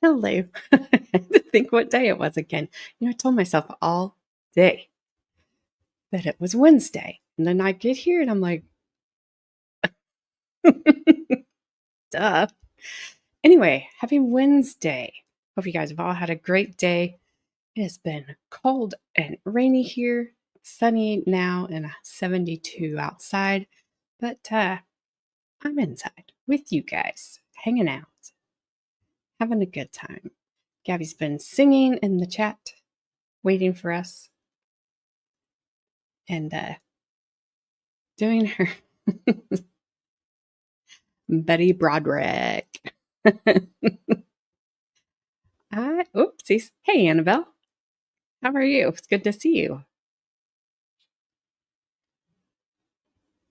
Hello. I had to think what day it was again. I told myself all day that it was Wednesday. And then I get here and I'm like, duh. Anyway, happy Wednesday. Hope you guys have all had a great day. It has been cold and rainy here, sunny now, and 72 outside. But I'm inside with you guys, hanging out, having a good time. Gabby's been singing in the chat, waiting for us, and doing her Betty Broderick. Oopsies. Hey, Annabelle. How are you? It's good to see you.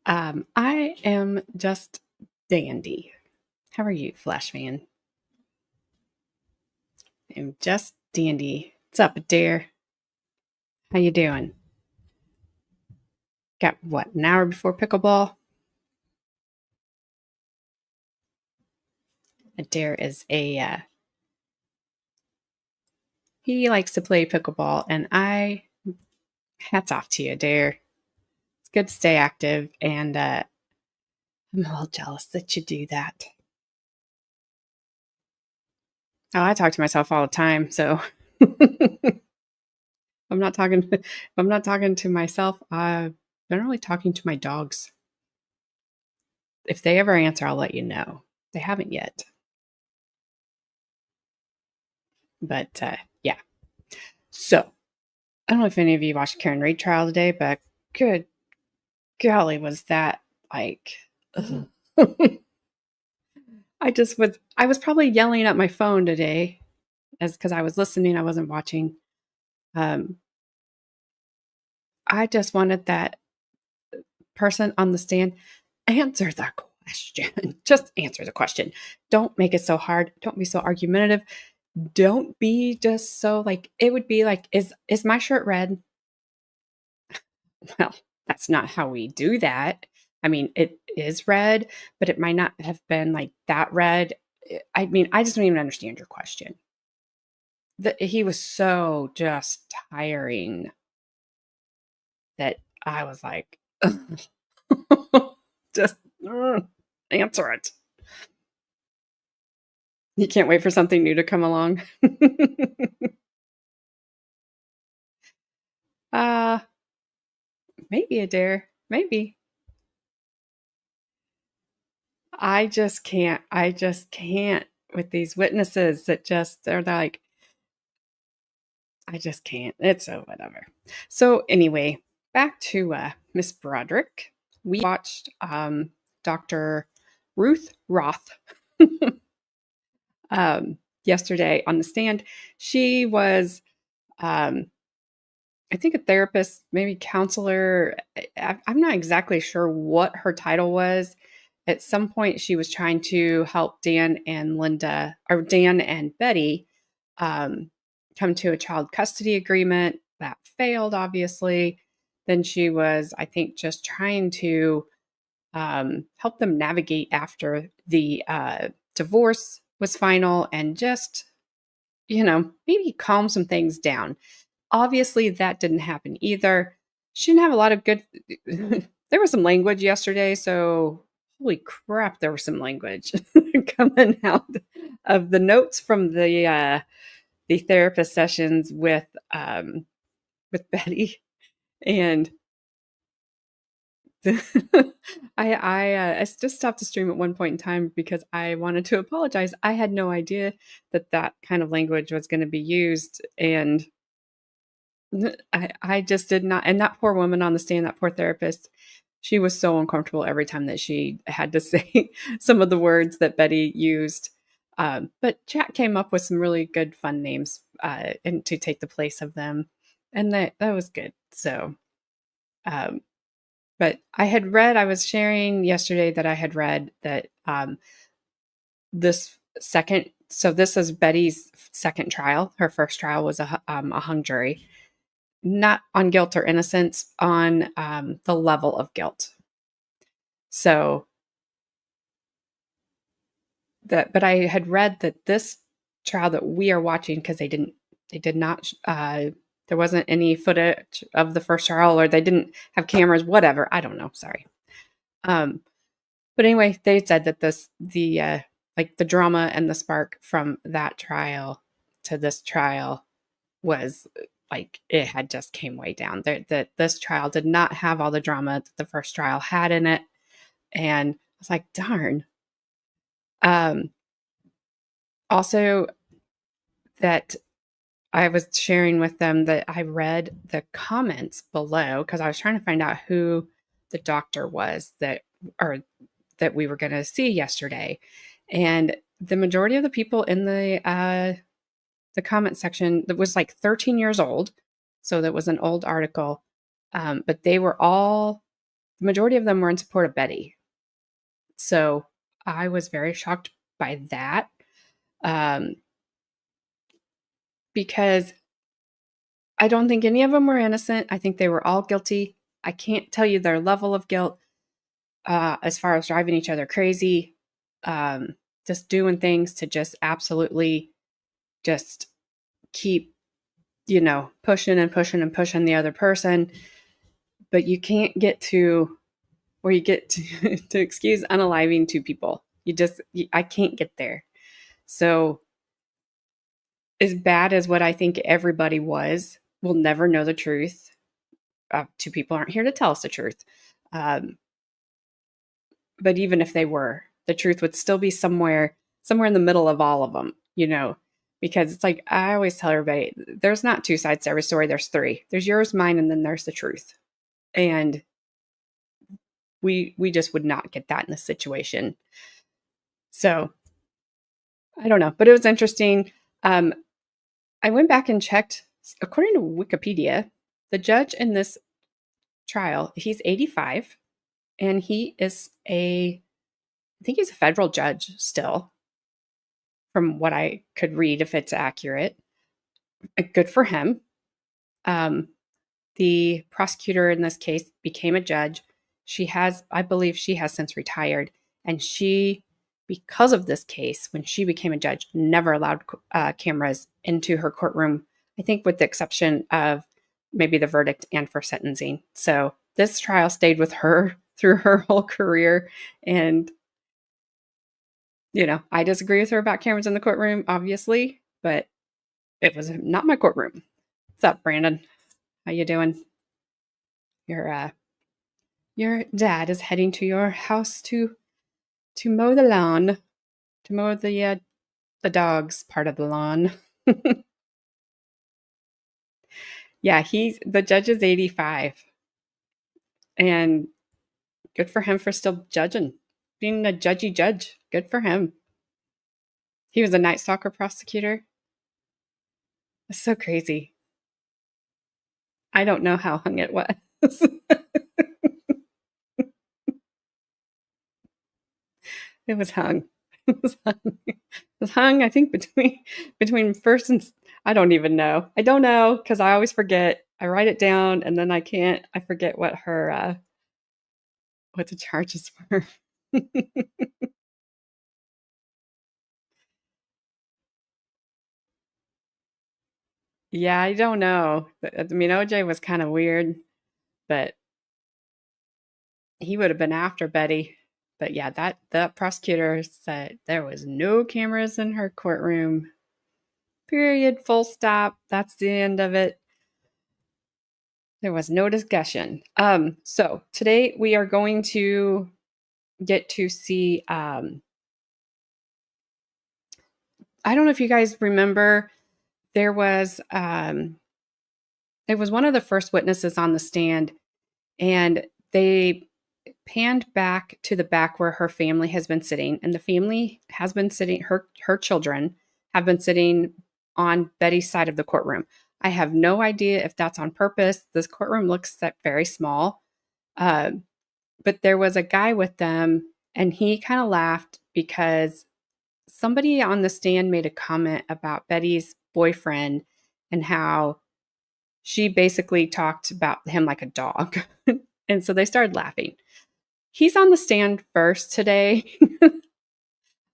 I am just dandy. How are you, Flash fan? I'm just dandy. What's up, Adair? How you doing? Got what, an hour before pickleball? Adair is he likes to play pickleball, and hats off to you, Adair. It's good to stay active, and I'm a little jealous that you do that. Oh, I talk to myself all the time, so I'm not talking to myself. I'm generally talking to my dogs. If they ever answer, I'll let you know. They haven't yet. But yeah. So I don't know if any of you watched Karen Wright trial today, but good golly, was that like I was probably yelling at my phone today because I was listening, I wasn't watching. I just wanted that person on the stand answer the question. Just answer the question. Don't make it so hard. Don't be so argumentative. Don't be just so like, it would be like, is my shirt red? Well, that's not how we do that. I mean, it is red, but it might not have been like that red. I mean, I just don't even understand your question. He was so just tiring that I was like, just answer it. You can't wait for something new to come along. Maybe Adair. Maybe. I just can't with these witnesses that they're like, I just can't. It's so whatever. So anyway, back to Miss Broderick. We watched Dr. Ruth Roth yesterday on the stand. She was, I think, a therapist, maybe counselor. I'm not exactly sure what her title was. At some point, she was trying to help Dan and Betty come to a child custody agreement. That failed, obviously. Then she was, I think, just trying to help them navigate after the divorce was final and just, maybe calm some things down. Obviously, that didn't happen either. She didn't have a lot of good... There was some language yesterday, so holy crap, there was some language coming out of the notes from the therapist sessions with Betty. And I just stopped the stream at one point in time because I wanted to apologize. I had no idea that kind of language was going to be used, and I just did not. And that poor woman on the stand, that poor therapist, she was so uncomfortable every time that she had to say some of the words that Betty used. But chat came up with some really good fun names and to take the place of them, and that was good. So, but I was sharing yesterday that I had read that this is Betty's second trial. Her first trial was a hung jury, not on guilt or innocence, on the level of guilt. So but I had read that this trial that we are watching, because they did not, there wasn't any footage of the first trial, or they didn't have cameras, whatever. I don't know. Sorry. But anyway, they said that the drama and the spark from that trial to this trial was like, it had just came way down. That this trial did not have all the drama that the first trial had in it. And I was like, darn. Also, that I was sharing with them that I read the comments below, because I was trying to find out who the doctor was that we were going to see yesterday. And the majority of the people in the comment section, that was like 13 years old. So that was an old article. But they were the majority of them were in support of Betty. So I was very shocked by that. Because I don't think any of them were innocent. I think they were all guilty. I can't tell you their level of guilt as far as driving each other crazy, just doing things to just absolutely just keep, pushing and pushing and pushing the other person. But you can't get to where you get to excuse unaliving two people. I can't get there. So as bad as what I think everybody was, we'll never know the truth. Two people aren't here to tell us the truth. But even if they were, the truth would still be somewhere in the middle of all of them, because it's like, I always tell everybody, there's not two sides to every story. There's three. There's yours, mine, and then there's the truth. And we just would not get that in this situation. So I don't know, but it was interesting. I went back and checked. According to Wikipedia, the judge in this trial, he's 85, and I think he's a federal judge still, from what I could read, if it's accurate. Good for him. The prosecutor in this case became a judge. I believe she has since retired, and because of this case, when she became a judge, never allowed cameras into her courtroom, I think with the exception of maybe the verdict and for sentencing. So this trial stayed with her through her whole career. And, I disagree with her about cameras in the courtroom, obviously, but it was not my courtroom. What's up, Brandon? How you doing? Your dad is heading to your house to mow the lawn, to mow the dog's part of the lawn. Yeah, the judge is 85. And good for him for still judging, being a judgy judge. Good for him. He was a Night Stalker prosecutor. It's so crazy. I don't know how hung it was. It was hung. It was hung, I think, between first and, I don't even know. I don't know, because I always forget. I write it down, and then I forget what the charges were. Yeah, I don't know. I mean, OJ was kind of weird, but he would have been after Betty. But yeah, that prosecutor said there was no cameras in her courtroom. Period. Full stop. That's the end of it. There was no discussion. So today we are going to get to see, I don't know if you guys remember, it was one of the first witnesses on the stand, and they panned back to the back where her family has been sitting, and the family has been sitting, her children have been sitting on Betty's side of the courtroom. I have no idea if that's on purpose. This courtroom looks very small, but there was a guy with them, and he kind of laughed because somebody on the stand made a comment about Betty's boyfriend and how she basically talked about him like a dog. And so they started laughing. He's on the stand first today.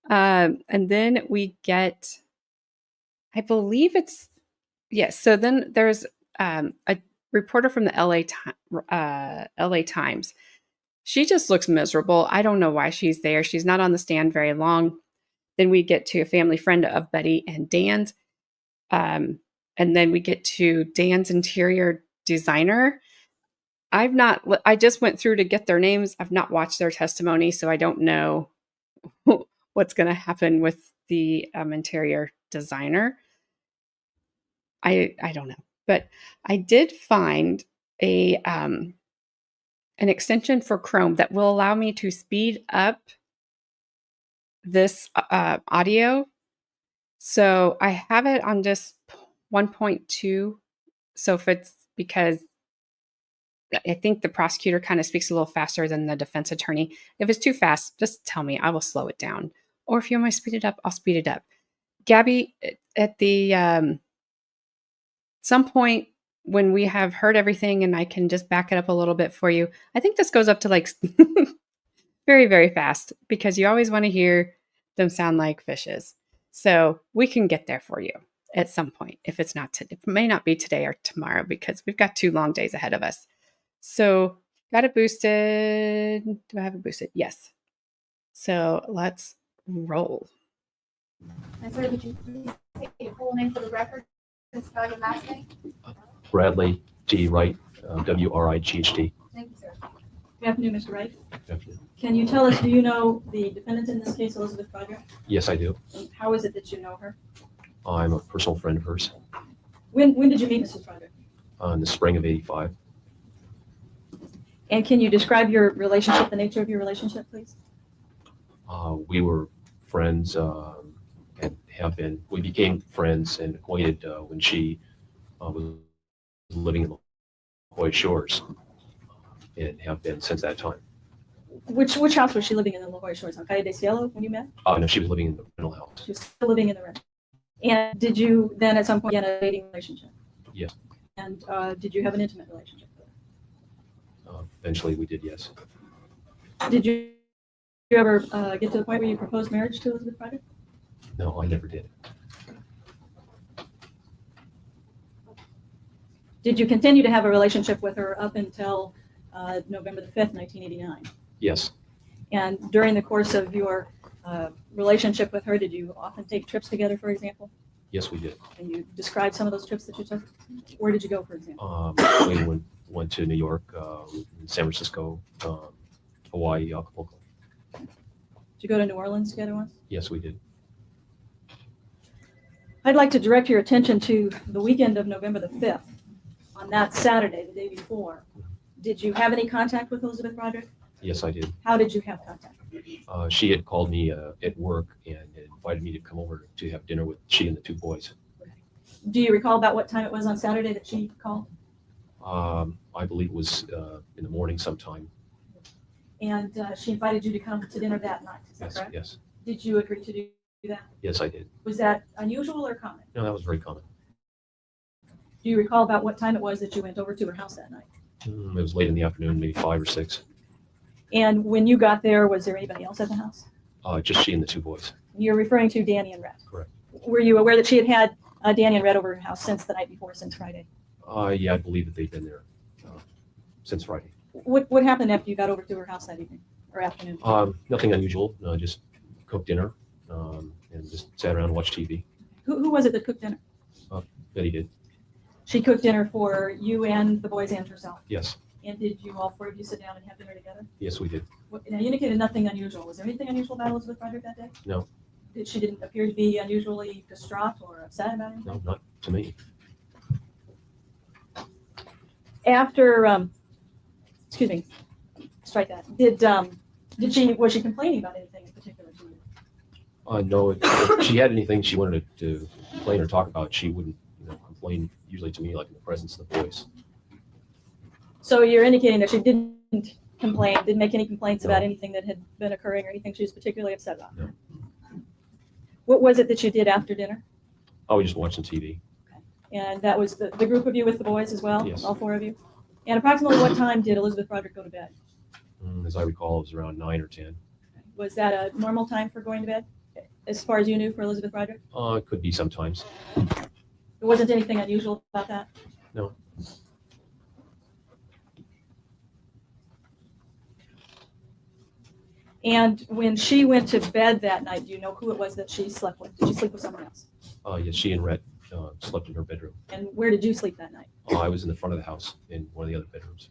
And then we get I believe it's, yes. So then there's a reporter from the LA Times. She just looks miserable. I don't know why she's there. She's not on the stand very long. Then we get to a family friend of Betty and Dan's. And then we get to Dan's interior designer. I just went through to get their names. I've not watched their testimony, so I don't know what's going to happen with the interior designer. I don't know. But I did find an extension for Chrome that will allow me to speed up this audio. So I have it on just 1.2. So if it's because I think the prosecutor kind of speaks a little faster than the defense attorney. If it's too fast, just tell me. I will slow it down. Or if you want me to speed it up, I'll speed it up. Gabby, at the some point when we have heard everything and I can just back it up a little bit for you, I think this goes up to like very, very fast because you always want to hear them sound like fishes. So we can get there for you at some point. If it's not today, it may not be today or tomorrow because we've got 2 long days ahead of us. So got it boosted. Do I have it boosted? Yes. So let's roll. And sir, would you please say your full name for the record and spell your last name? Bradley G. Wright, W-R-I-G-H-T. Thank you, sir. Good afternoon, Mr. Wright. Good afternoon. Can you tell us, do you know the defendant in this case, Elizabeth Broderick? Yes, I do. And how is it that you know her? I'm a personal friend of hers. When did you meet Mrs. Broderick? In the spring of '85. And can you describe your relationship, the nature of your relationship, please? We were friends and we became friends and acquainted when she was living in the La Jolla Shores and have been since that time. Which house was she living in the La Jolla Shores? On Calle de Cielo when you met? No, she was living in the rental house. She was still living in the rental. And did you then at some point get a dating relationship? Yes. And did you have an intimate relationship with her? Eventually we did, yes. Did you ever get to the point where you proposed marriage to Elizabeth Broderick? No, I never did. Did you continue to have a relationship with her up until November the 5th, 1989? Yes. And during the course of your relationship with her, did you often take trips together, for example? Yes, we did. Can you describe some of those trips that you took? Where did you go, for example? We went to New York, San Francisco, Hawaii, Acapulco. Did you go to New Orleans together once? Yes, we did. I'd like to direct your attention to the weekend of November the 5th. On that Saturday, the day before, did you have any contact with Elizabeth Broderick? Yes, I did. How did you have contact? She had called me at work and invited me to come over to have dinner with she and the 2 boys. Do you recall about what time it was on Saturday that she called? I believe it was in the morning sometime. And she invited you to come to dinner that night, is that Yes, correct? yes, Did you agree to do that? yes, I did. Was that unusual or common? No, that was very common. Do you recall about what time it was that you went over to her house that night? It was late in the afternoon, maybe 5 or 6. And when you got there, was there anybody else at the house? Just she and the 2 boys. You're referring to Danny and Rhett. Correct. Were you aware that she had had Danny and Rhett over her house since the night before, since Friday? Yeah, I believe that they've been there since Friday. What happened after you got over to her house that evening or afternoon? Nothing unusual. Just cooked dinner and just sat around and watched TV. Who was it that cooked dinner? Betty did. She cooked dinner for you and the boys and herself. Yes. And did you all 4 of you sit down and have dinner together? Yes, we did. Now, you indicated nothing unusual. Was there anything unusual about Elizabeth Broderick that day? No. She didn't appear to be unusually distraught or upset about anything? No, not to me. After, excuse me, strike that. Was she complaining about anything in particular to you? No, if she had anything she wanted to complain or talk about, she wouldn't complain usually to me like in the presence of the boys. So you're indicating that she didn't complain, didn't make any complaints No. about anything that had been occurring or anything she was particularly upset about? No. What was it that you did after dinner? Oh, we just watched some TV. And that was the group of you with the boys as well? Yes. All 4 of you? And approximately what time did Elizabeth Broderick go to bed? As I recall, it was around 9 or 10. Was that a normal time for going to bed? as far as you knew, for Elizabeth Broderick? It could be sometimes. There wasn't anything unusual about that? No. And when she went to bed that night, do you know who it was that she slept with? Did she sleep with someone else? Yes, she and Rhett slept in her bedroom. And where did you sleep that night? I was in the front of the house in one of the other bedrooms.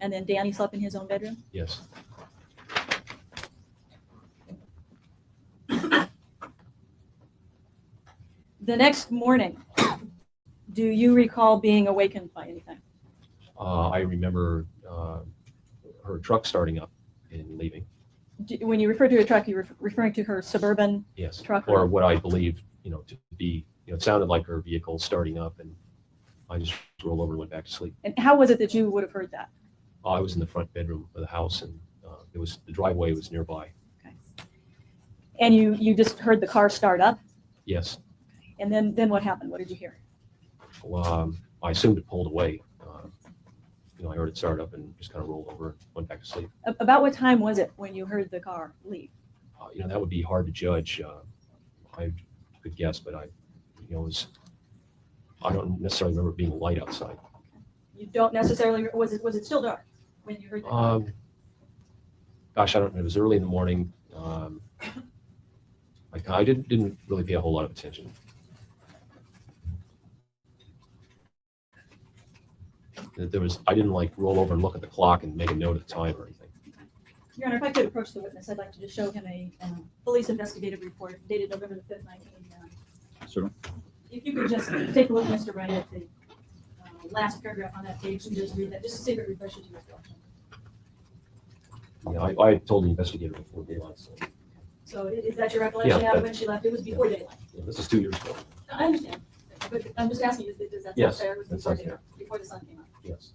And then Danny slept in his own bedroom? Yes. The next morning, do you recall being awakened by anything? I remember her truck starting up and leaving. When you refer to a truck, you're referring to her Suburban Yes. truck? Or what I believe, to be, it sounded like her vehicle starting up, and I just rolled over and went back to sleep. And how was it that you would have heard that? I was in the front bedroom of the house, and the driveway was nearby. Okay. And you just heard the car start up? Yes. And then what happened? What did you hear? Well, I assumed it pulled away. I heard it start up and just kind of rolled over and went back to sleep. About what time was it when you heard the car leave? That would be hard to judge. I could guess, but I don't necessarily remember it being light outside. You don't necessarily, was it still dark when you heard the car? Gosh, I don't know. It was early in the morning. I didn't really pay a whole lot of attention. I didn't roll over and look at the clock and make a note of the time or anything. Your Honor, if I could approach the witness, I'd like to just show him a police investigative report dated November the 5th, 1989. Certainly. If you could just take a look, Mr. Wright, at the last paragraph on that page and just read that, just to see if it refreshes your recollection. Yeah, I told the investigator before daylight. So is that your recollection Yeah, now when she left? It was before daylight. This is 2 years ago. I understand. But I'm just asking you, does that sound Yes, fair? It was that before sounds daylight, before the sun came up. Yes.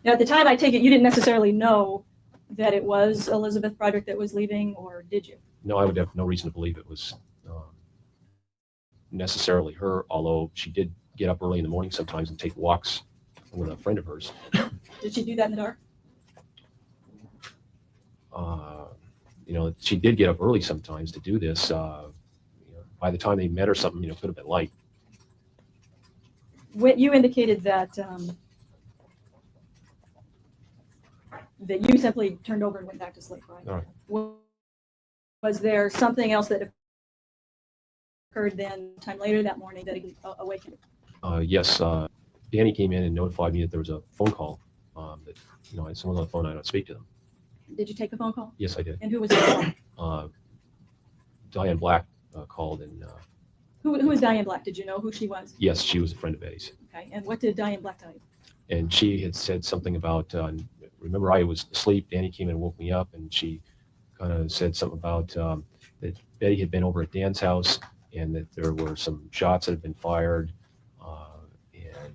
Now, at the time, I take it you didn't necessarily know that it was Elizabeth Broderick that was leaving, or did you? No, I would have no reason to believe it was necessarily her, although she did get up early in the morning sometimes and take walks with a friend of hers. Did she do that in the dark? She did get up early sometimes to do this. By the time they met or something, could have been light. When you indicated that that you simply turned over and went back to sleep, right? All right. Was there something else that occurred then, time later that morning, that awakened you? Yes, Danny came in and notified me that there was a phone call. That someone's on the phone, I don't speak to them. Did you take the phone call? Yes, I did. And who was it? Diane Black called, and Who was Diane Black? Did you know who she was? yes, she was a friend of Betty's. Okay. And what did Diane Black tell you? And she had said something about, remember I was asleep, Danny came in and woke me up, and she kind of said something about that Betty had been over at Dan's house and that there were some shots that had been fired. And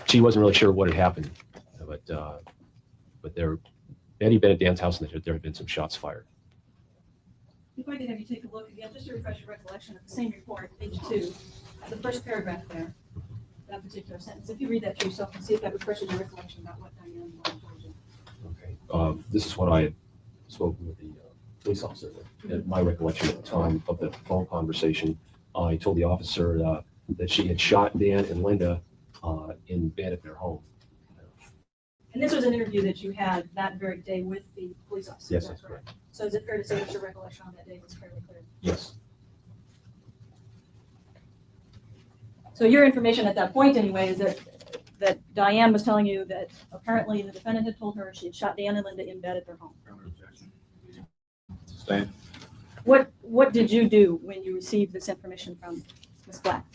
she wasn't really sure what had happened, but Betty had been at Dan's house and there had been some shots fired. If I could have you take a look again, just to refresh your recollection of the same report, page 2, the first paragraph there, that particular sentence. If you read that to yourself and see if that refreshes your recollection about what Diane told you. Okay. This is what I had spoken with the police officer. My recollection at the time of the phone conversation, I told the officer that she had shot Dan and Linda in bed at their home. And this was an interview that you had that very day with the police officer. Yes, is that that's correct. So is it fair to say that your recollection on that day was fairly clear? Yes. So your information at that point, anyway, is that Diane was telling you that apparently the defendant had told her she had shot Dan and Linda in bed at their home. Sustained. What did you do when you received this information from Ms. Black?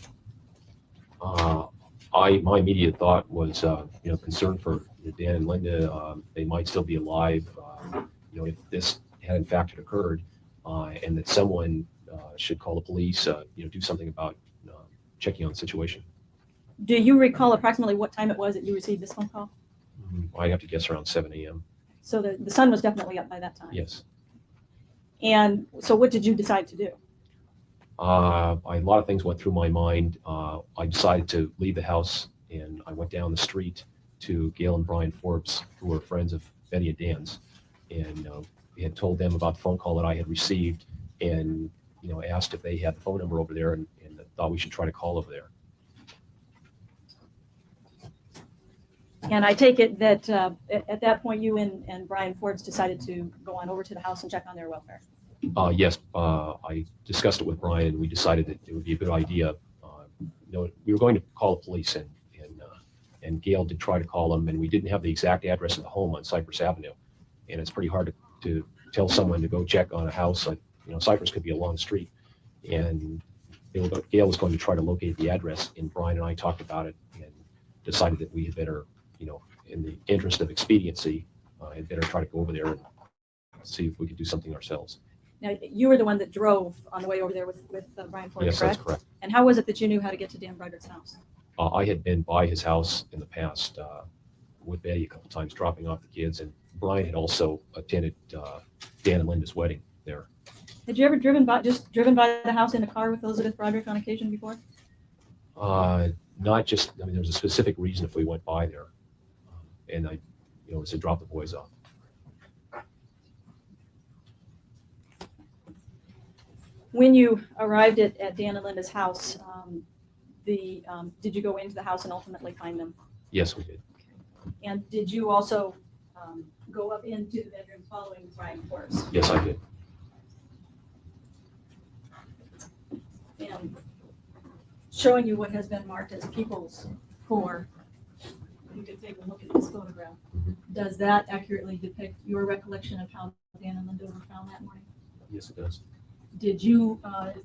My immediate thought was, concern for Dan and Linda. They might still be alive, if this had in fact occurred, and that someone should call the police, do something about checking on the situation. Do you recall approximately what time it was that you received this phone call? I'd have to guess around 7 a.m. So the sun was definitely up by that time. Yes. And so what did you decide to do? A lot of things went through my mind. I decided to leave the house, and I went down the street to Gail and Brian Forbes, who were friends of Betty and Dan's, and we had told them about the phone call that I had received, and asked if they had the phone number over there, and thought we should try to call over there. And I take it that at that point, you and Brian Forbes decided to go on over to the house and check on their welfare. Yes, I discussed it with Brian, and we decided that it would be a good idea. We were going to call the police, and Gail did try to call them, and we didn't have the exact address of the home on Cypress Avenue, and it's pretty hard to tell someone to go check on a house. Like, Cypress could be a long street, and Gail was going to try to locate the address, and Brian and I talked about it and decided that we had better, in the interest of expediency, had better try to go over there and see if we could do something ourselves. Now, you were the one that drove on the way over there with Brian Forbes, Yes, correct? that's correct. And how was it that you knew how to get to Dan Broderick's house? I had been by his house in the past with Betty a couple times, dropping off the kids, and Brian had also attended Dan and Linda's wedding there. Had you ever driven by the house in a car with Elizabeth Broderick on occasion before? Not just, there was a specific reason if we went by there, and I, it was to drop the boys off. When you arrived at Dan and Linda's house, did you go into the house and ultimately find them? Yes, we did. And did you also go up into the bedroom following Brian Forbes? Yes, I did. And showing you what has been marked as people's core, you can take a look at this photograph. Mhm. Does that accurately depict your recollection of how Dan and Linda were found that morning? Yes, it does. Did you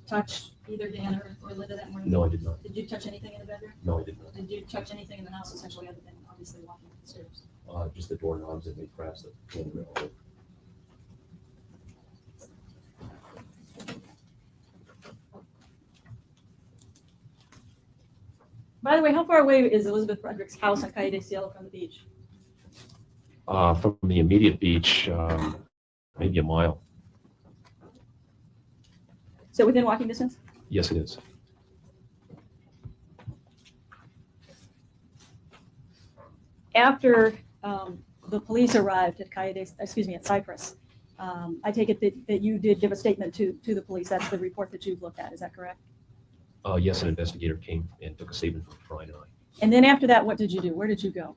touch either Dan or Linda that morning? No, I did not. Did you touch anything in the bedroom? No, I did not. Did you touch anything in the house essentially other than obviously walking up the stairs? Just the doorknobs and the cracks that came around. By the way, how far away is Elizabeth Broderick's house on Calle de Cielo from the beach? From the immediate beach, maybe a mile. So within walking distance? Yes, it is. After the police arrived at at Cypress, I take it that you did give a statement to the police. That's the report that you've looked at. Is that correct? Yes, an investigator came and took a statement from Brian and I. And then after that, what did you do? Where did you go?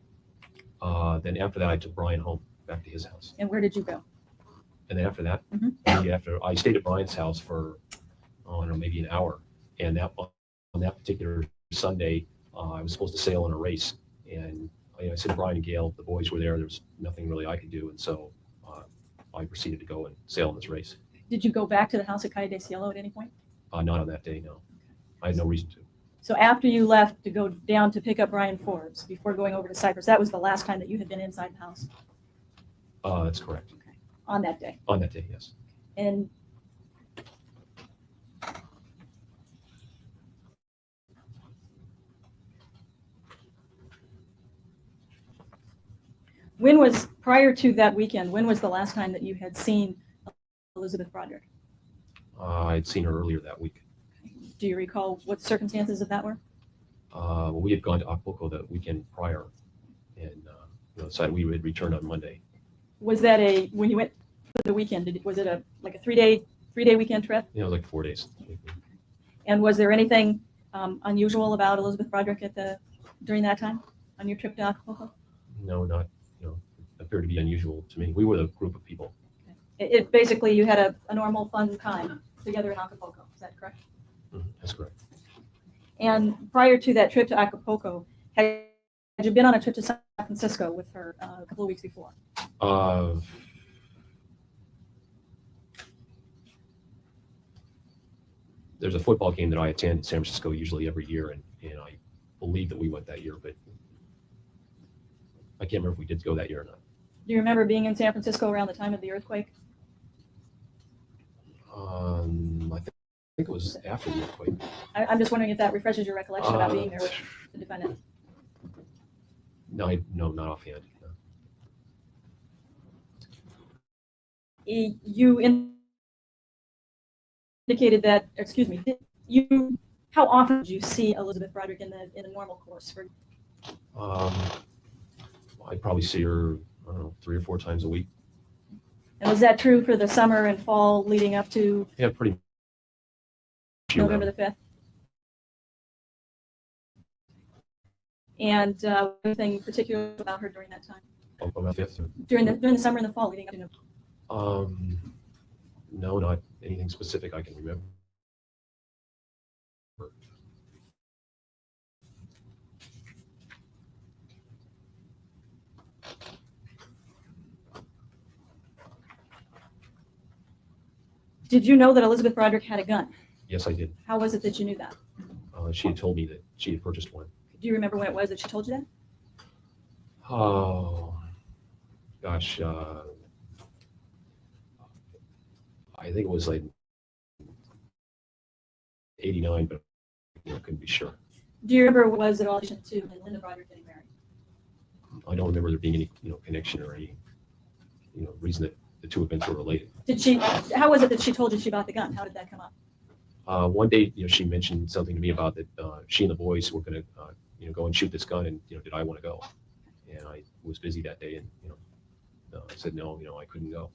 Then after that, I took Brian home back to his house. And where did you go? And then after that, Mhm. after I stayed at Brian's house for, I don't know, maybe an hour. And on that particular Sunday, I was supposed to sail in a race. And I said to Brian and Gail, the boys were there. There was nothing really I could do. And so I proceeded to go and sail in this race. Did you go back to the house at Calle de Cielo at any point? Not on that day, no. I had no reason to. So after you left to go down to pick up Brian Forbes, before going over to Cypress, that was the last time that you had been inside the house That's correct. on that day. On that day, yes. And prior to that weekend, when was the last time that you had seen Elizabeth Broderick? I'd seen her earlier that week. Do you recall what circumstances of that were? Well, we had gone to Acapulco the weekend prior, and decided we would return on Monday. Was that when you went for the weekend, was it a 3-day weekend trip? Like 4 days. And was there anything unusual about Elizabeth Broderick during that time on your trip to Acapulco? No, not, appeared to be unusual to me. We were the group of people. It basically, you had a normal fun time together in Acapulco. Is that correct? That's correct. And prior to that trip to Acapulco, had you been on a trip to San Francisco with her a couple of weeks before? There's a football game that I attend in San Francisco usually every year, and I believe that we went that year, but I can't remember if we did go that year or not. Do you remember being in San Francisco around the time of the earthquake? I think it was after the earthquake. I'm just wondering if that refreshes your recollection about being there with the defendant. No, not offhand. No. You indicated that, how often did you see Elizabeth Broderick in the normal course? I probably see her, I don't know, 3 or 4 times a week. And was that true for the summer and fall leading up to Yeah, pretty much November the 5th? And anything particular about her during that time? about 5th. During the summer and the fall leading up to November? No, not anything specific I can remember. Did you know that Elizabeth Broderick had a gun? Yes, I did. How was it that you knew that? She had told me that she had purchased one. Do you remember when it was that she told you that? Oh, gosh. I think it was like 89, but I couldn't be sure. Do you remember what was it all to and Linda Broderick getting married? I don't remember there being any, connection or any, reason that the two events were related. How was it that she told you she bought the gun? How did that come up? One day, she mentioned something to me about that she and the boys were going to, go and shoot this gun, and did I want to go? And I was busy that day, and I said no, I couldn't go.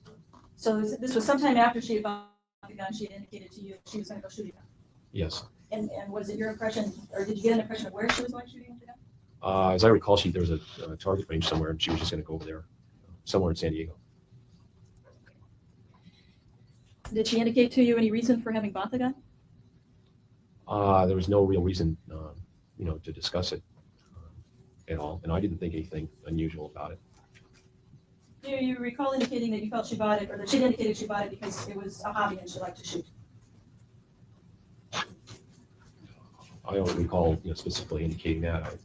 So this was sometime after she had bought the gun. She had indicated to you she was going to go shooting the gun. Yes. And was it your impression, or did you get an impression of where she was going shooting with the gun? As I recall, there was a target range somewhere, and she was just going to go over there, somewhere in San Diego. Did she indicate to you any reason for having bought the gun? There was no real reason, to discuss it at all, and I didn't think anything unusual about it. Do you recall indicating that you felt she bought it, or that she indicated she bought it because it was a hobby and she liked to shoot? I don't recall, specifically indicating that.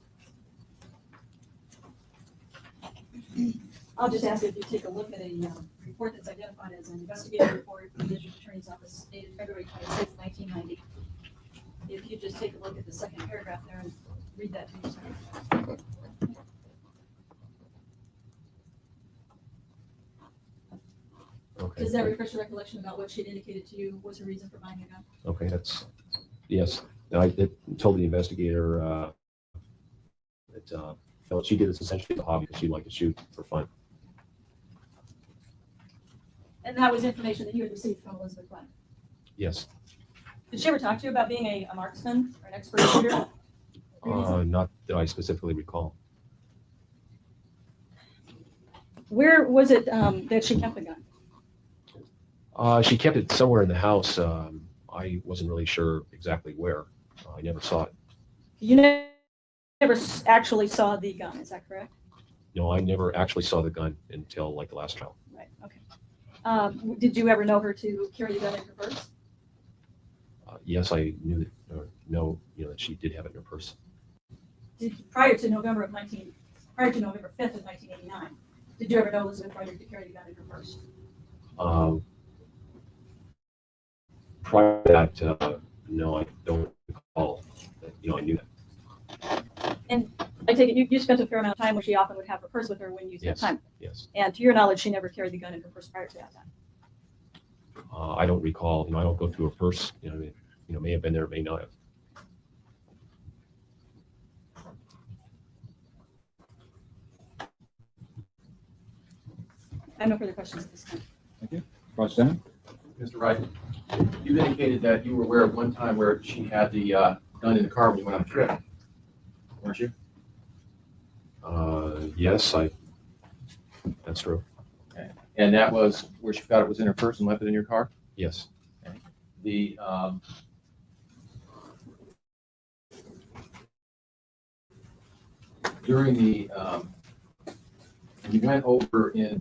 I'll just ask if you take a look at a report that's identified as an investigative report from the District Attorney's Office dated February 26, 1990. If you just take a look at the second paragraph there and read that to yourself. Okay. Does that refresh your recollection about what she'd indicated to you was her reason for buying a gun? Okay, yes. And I told the investigator that felt she did this essentially as a hobby because she liked to shoot for fun. And that was information that you had received from Elizabeth Broderick. Yes. Did she ever talk to you about being a marksman or an expert shooter? Not that I specifically recall. Where was it that she kept the gun? She kept it somewhere in the house. I wasn't really sure exactly where. I never saw it. You never actually saw the gun, is that correct? No, I never actually saw the gun until like the last trial. Right, okay. Did you ever know her to carry the gun in her purse? Yes, I knew that she did have it in her purse. Prior to November 5th of 1989, did you ever know Elizabeth Broderick to carry the gun in her purse? Prior to that, no, I don't recall that, I knew that. And I take it you spent a fair amount of time where she often would have her purse with her when you spent Yes. time. Yes. And to your knowledge, she never carried the gun in her purse prior to that time. I don't recall, I don't go through her purse, may have been there, may not have. I have no further questions at this time. Thank you. Cross examine. Mr. Wright, you indicated that you were aware of one time where she had the gun in the car when you went on a trip, weren't you? Yes, that's true. And that was where she forgot it was in her purse and left it in your car? Yes. The during the you went over in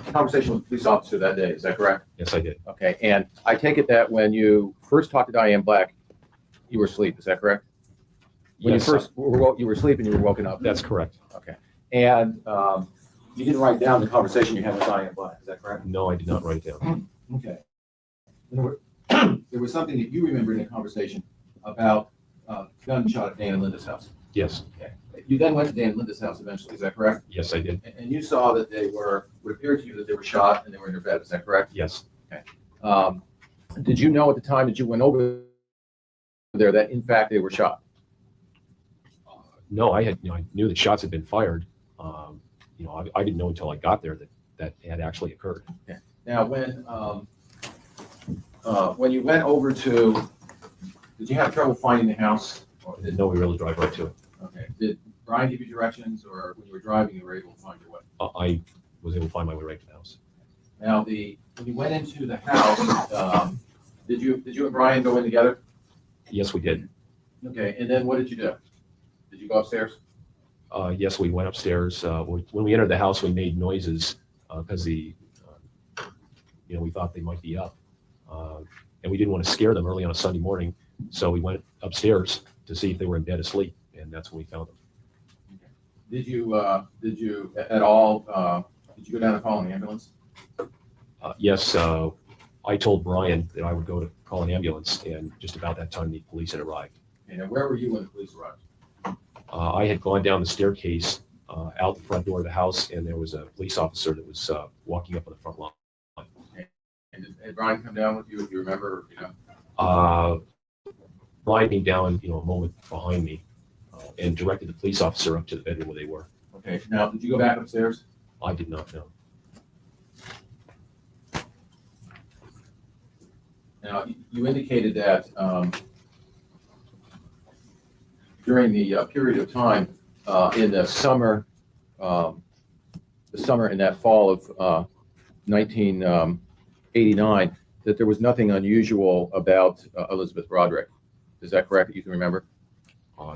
conversation with the police officer that day, is that correct? Yes, I did. Okay, and I take it that when you first talked to Diane Black, you were asleep, is that correct? When Yes, you first you were asleep and you were woken up. that's correct. Okay, and you didn't write down the conversation you had with Diane Black, is that correct? No, I did not write it down. Okay. There was something that you remember in the conversation about gunshot at Dan and Linda's house. Yes. Okay. You then went to Dan and Linda's house eventually, is that correct? Yes, I did. And you saw that they would appear to you that they were shot and they were in their bed, is that correct? Yes. Did you know at the time that you went over there that in fact they were shot? No, I knew that shots had been fired, I didn't know until I got there that had actually occurred. Now, when you went over to, did you have trouble finding the house? Or did, No, we really drive right to it. okay. Did Brian give you directions, or when you were driving, you were able to find your way? I was able to find my way right to the house. Now, when you went into the house, did you and Brian go in together? Yes, we did. Okay, and then what did you do? Did you go upstairs? Yes, we went upstairs. When we entered the house, we made noises because we thought they might be up. And we didn't want to scare them early on a Sunday morning. So we went upstairs to see if they were in bed asleep. And that's when we found them. Did you at all, did you go down and call an ambulance? Yes, I told Brian that I would go to call an ambulance. And just about that time, the police had arrived. And where were you when the police arrived? I had gone down the staircase out the front door of the house, and there was a police officer that was walking up on the front lawn. And did Brian come down with you, if you remember, you know? Brian came down, a moment behind me, and directed the police officer up to the bedroom where they were. Okay, now, did you go back upstairs? I did not know. Now, you indicated that during the period of time in the summer in that fall of 1989, that there was nothing unusual about Elizabeth Broderick. Is that correct, that you can remember?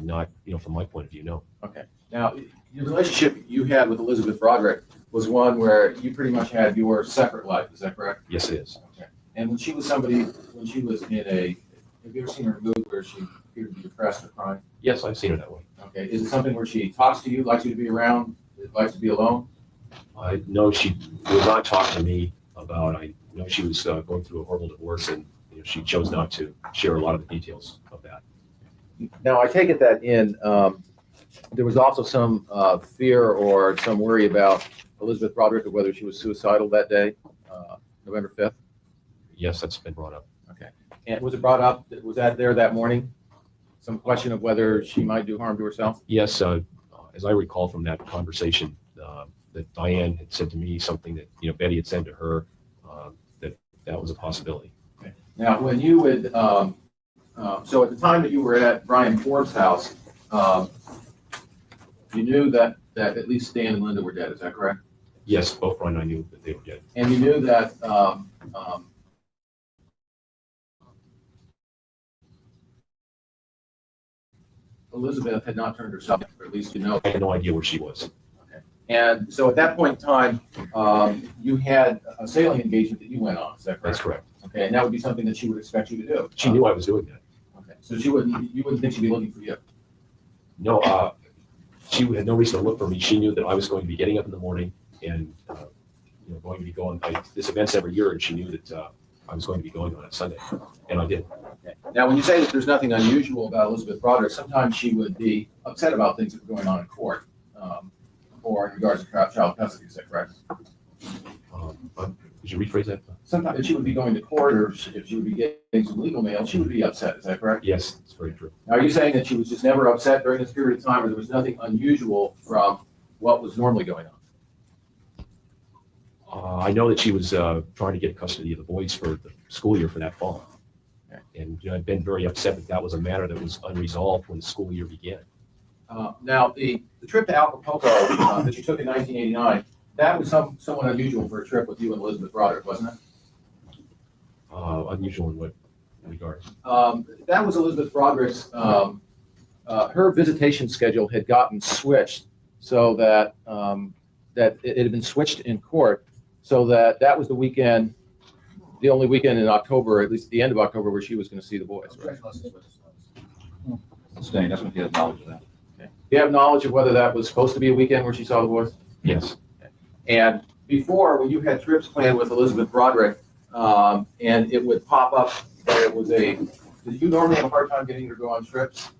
Not, from my point of view, no. Okay. Now, the relationship you had with Elizabeth Broderick was one where you pretty much had your separate life. Is that correct? Yes, it is. Okay. And when she was in a, have you ever seen her mood where she appeared to be depressed or crying? Yes, I've seen her that way. Okay. Is it something where she talks to you, likes you to be around, likes to be alone? I know she would not talk to me about, I know she was going through a horrible divorce, and she chose not to share a lot of the details of that. Now, I take it that there was also some fear or some worry about Elizabeth Broderick of whether she was suicidal that day, November 5th? Yes, that's been brought up. Okay. And was it brought up, was that there that morning? Some question of whether she might do harm to herself? Yes, as I recall from that conversation, that Diane had said to me something that, Betty had said to her, that was a possibility. Okay. Now, when you would, so at the time that you were at Brian Forbes' house, you knew that at least Stan and Linda were dead, is that correct? Yes, both Brian and I knew that they were dead. And you knew that Elizabeth had not turned herself in, or at least you know. I had no idea where she was. Okay. And so at that point in time, you had a sailing engagement that you went on, is that correct? That's correct. Okay, and that would be something that she would expect you to do. She knew I was doing that. Okay, so you wouldn't think she'd be looking for you? No, she had no reason to look for me. She knew that I was going to be getting up in the morning and, going to be going, this event's every year, and she knew that I was going to be going on it Sunday, and I did. Okay. Now, when you say that there's nothing unusual about Elizabeth Broderick, sometimes she would be upset about things that were going on in court, or in regards to child custody, is that correct? Could you rephrase that? Sometimes if she would be going to court, or if she would be getting some legal mail, she would be upset, is that correct? Yes, it's very true. Now, are you saying that she was just never upset during this period of time, or there was nothing unusual from what was normally going on? I know that she was trying to get custody of the boys for the school year for that fall. Okay. And I've been very upset that was a matter that was unresolved when the school year began. Now, the trip to Acapulco that you took in 1989, that was somewhat unusual for a trip with you and Elizabeth Broderick, wasn't it? Unusual in what regard? That was Elizabeth Broderick's, her visitation schedule had gotten switched so that it had been switched in court, so that was the weekend, the only weekend in October, at least the end of October, where she was going to see the boys, right? Staying, that's when he has knowledge of that. Okay. Do you have knowledge of whether that was supposed to be a weekend where she saw the boys? Yes. And before, when you had trips planned with Elizabeth Broderick, and it would pop up that it was did you normally have a hard time getting her to go on trips?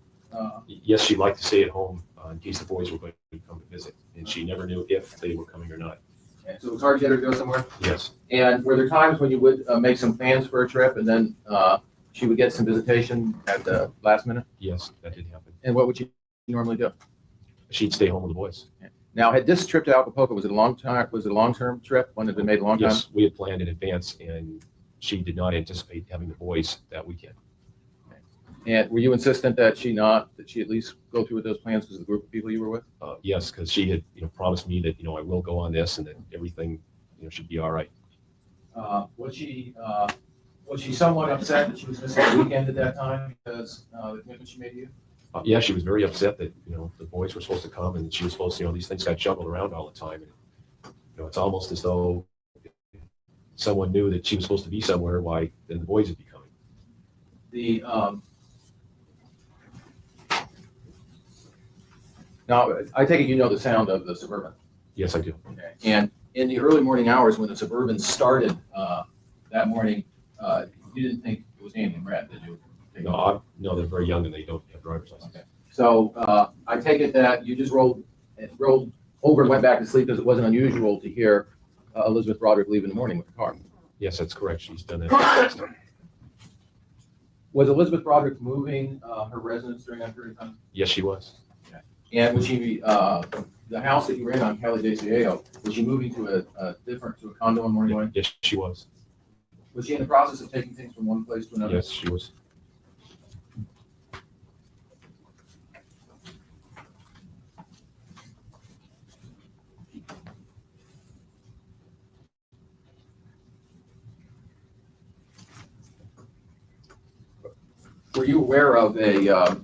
Yes, she'd like to stay at home in case the boys were going to come to visit, and she never knew if they were coming or not. And so it was hard to get her to go somewhere? Yes. And were there times when you would make some plans for a trip and then she would get some visitation at the last minute? Yes, that did happen. And what would you normally do? She'd stay home with the boys. Now, had this trip to Acapulco, was it a long-term trip? One that had been made a long time? Yes, we had planned in advance, and she did not anticipate having the boys that weekend. And were you insistent that she at least go through with those plans because of the group of people you were with? Yes, because she had, promised me that, I will go on this and that everything, should be all right. Was she somewhat upset that she was missing the weekend at that time because the commitment she made to you? Yeah, she was very upset that, the boys were supposed to come and she was supposed to, these things got juggled around all the time. And, it's almost as though if someone knew that she was supposed to be somewhere, why then the boys would be coming. Now, I take it you know the sound of the Suburban. Yes, I do. Okay. And in the early morning hours when the Suburban started that morning, you didn't think it was Amy and Brad, did you? No, they're very young and they don't have driver's license. Okay. So I take it that you just rolled over and went back to sleep because it wasn't unusual to hear Elizabeth Broderick leave in the morning with the car. Yes, that's correct. She's done that. Was Elizabeth Broderick moving her residence during that period of time? Yes, she was. And was she, the house that you were in on Cali de Cielo, was she moving to a condo in Morning Way? Yes, she was. Was she in the process of taking things from one place to another? Yes, she was. Were you aware of Linda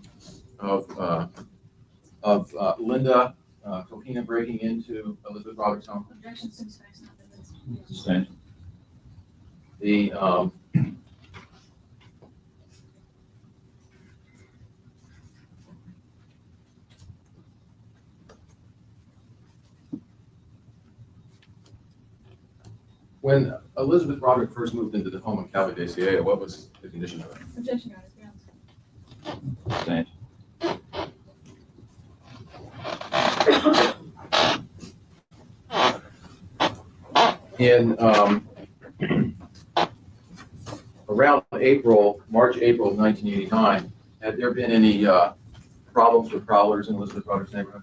Kolkena breaking into Elizabeth Broderick's home? Objection since that's not been listed. Sustained. The when Elizabeth Broderick first moved into the home in Cali de Cielo, what was the condition of it? Objection, Your Honor, grounds. Sustained. In around March, April of 1989, had there been any problems with prowlers in Elizabeth Broderick's neighborhood?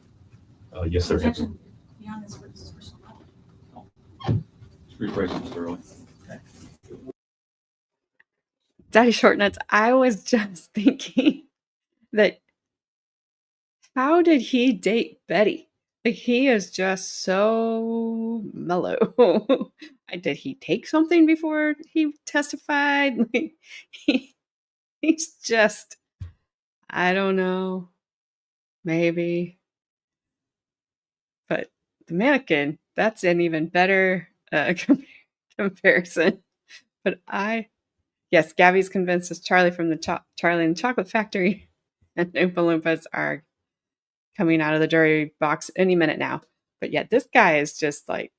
Yes, there have been. Objection beyond this witness's personal knowledge. Rephrase it thoroughly. Daddy Short Nuts, I was just thinking that how did he date Betty? Like, he is just so mellow. Did he take something before he testified? Like, he's just, I don't know, maybe. But the mannequin, that's an even better comparison. But yes, Gabby's convinced us Charlie from the Charlie and the Chocolate Factory and Oompa Loompas are coming out of the jury box any minute now. But yet this guy is just like,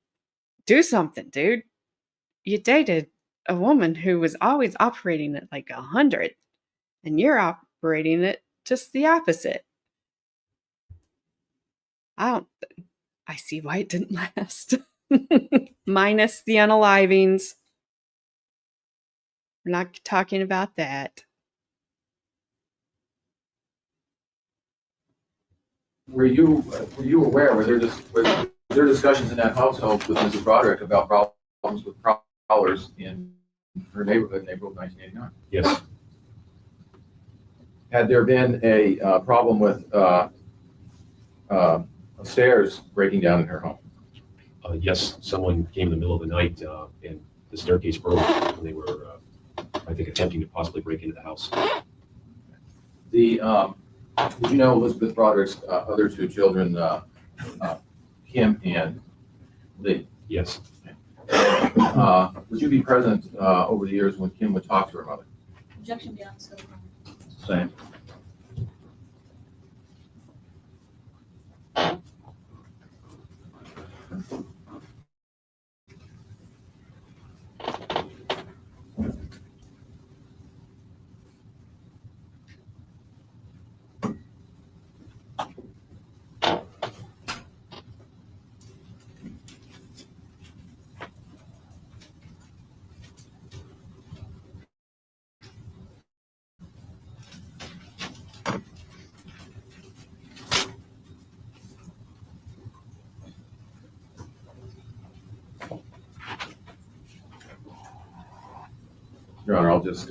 do something, dude. You dated a woman who was always operating at like 100, and you're operating at just the opposite. I see why it didn't last. Minus the unalivings. We're not talking about that. Were you aware, were there discussions in that household with Mrs. Broderick about problems with prowlers in her neighborhood in April of 1989? Yes. Had there been a problem with stairs breaking down in her home? Yes, someone came in the middle of the night and the staircase broke when they were, I think, attempting to possibly break into the house. Did you know Elizabeth Broderick's other two children, Kim and Lee? Yes. Would you be present over the years when Kim would talk to her mother? Objection beyond the scope of Honor. Same. Your Honor, I'll just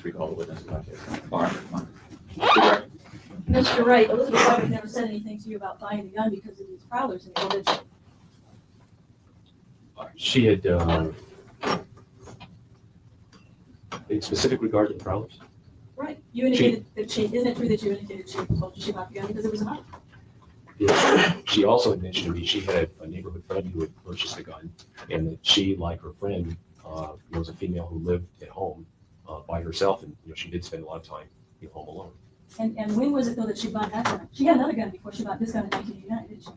recall the witness in that case. All right, fine. Mr. Wright, Elizabeth Broderick never said anything to you about buying the gun because of these prowlers in the village. She had, in specific regard to the prowlers? Right. You indicated that isn't it true that you indicated she told you she bought the gun because it was a money? Yes. She also had mentioned to me she had a neighborhood friend who had purchased a gun, and that she, like her friend, was a female who lived at home by herself, and she did spend a lot of time home alone. And when was it though that she bought that gun? She got another gun before she bought this gun in 1989, didn't she?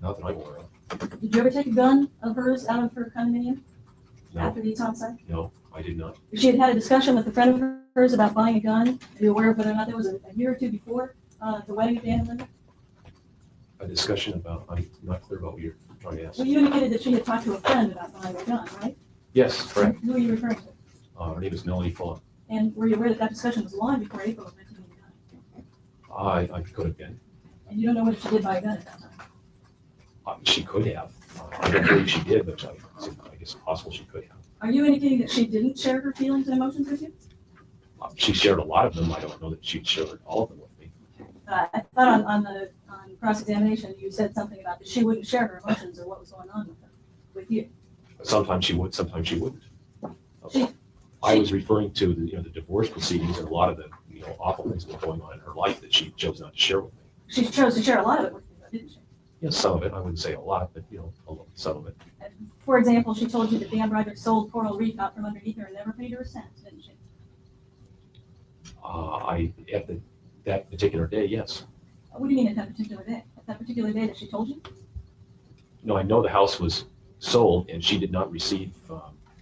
Not that I'm aware of. Did you ever take a gun of hers out of her condominium No, after the homicide? no, I did not. If she had had a discussion with a friend of hers about buying a gun, are you aware of whether or not there was a year or two before the wedding of Dan and Linda? A discussion about, I'm not clear about what you're trying to ask. Well, you indicated that she had talked to a friend about buying a gun, right? Yes, correct. Who are you referring to? Her name is Melanie Fulham. And were you aware that that discussion was long before April of 1989? I could have been. And you don't know whether she did buy a gun at that time? She could have. I don't believe she did, but I guess it's possible she could have. Are you indicating that she didn't share her feelings and emotions with you? She shared a lot of them. I don't know that she shared all of them with me. I thought on cross-examination, you said something about that she wouldn't share her emotions or what was going on with you. Sometimes she would, sometimes she wouldn't. She- I was referring to the divorce proceedings and a lot of the awful things that were going on in her life that she chose not to share with me. She chose to share a lot of it with you, though, didn't she? Yes, some of it. I wouldn't say a lot, but some of it. And for example, she told you that Dan Broderick sold Coral Reef out from underneath her and never paid her a cent, didn't she? That particular day, yes. What do you mean at that particular day? At that particular day that she told you? No, I know the house was sold and she did not receive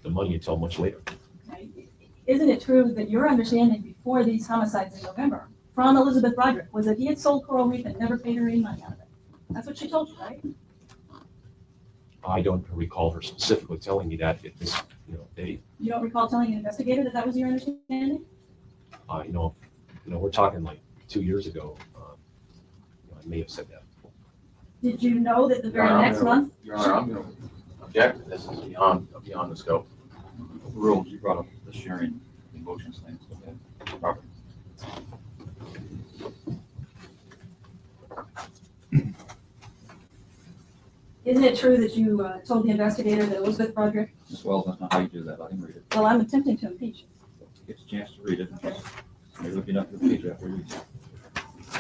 the money until much later. Okay. Isn't it true that your understanding before these homicides in November from Elizabeth Broderick was that he had sold Coral Reef and never paid her any money out of it? That's what she told you, right? I don't recall her specifically telling me that at this date. You don't recall telling an investigator that that was your understanding? We're talking like 2 years ago. I may have said that. Did you know that the very Your Honor, next month? Your Honor, I'm going to object. This is beyond the scope. Rules, you brought up the sharing emotions thing. Okay. Robert. Isn't it true that you told the investigator that Elizabeth Broderick? Ms. Wells, that's not how you do that. Let him read it. Well, I'm attempting to impeach you. Get a chance to read it. Okay. Maybe looking up your page after you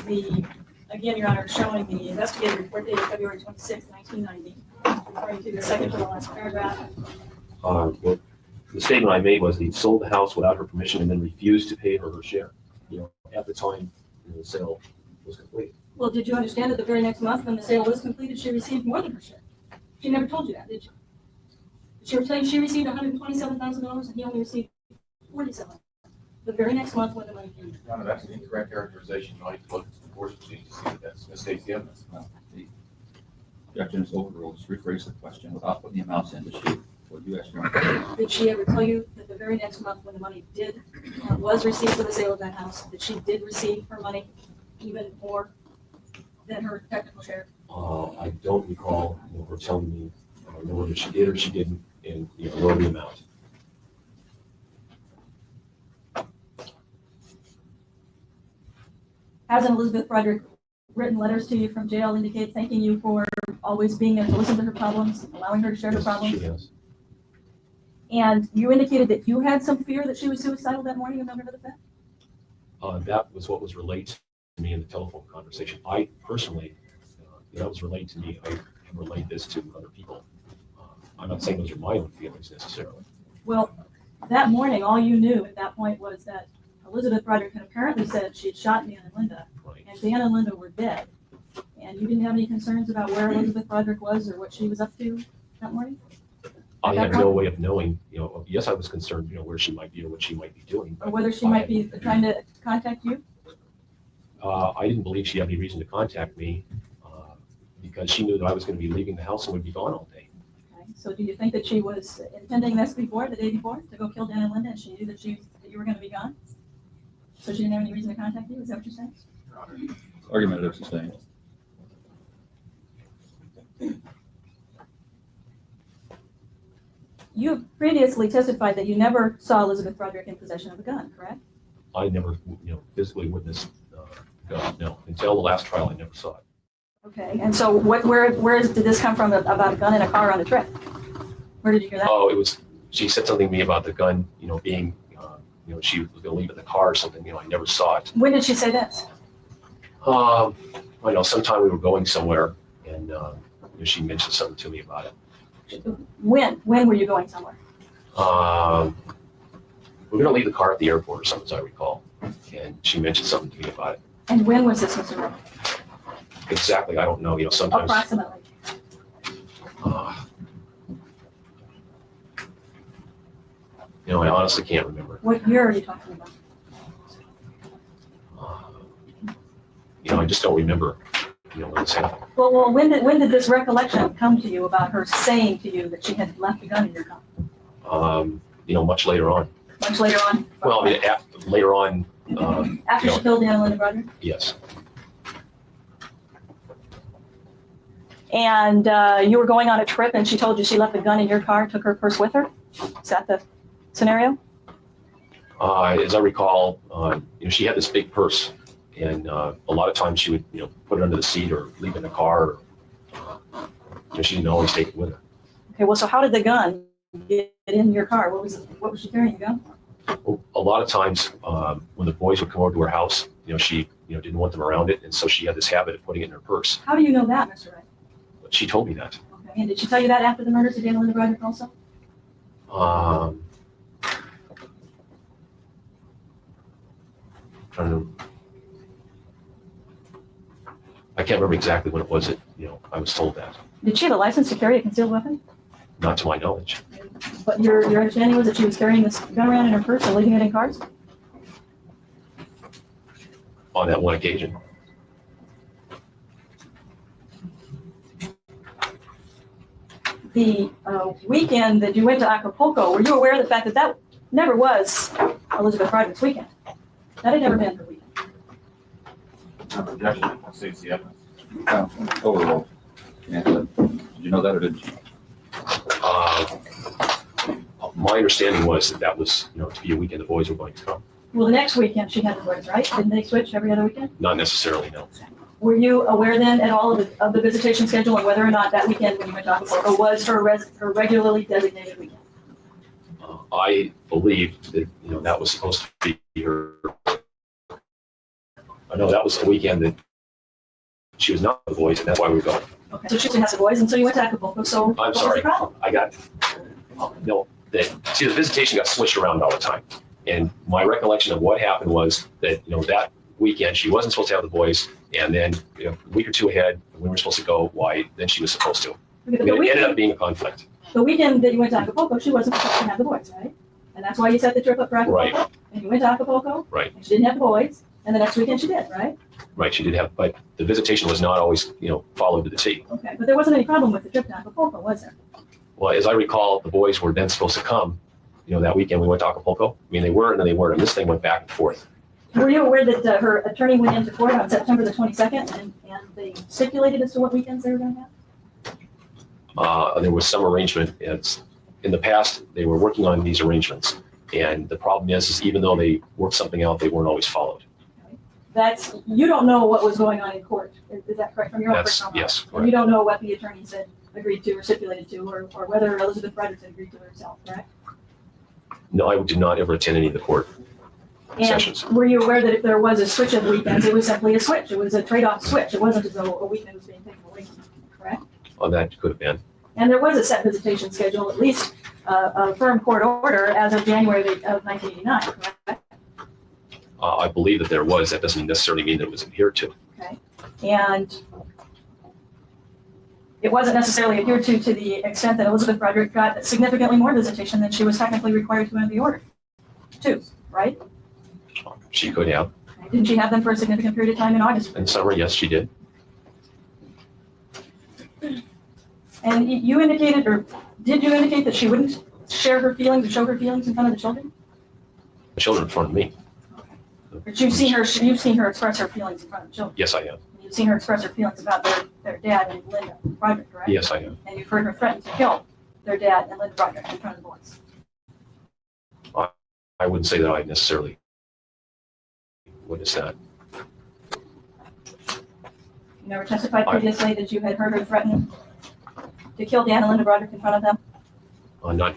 read it. Again, Your Honor, showing the investigative report dated February 26, 1990, referring to the second to the last paragraph. Well, the statement I made was he sold the house without her permission and then refused to pay her share. At the time the sale was complete. Well, did you understand that the very next month when the sale was completed, she received more than her share? She never told you that, did she? She was saying she received $127,000 and he only received $47,000. The very next month when the money came in. Your Honor, that's an incorrect characterization. You need to look at the divorce proceedings to see that that's misstates the evidence. No, the objection is overruled. Just rephrase the question without putting the amounts in. What you asked your Honor. Did she ever tell you that the very next month when the money was received for the sale of that house, that she did receive her money even more than her technical share? I don't recall her telling me whether she did or she didn't, and nor the amount. Hasn't Elizabeth Broderick written letters to you from jail indicate thanking you for always being there to listen to her problems, allowing her to share her Yes, problems? she has. And you indicated that you had some fear that she was suicidal that morning of November the 5th? That was what was relayed to me in the telephone conversation. I personally, that was relayed to me. I have relayed this to other people. I'm not saying those are my own feelings necessarily. Well, that morning, all you knew at that point was that Elizabeth Broderick had apparently said she had shot Dan and Linda, Right. and Dan and Linda were dead. And you didn't have any concerns about where Elizabeth Broderick was or what she was up to that morning? I that have no point? way of knowing, yes, I was concerned, where she might be or what she might be doing. Or whether she might be trying to contact you? I didn't believe she had any reason to contact me because she knew that I was going to be leaving the house and would be gone all day. Okay. So do you think that she was intending this before, the day before, to go kill Dan and Linda, and she knew that you were going to be gone? So she didn't have any reason to contact you? Is that what you're saying? Your Honor, Argumentative sustained. You previously testified that you never saw Elizabeth Broderick in possession of a gun, correct? I never, physically witnessed gun, no. Until the last trial, I never saw it. Okay, and so where did this come from about a gun in a car on a trip? Where did you hear that? Oh, she said something to me about the gun, being, she was gonna leave it in the car or something, I never saw it. When did she say this? I know sometime we were going somewhere and, she mentioned something to me about it. When were you going somewhere? We're gonna leave the car at the airport or something, as I recall. And she mentioned something to me about it. And when was this, Mr. Wright? Exactly, I don't know, sometimes. Approximately. I honestly can't remember. What year are you talking about? I just don't remember, when this happened. Well, when did this recollection come to you about her saying to you that she had left a gun in your car? Much later on. Much later on? Well, later on, After she killed Helen Pickard? yes. And you were going on a trip and she told you she left the gun in your car, took her purse with her? Is that the scenario? As I recall, she had this big purse, and a lot of times she would, put it under the seat or leave it in the car. She didn't always take it with her. Okay, well, so how did the gun get in your car? What was she carrying, the gun? Well, a lot of times, when the boys would come over to her house, she, didn't want them around it, and so she had this habit of putting it in her purse. How do you know that, Mr. Wright? She told me that. Okay, and did she tell you that after the murders of Helen Broderick also? I can't remember exactly when it was that, I was told that. Did she have a license to carry a concealed weapon? Not to my knowledge. But your understanding was that she was carrying this gun around in her purse and leaving it in cars? On that one occasion. The weekend that you went to Acapulco, were you aware of the fact that that never was Elizabeth Broderick's weekend? That had never been her weekend. Objection, I'll say it's the evidence. Overruled. And, did you know that or didn't you? My understanding was that was, to be a weekend the boys were going to come. Well, the next weekend she had the boys, right? Didn't they switch every other weekend? Not necessarily, no. Were you aware then at all of the visitation schedule and whether or not that weekend when you went to Acapulco was her regularly designated weekend? I believe that, that was supposed to be her. I know that was the weekend that she was not with the boys, and that's why we were going. Okay, so she has the boys, and so you went to Acapulco, so I'm sorry. The visitation got switched around all the time. And my recollection of what happened was that, that weekend she wasn't supposed to have the boys, and then a week or two ahead, when we were supposed to go, then she was supposed to. Okay, It ended up being a conflict. the weekend that you went to Acapulco, she wasn't supposed to have the boys, right? And that's why you set the trip up for Acapulco? Right. And you went to Acapulco? Right. And she didn't have the boys, and the next weekend she did, right? Right, she did have, but the visitation was not always, followed to the T. Okay, but there wasn't any problem with the trip to Acapulco, was there? Well, as I recall, the boys were then supposed to come, that weekend we went to Acapulco. I mean, they were and then they weren't, and this thing went back and forth. Were you aware that her attorney went into court on September the 22nd and they stipulated as to what weekends they were going to have? There was some arrangement. In the past, they were working on these arrangements. And the problem is even though they worked something out, they weren't always followed. You don't know what was going on in court. Is that correct from your own personal knowledge? Yes, And correct. you don't know what the attorneys had agreed to or stipulated to, or whether Elizabeth Broderick had agreed to herself, correct? No, I did not ever attend any of the court sessions. And were you aware that if there was a switch of weekends, it was simply a switch? It was a trade-off switch. It wasn't as though a weekend was being taken away from you, correct? Oh, that could have been. And there was a set visitation schedule, at least a firm court order as of January of 1989, correct? I believe that there was. That doesn't necessarily mean that it was adhered to. Okay. And it wasn't necessarily adhered to the extent that Elizabeth Broderick got significantly more visitation than she was technically required to under the order. Two, right? She could have. Okay. Didn't she have them for a significant period of time in August? In summer, yes, she did. And you indicated, or did you indicate that she wouldn't share her feelings or show her feelings in front of the children? The children in front of me. But you've seen her express her feelings in front of the children. Yes, I have. You've seen her express her feelings about their dad and Linda Broderick, correct? Yes, I have. And you've heard her threaten to kill their dad and Linda Broderick in front of the boys? I wouldn't say that I necessarily witnessed that. You never testified previously that you had heard her threaten to kill Dan and Linda Broderick in front of them?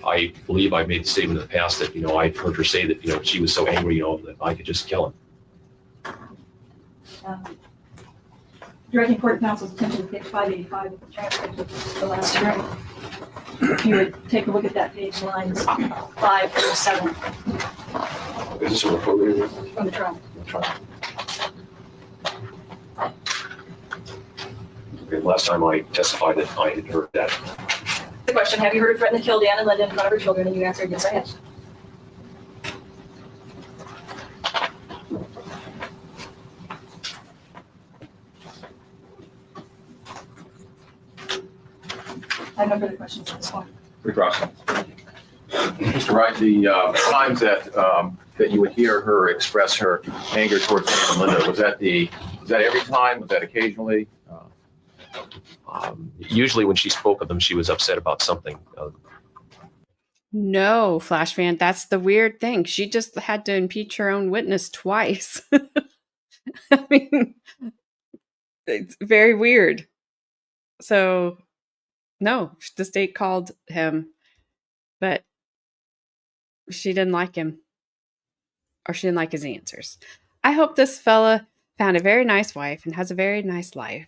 I believe I made the statement in the past that, I've heard her say that, she was so angry, that I could just kill him. Directing court counsel's attention to page 585 of the transcript of the last hearing. If you would take a look at that page, lines 5 through 7 Is this a recording? from the trial. Okay, last time I testified that I had heard that. The question, have you heard her threaten to kill Dan and Linda in front of her children? And you answered, yes, I have. I have no further questions at this point. Mr. Wright, the times that you would hear her express her anger towards Dan and Linda, was that every time? Was that occasionally? Usually when she spoke of them, she was upset about something. No, Flash fan, that's the weird thing. She just had to impeach her own witness twice. I mean, it's very weird. So, no, the state called him, but she didn't like him, or she didn't like his answers. I hope this fella found a very nice wife and has a very nice life.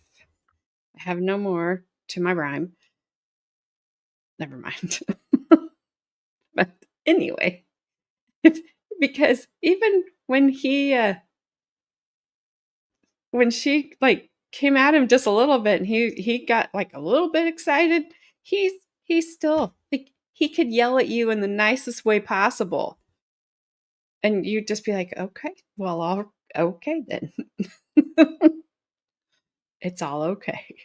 I have no more to my rhyme. Never mind. But anyway, because even when she like came at him just a little bit and he got like a little bit excited, he's still like, he could yell at you in the nicest way possible. And you'd just be like, okay, well, okay then. It's all okay.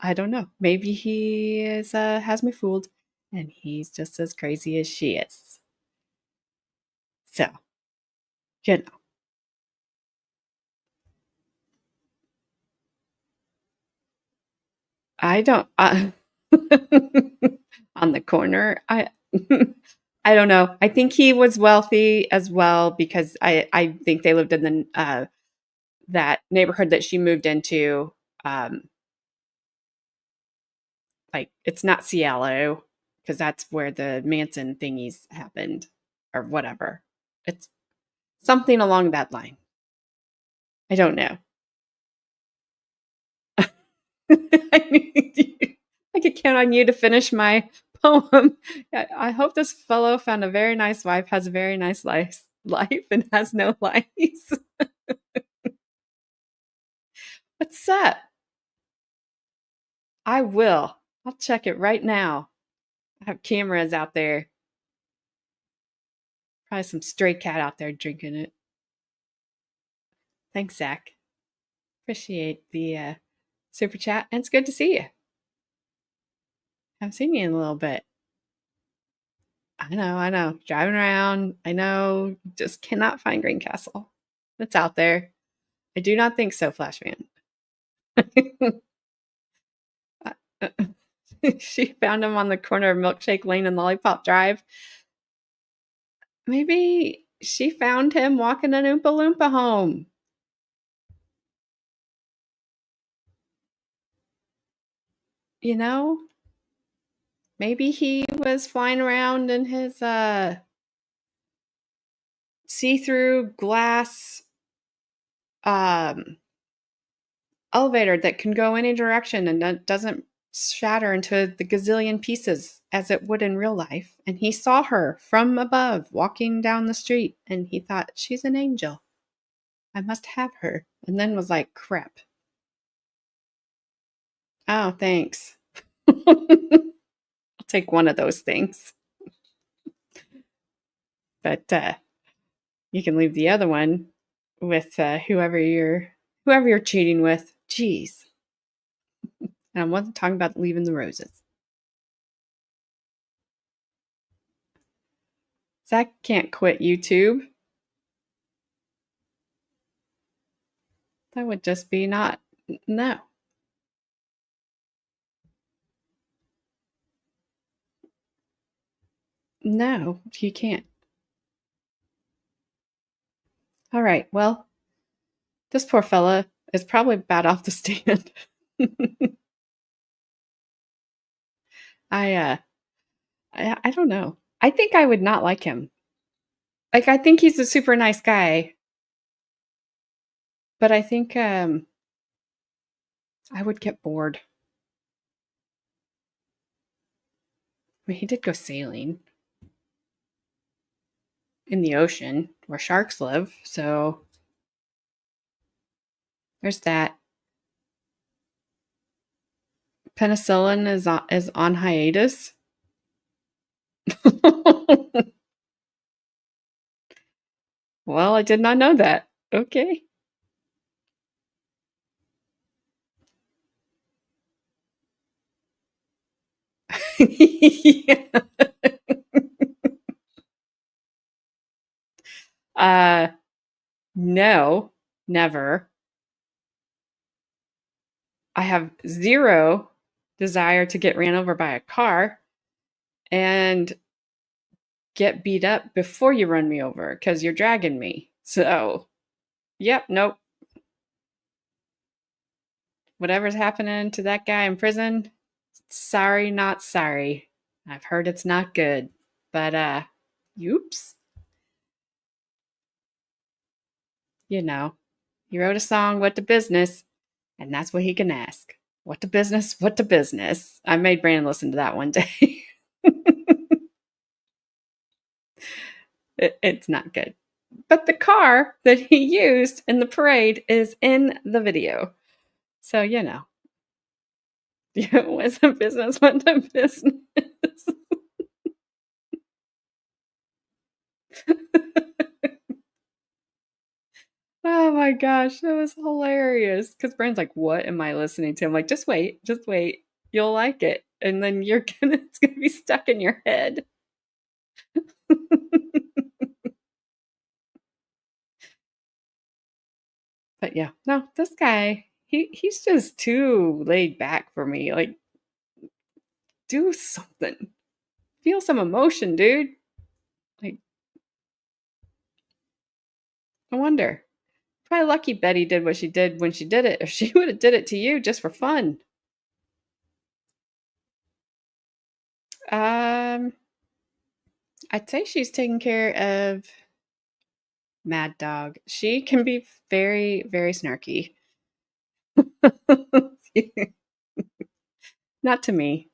I don't know. Maybe he has me fooled and he's just as crazy as she is. So, I don't on the corner. I don't know. I think he was wealthy as well because I think they lived in the that neighborhood that she moved into. Like it's not Cielo because that's where the Manson thingies happened or whatever. It's something along that line. I don't know. I could count on you to finish my poem. I hope this fellow found a very nice wife, has a very nice life, and has no lies. What's up? I will. I'll check it right now. I have cameras out there. Probably some stray cat out there drinking it. Thanks, Zach. Appreciate the super chat. And it's good to see you. Haven't seen you in a little bit. I know. Driving around. I know. Just cannot find Greencastle. It's out there. I do not think so, Flashman. She found him on the corner of Milkshake Lane and Lollipop Drive. Maybe she found him walking an Oompa Loompa home. You know? Maybe he was flying around in his see-through glass elevator that can go any direction and doesn't shatter into the gazillion pieces as it would in real life. And he saw her from above walking down the street and he thought, she's an angel. I must have her. And then was like, crap. Oh, thanks. I'll take one of those things. But you can leave the other one with whoever you're cheating with. Jeez. And I wasn't talking about leaving the roses. Zach can't quit YouTube. That would just be no. No, you can't. All right. Well, this poor fella is probably bad off the stand. I don't know. I think I would not like him. Like, I think he's a super nice guy, but I think I would get bored. I mean, he did go sailing in the ocean where sharks live, so there's that. Penicillin is on hiatus. Well, I did not know that. Okay. Yeah. No, never. I have zero desire to get ran over by a car and get beat up before you run me over because you're dragging me. So, yep, nope. Whatever's happening to that guy in prison, sorry, not sorry. I've heard it's not good. But, oops. You know, he wrote a song, What the Business? And that's what he can ask. What the business? What the business? I made Brandon listen to that one day. It's not good. But the car that he used in the parade is in the video. So, you know. What's the business? What the business? Oh my gosh, that was hilarious. Because Brandon's like, what am I listening to? I'm like, just wait. You'll like it. And then it's gonna be stuck in your head. But yeah, no, this guy, he's just too laid back for me. Like, do something. Feel some emotion, dude. Like, I wonder. Probably lucky Betty did what she did when she did it. If she would have did it to you just for fun. I'd say she's taking care of Mad Dog. She can be very, very snarky. Not to me,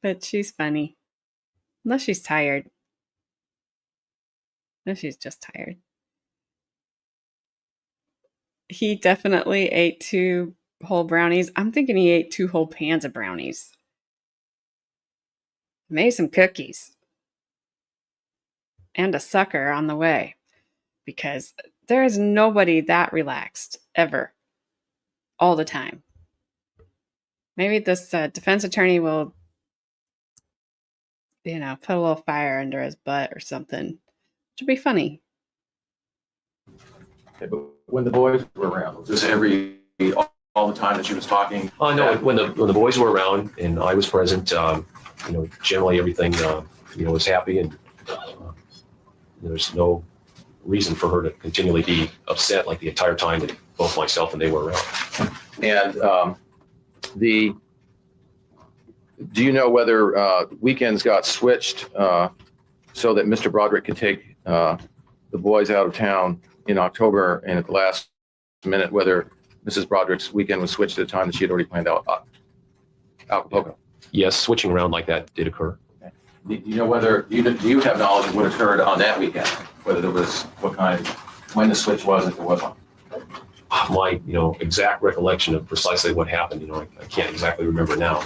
but she's funny. Unless she's tired. Unless she's just tired. He definitely ate 2 whole brownies. I'm thinking he ate 2 whole pans of brownies. Made some cookies. And a sucker on the way. Because there is nobody that relaxed ever. All the time. Maybe this defense attorney will, put a little fire under his butt or something. Which would be funny. Okay, but when the boys were around, was this all the time that she was talking? No, when the boys were around and I was present, generally everything, was happy and there's no reason for her to continually be upset like the entire time that both myself and they were around. And do you know whether weekends got switched so that Mr. Broderick could take the boys out of town in October, and at the last minute, whether Mrs. Broderick's weekend was switched at a time that she had already planned out Acapulco? Yes, switching around like that did occur. Okay. Do you know whether do you have knowledge of what occurred on that weekend? Whether there was when the switch was, if there was one? My exact recollection of precisely what happened, I can't exactly remember now,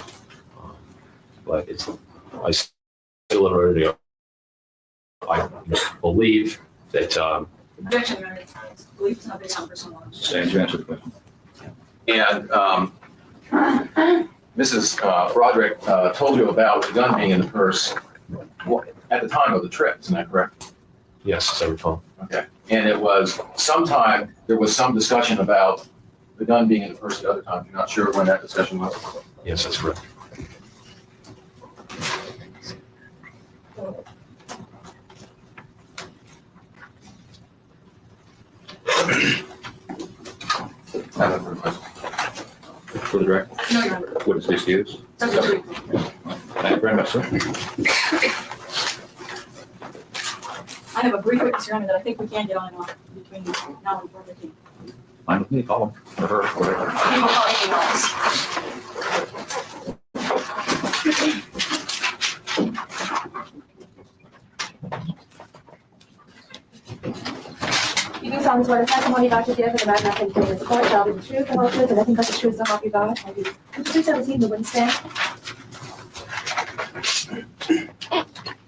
but I still already I believe that. Objection, Your Honor. Believe it's not based on personal knowledge. Stand to answer the question. And Mrs. Broderick told you about the gun being in the purse at the time of the trip, isn't that correct? Yes, as I recall. Okay. And it was sometime, there was some discussion about the gun being in the purse at other times. You're not sure when that discussion was? Yes, that's correct. Have a request. For the record, No, Your Honor. what is the excuse? Subject to Thank you very much, sir. I have a brief witness, Your Honor, that I think we can get on and off between now and 4:15. Fine with me, call him, or her, whatever. We will call Amy Wallace. You do solemnly swear the testimony about to give in the matter nothing to this court shall be the truth, the whole truth, and nothing but the truth, so help you God. I do. Would you please have a seat in the witness stand?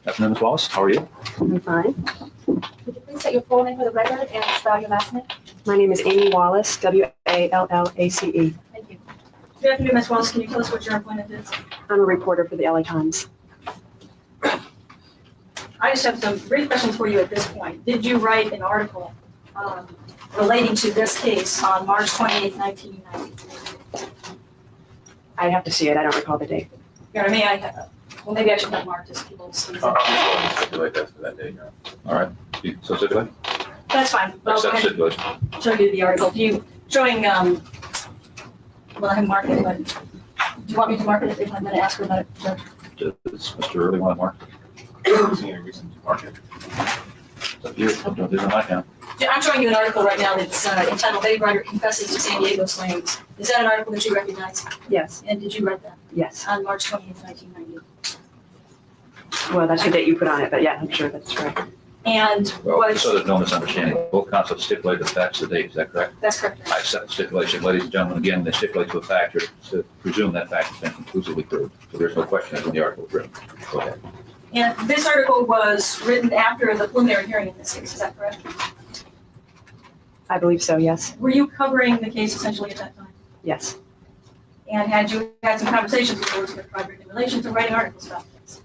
Afternoon, Ms. Wallace, how are you? I'm fine. Would you please state your full name for the record and spell your last name? My name is Amy Wallace, Wallace. Thank you. Good afternoon, Ms. Wallace. Can you tell us what your employment is? I'm a reporter for the LA Times. I just have some brief questions for you at this point. Did you write an article relating to this case on March 28th, 1990? I'd have to see it. I don't recall the date. You know what I mean? Well, maybe I should have marked as people see. Stipulate that for that day, yeah. All right, so stipulate? That's fine. I'll go Accept ahead stipulation. and show you the article. Showing, well, I haven't marked it, but do you want me to mark it if I'm going to ask her about it? Does Mr. Early want to mark? Is there any reason to mark it? It's up to you, don't do it on my account. I'm showing you an article right now that's entitled Betty Broderick Confesses to San Diego Slings. Is that an article that you recognize? Yes, And did you write that yes. on March 20th, 1990? Well, that's the date you put on it, but yeah, I'm sure that's right. And Well, was, so there's no misunderstanding, both counsel stipulate the facts of the date, is that correct? that's correct. I accept the stipulation, ladies and gentlemen, again, they stipulate to a fact, or to presume that fact has been conclusively proved. So there's no question as in the article was written. Go ahead. And this article was written after the preliminary hearing in this case, is that correct? I believe so, yes, Were you covering the case essentially at that time? yes. And had you had some conversations with Elizabeth Broderick in relation to writing articles about this?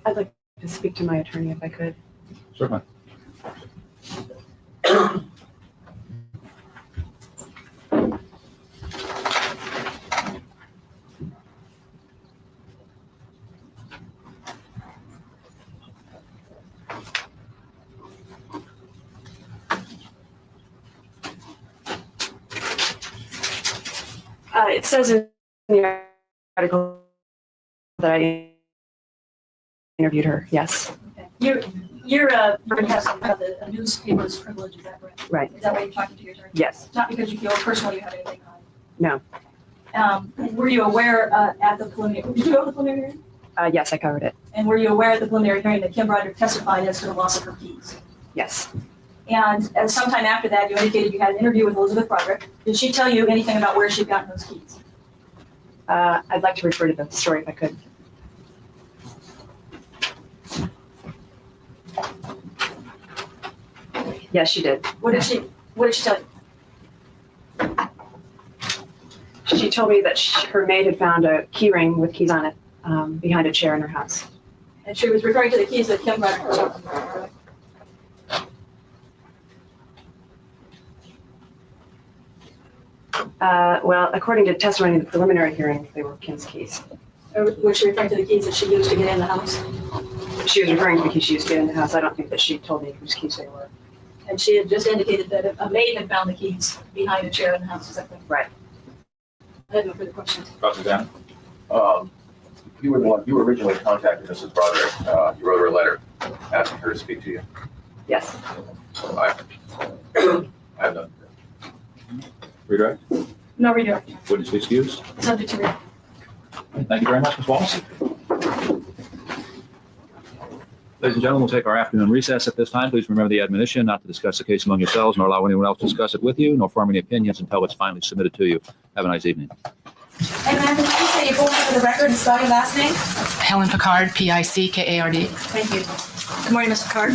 I'd like to speak to my attorney if I could. Certainly. It says in the article that I interviewed her, yes, Okay. You're going to have some of the newspaper's privilege, is that correct? right, Is that why you're talking to your attorney? yes, Not because you feel personally you have anything on it? no, Were you aware at the preliminary, did you go to the preliminary hearing? yes, I covered it, And were you aware at the preliminary hearing that Kim Broderick testified as to the loss of her keys? yes. And sometime after that, you indicated you had an interview with Elizabeth Broderick. Did she tell you anything about where she'd gotten those keys? I'd like to refer to the story if I could. Yes, she did. What did she tell you? She told me that her maid had found a key ring with keys on it behind a chair in her house. And she was referring to the keys that Kim Broderick was talking about, correct? Well, according to testimony in the preliminary hearing, they were Kim's keys. Or was she referring to the keys that she used to get in the house? She was referring to the keys she used to get in the house. I don't think that she told me whose keys they were. And she had just indicated that a maid had found the keys behind a chair in the house, is that correct? Right. I have no further questions. Cross-examine. You were the one, you originally contacted Mrs. Broderick. You wrote her a letter asking her to speak to you. Yes. I have none. Redirect. No redirect, Witness excused. subject to redirect. Thank you very much, Ms. Wallace. Ladies and gentlemen, we'll take our afternoon recess at this time. Please remember the admonition not to discuss the case among yourselves, nor allow anyone else to discuss it with you, nor form any opinions until it's finally submitted to you. Have a nice evening. And ma'am, could you please state your full name for the record and spell your last name? Helen Pickard, Pickard. Thank you. Good morning, Mr. Card.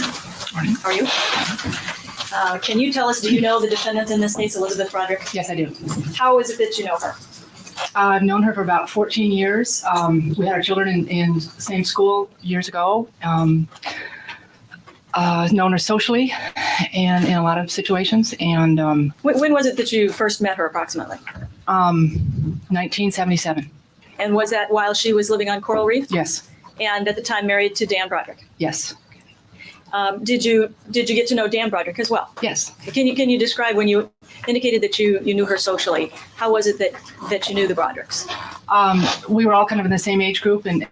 Morning. How are you? Can you tell us, do you know the defendant in this case, Elizabeth Broderick? Yes, I do. How is it that you know her? I've known her for about 14 years. We had our children in the same school years ago. Known her socially and in a lot of situations. And When was it that you first met her approximately? 1977. And was that while she was living on Coral Reef? Yes, And at the time married to Dan Broderick? yes. Did you get to know Dan Broderick as well? Yes. Can you describe when you indicated that you knew her socially? How was it that you knew the Brodericks? We were all kind of in the same age group, and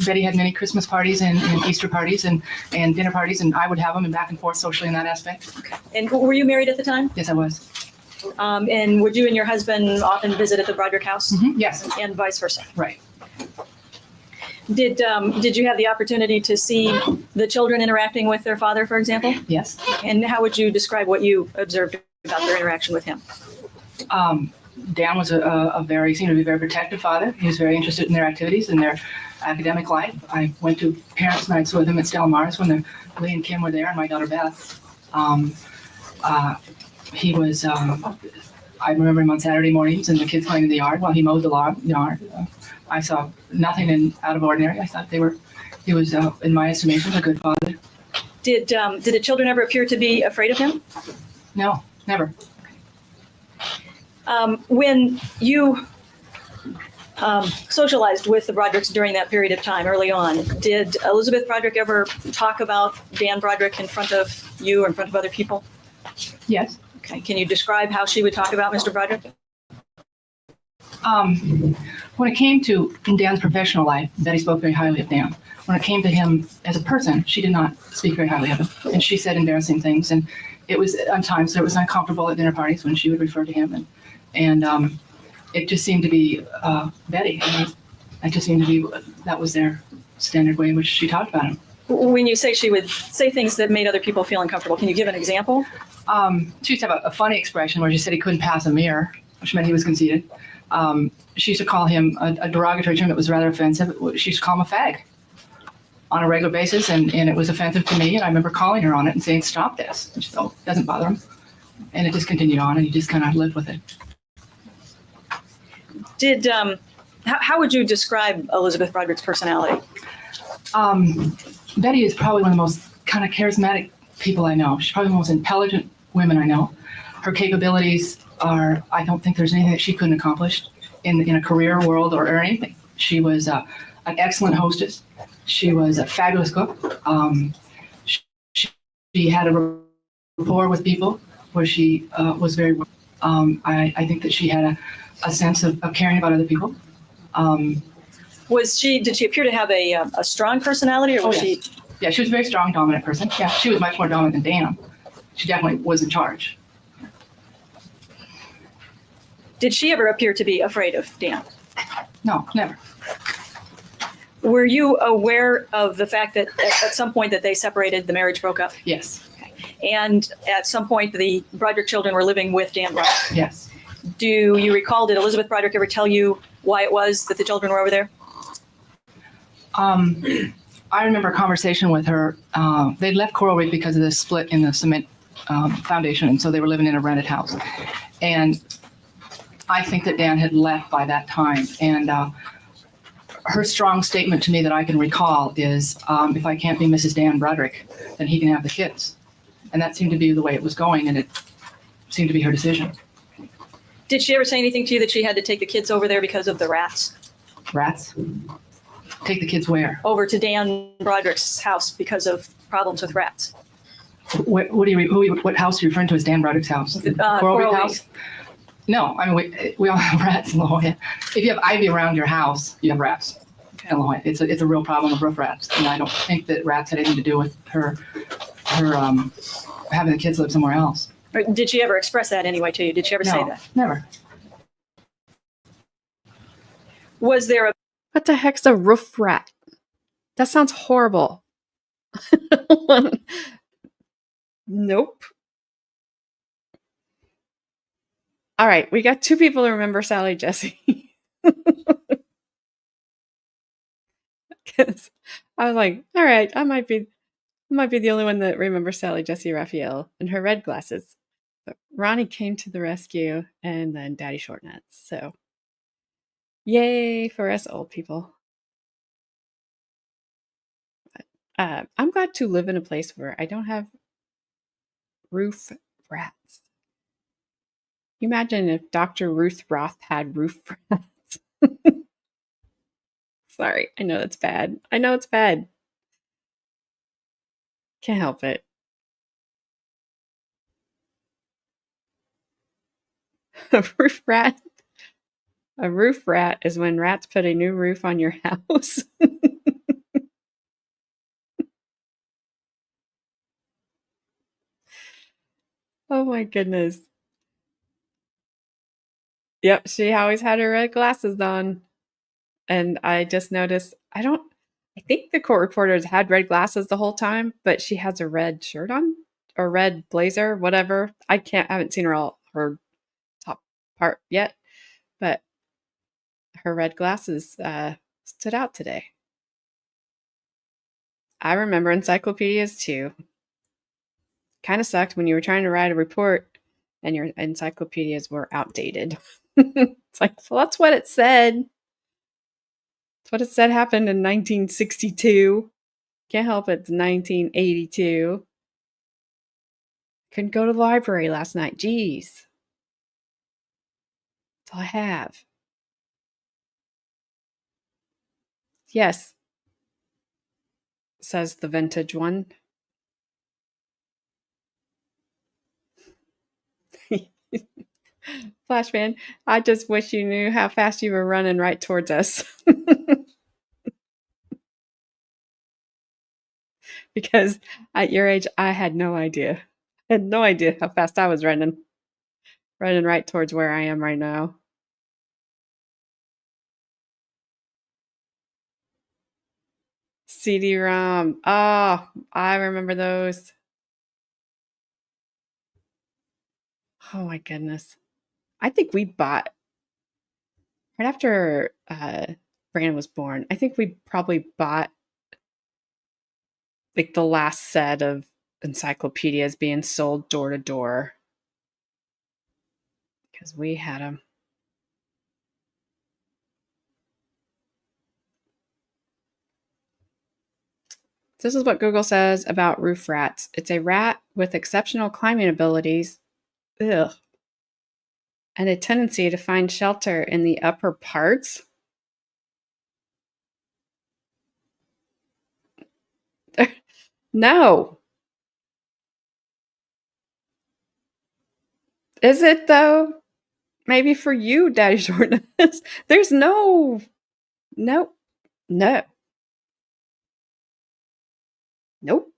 Betty had many Christmas parties and Easter parties and dinner parties, and I would have them and back and forth socially in that aspect. Okay. And were you married at the time? Yes, I was. And would you and your husband often visit at the Broderick house? Yes. And vice versa? Right. Did you have the opportunity to see the children interacting with their father, for example? Yes. And how would you describe what you observed about their interaction with him? Dan was seemed to be a very protective father. He was very interested in their activities and their academic life. I went to parents' nights with him at Stella Mars when Lee and Kim were there, and my daughter Beth. He was, I remember him on Saturday mornings and the kids playing in the yard while he mowed the yard. I saw nothing out of ordinary. I thought he was, in my estimation, a good father. Did the children ever appear to be afraid of him? No, never. When you socialized with the Brodericks during that period of time, early on, did Elizabeth Broderick ever talk about Dan Broderick in front of you or in front of other people? Yes. Okay. Can you describe how she would talk about Mr. Broderick? When it came to Dan's professional life, Betty spoke very highly of Dan. When it came to him as a person, she did not speak very highly of him, and she said embarrassing things. And it was at times it was uncomfortable at dinner parties when she would refer to him, and it just seemed to be Betty. It just seemed to be that was their standard way in which she talked about him. When you say she would say things that made other people feel uncomfortable, can you give an example? She used to have a funny expression where she said he couldn't pass a mirror, which meant he was conceited. She used to call him a derogatory term that was rather offensive. She used to call him a fag on a regular basis, and it was offensive to me. And I remember calling her on it and saying, "Stop this." And she said, "Oh, it doesn't bother him." And it just continued on, and he just kind of lived with it. How would you describe Elizabeth Broderick's personality? Betty is probably one of the most kind of charismatic people I know. She's probably the most intelligent women I know. Her capabilities are, I don't think there's anything that she couldn't accomplish in a career world or anything. She was an excellent hostess. She was a fabulous cook. She had a rapport with people where she was very, I think that she had a sense of caring about other people. Did she appear to have a strong personality, or was she? Yeah, she was a very strong, dominant person. Yeah, she was much more dominant than Dan. She definitely was in charge. Did she ever appear to be afraid of Dan? No, never. Were you aware of the fact that at some point that they separated, the marriage broke up? Yes. Okay. And at some point the Broderick children were living with Dan Broderick? Yes. Do you recall, did Elizabeth Broderick ever tell you why it was that the children were over there? I remember a conversation with her. They'd left Coral Reef because of the split in the cement foundation, and so they were living in a rented house. And I think that Dan had left by that time. And her strong statement to me that I can recall is, if I can't be Mrs. Dan Broderick, then he can have the kids. And that seemed to be the way it was going, and it seemed to be her decision. Did she ever say anything to you that she had to take the kids over there because of the rats? Rats? Take the kids where? Over to Dan Broderick's house because of problems with rats. What house are you referring to as Dan Broderick's house? Coral Reef house? No, I mean, we all have rats in La Jolla. If you have ivy around your house, you have rats in La Jolla. It's a real problem of roof rats. And I don't think that rats had anything to do with her having the kids live somewhere else. Did she ever express that anyway to you? Did she ever say that? Never. Was there a... What the heck's a roof rat? That sounds horrible. Nope. All right, we got two people who remember Sally Jesse. Because I was like, all right, I might be the only one that remembers Sally Jesse Raphael and her red glasses. But Ronnie came to the rescue, and then Daddy Shortnuts. So, yay for us old people. But, I'm glad to live in a place where I don't have roof rats. You imagine if Dr. Ruth Roth had roof rats. Sorry, I know that's bad. I know it's bad. Can't help it. A roof rat. A roof rat is when rats put a new roof on your house. Oh my goodness. Yep, she always had her red glasses on. And I just noticed, I think the court reporters had red glasses the whole time, but she has a red shirt on or red blazer, whatever. I haven't seen her top part yet, but her red glasses stood out today. I remember encyclopedias too. Kind of sucked when you were trying to write a report and your encyclopedias were outdated. It's like, well, that's what it said. That's what it said happened in 1962. Can't help it, it's 1982. Couldn't go to the library last night. Jeez. That's all I have. Yes, says the vintage one. Flashman, I just wish you knew how fast you were running right towards us. Because at your age, I had no idea. I had no idea how fast I was running. Running right towards where I am right now. CD-ROM. Oh, I remember those. Oh my goodness. I think we bought, right after Brandon was born, I think we probably bought like the last set of encyclopedias being sold door to door. Because we had them. This is what Google says about roof rats. It's a rat with exceptional climbing abilities. Ugh. And a tendency to find shelter in the upper parts. No. Is it though? Maybe for you, Daddy Jordan. There's no. Nope. No. Nope.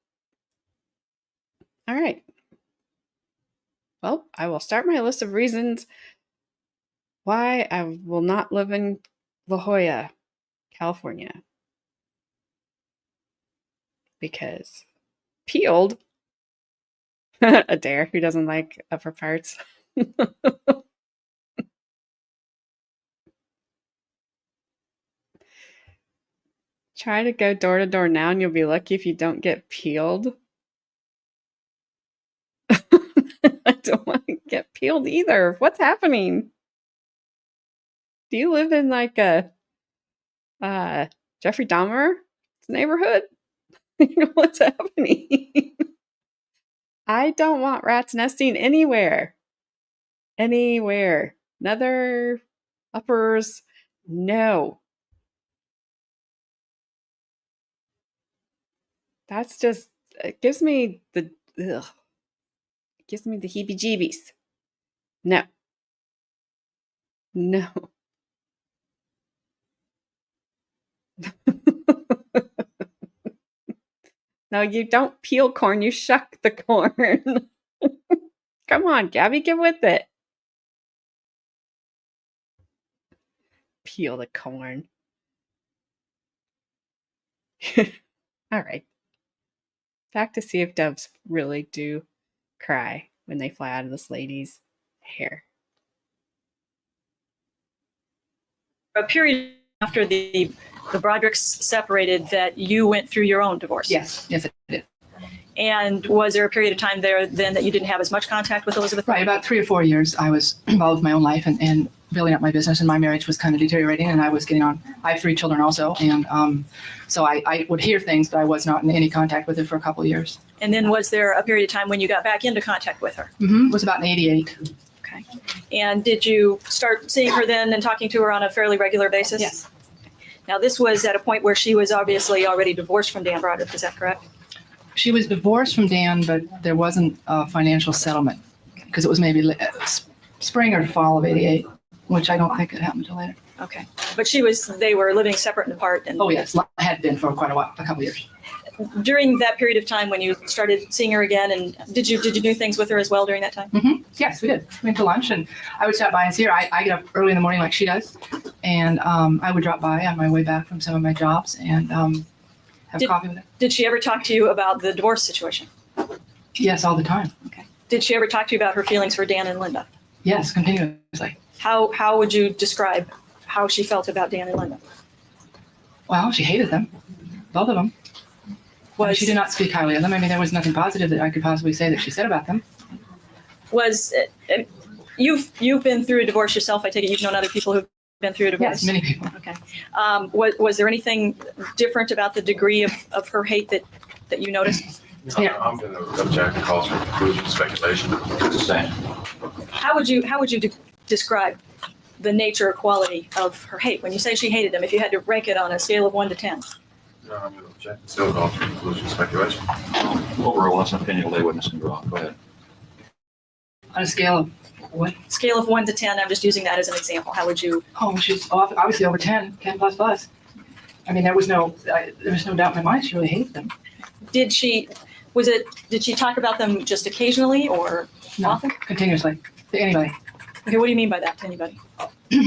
All right. Well, I will start my list of reasons why I will not live in La Jolla, California. Because peeled. A dare who doesn't like upper parts. Try to go door to door now and you'll be lucky if you don't get peeled. I don't want to get peeled either. What's happening? Do you live in like a Jeffrey Dahmer neighborhood? What's happening? I don't want rats nesting anywhere. Anywhere. Nether, uppers, no. That's just, it gives me the, ugh. It gives me the heebie-jeebies. No. No. No, you don't peel corn, you shuck the corn. Come on, Gabby, get with it. Peel the corn. All right. Back to see if doves really do cry when they fly out of this lady's hair. A period after the Brodericks separated that you went through your own divorce. Yes, it did. And was there a period of time there then that you didn't have as much contact with Elizabeth? Right, about 3 or 4 years, I was involved with my own life and building up my business, and my marriage was kind of deteriorating, and I was getting on. I have 3 children also, and so I would hear things, but I was not in any contact with her for a couple of years. And then was there a period of time when you got back into contact with her? Mm-hmm. It was about in 88. Okay. And did you start seeing her then and talking to her on a fairly regular basis? Yes. Now, this was at a point where she was obviously already divorced from Dan Broderick, is that correct? She was divorced from Dan, but there wasn't a financial settlement because it was maybe spring or fall of '88, which I don't think it happened until later. Okay. But they were living separate and apart. And Oh, yes, had been for quite a while, a couple of years. during that period of time when you started seeing her again, and did you do things with her as well during that time? Yes, we did. We went to lunch, and I would stop by and see her. I get up early in the morning like she does, and I would drop by on my way back from some of my jobs and have coffee with her. Did she ever talk to you about the divorce situation? Yes, all the time. Okay. Did she ever talk to you about her feelings for Dan and Linda? Yes, continuously. How would you describe how she felt about Dan and Linda? Well, she hated them, both of them. She did not speak highly of them. I mean, there was nothing positive that I could possibly say that she said about them. You've been through a divorce yourself. I take it you've known other people who've been through a divorce? Yes, many people. Okay. Was there anything different about the degree of her hate that you noticed? Yeah. I'm going to object and call for conclusion, speculation. How would you describe the nature or quality of her hate? When you say she hated them, if you had to rank it on a scale of 1 to 10. I'm going to object and still call for conclusion, speculation. Overall, that's an opinion lay witness can draw. Go ahead. On a scale of what? Scale of 1 to 10. I'm just using that as an example. How would you? Oh, she's obviously over 10 plus plus. I mean, there was no doubt in my mind she really hated them. Did she talk about them just occasionally or often? Continuously, to anybody. Okay, what do you mean by that, to anybody?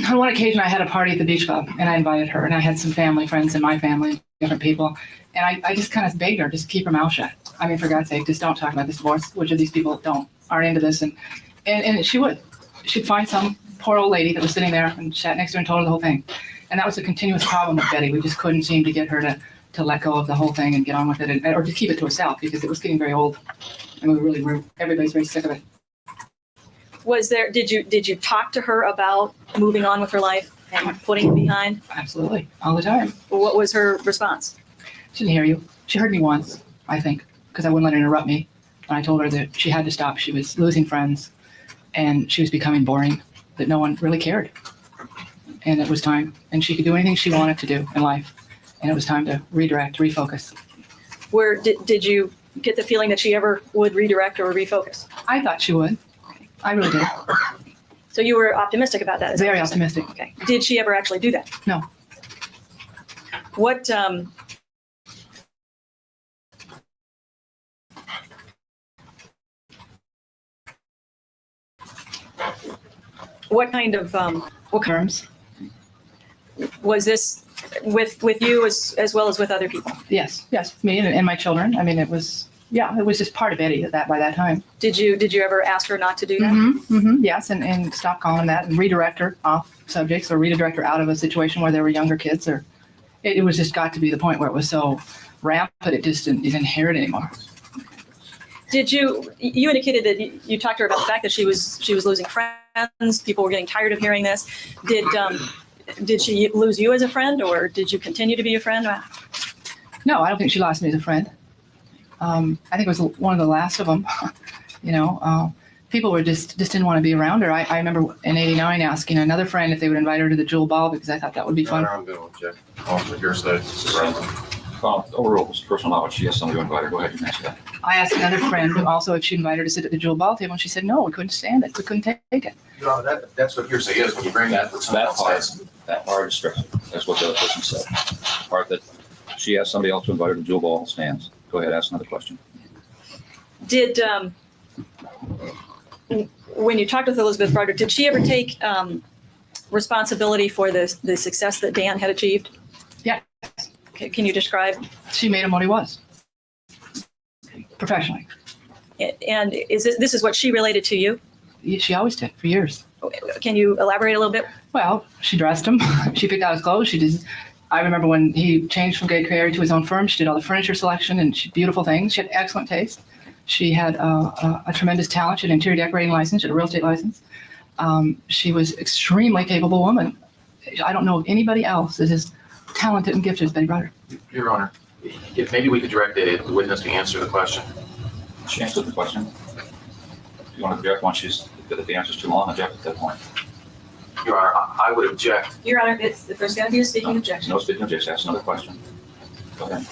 On one occasion, I had a party at the beach club, and I invited her, and I had some family friends in my family, different people, and I just kind of begged her, just keep her mouth shut. I mean, for God's sake, just don't talk about this divorce. Which of these people aren't into this? And she would. She'd find some poor old lady that was sitting there and sat next to her and told her the whole thing. And that was a continuous problem with Betty. We just couldn't seem to get her to let go of the whole thing and get on with it, or to keep it to herself, because it was getting very old, and everybody's very sick of it. Did you talk to her about moving on with her life and putting it behind? Absolutely, all the time. What was her response? She didn't hear you. She heard me once, I think, because I wouldn't let her interrupt me. And I told her that she had to stop. She was losing friends, and she was becoming boring, that no one really cared. And it was time. And she could do anything she wanted to do in life. And it was time to redirect, refocus. Did you get the feeling that she ever would redirect or refocus? I thought she would. I really did. So you were optimistic about that? Very optimistic. Okay. Did she ever actually do that? No. What kind of terms? Was this with you as well as with other people? Yes, with me and my children. I mean, it was just part of Betty by that time. Did you ever ask her not to do that? Yes, and stop calling that and redirect her off subjects or redirect her out of a situation where there were younger kids, or it was just got to be the point where it was so rampant it just didn't hear it anymore. Did you indicated that you talked to her about the fact that she was losing friends, people were getting tired of hearing this. Did she lose you as a friend, or did you continue to be a friend? No, I don't think she lost me as a friend. I think it was one of the last of them. People were just didn't want to be around her. I remember in '89 asking another friend if they would invite her to the Jewel Ball because I thought that would be fun. I'm going to object. Call for hearsay. Overall, it's personal knowledge. She has somebody to invite her. Go ahead and answer that. I asked another friend also if she invited her to sit at the Jewel Ball table, and she said no, we couldn't stand it. We couldn't take it. Your Honor, that's what hearsay is when you bring that. That part is strict. That's what the other person said. The part that she asked somebody else to invite her to Jewel Ball stands. Go ahead, ask another question. Did when you talked with Elizabeth Broderick, did she ever take responsibility for the success that Dan had achieved? Yeah. Okay, can you describe? She made him what he was, professionally. And this is what she related to you? She always did for years. Can you elaborate a little bit? Well, she dressed him. She picked out his clothes. She did. I remember when he changed from decorator to his own firm, she did all the furniture selection and beautiful things. She had excellent taste. She had a tremendous talent. She had an interior decorating license. She had a real estate license. She was extremely capable woman. I don't know of anybody else that is talented and gifted as Betty Broderick. Your Honor, if maybe we could direct the witness to answer the question. She answered the question. If you want to object once if the answer's too long, object at that point. Your Honor, I would object. Your Honor, there's going to be a speaking objection. No speaking objection. Ask another question. Go ahead.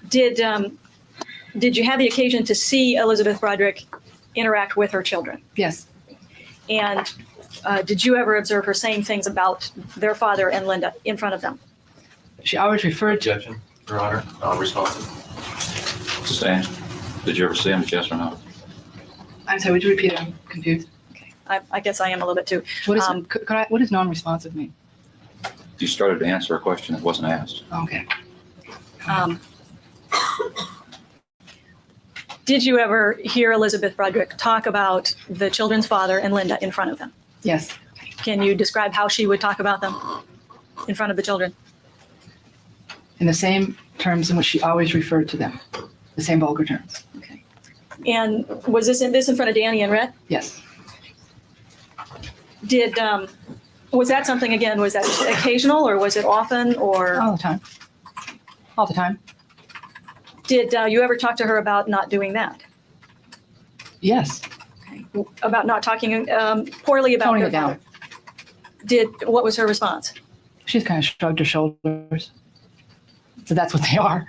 Did you have the occasion to see Elizabeth Broderick interact with her children? Yes. And did you ever observe her saying things about their father and Linda in front of them? She always referred to, Objection, Your Honor. Responsive. Sustained. Did you ever see him? Yes or no? I'm sorry, would you repeat it? I'm confused. I guess I am a little bit too. What is, what does non-responsive mean? You started to answer a question that wasn't asked. Okay. Did you ever hear Elizabeth Broderick talk about the children's father and Linda in front of them? Yes. Can you describe how she would talk about them in front of the children? In the same terms in which she always referred to them, the same vulgar terms. Okay. And was this in front of Danny and Rhett? Yes. Was that something, again, was that occasional or was it often or? All the time. All the time. Did you ever talk to her about not doing that? Yes. Okay. About not talking poorly about Toning their it down. father? What was her response? She's kind of shrugged her shoulders. So that's what they are.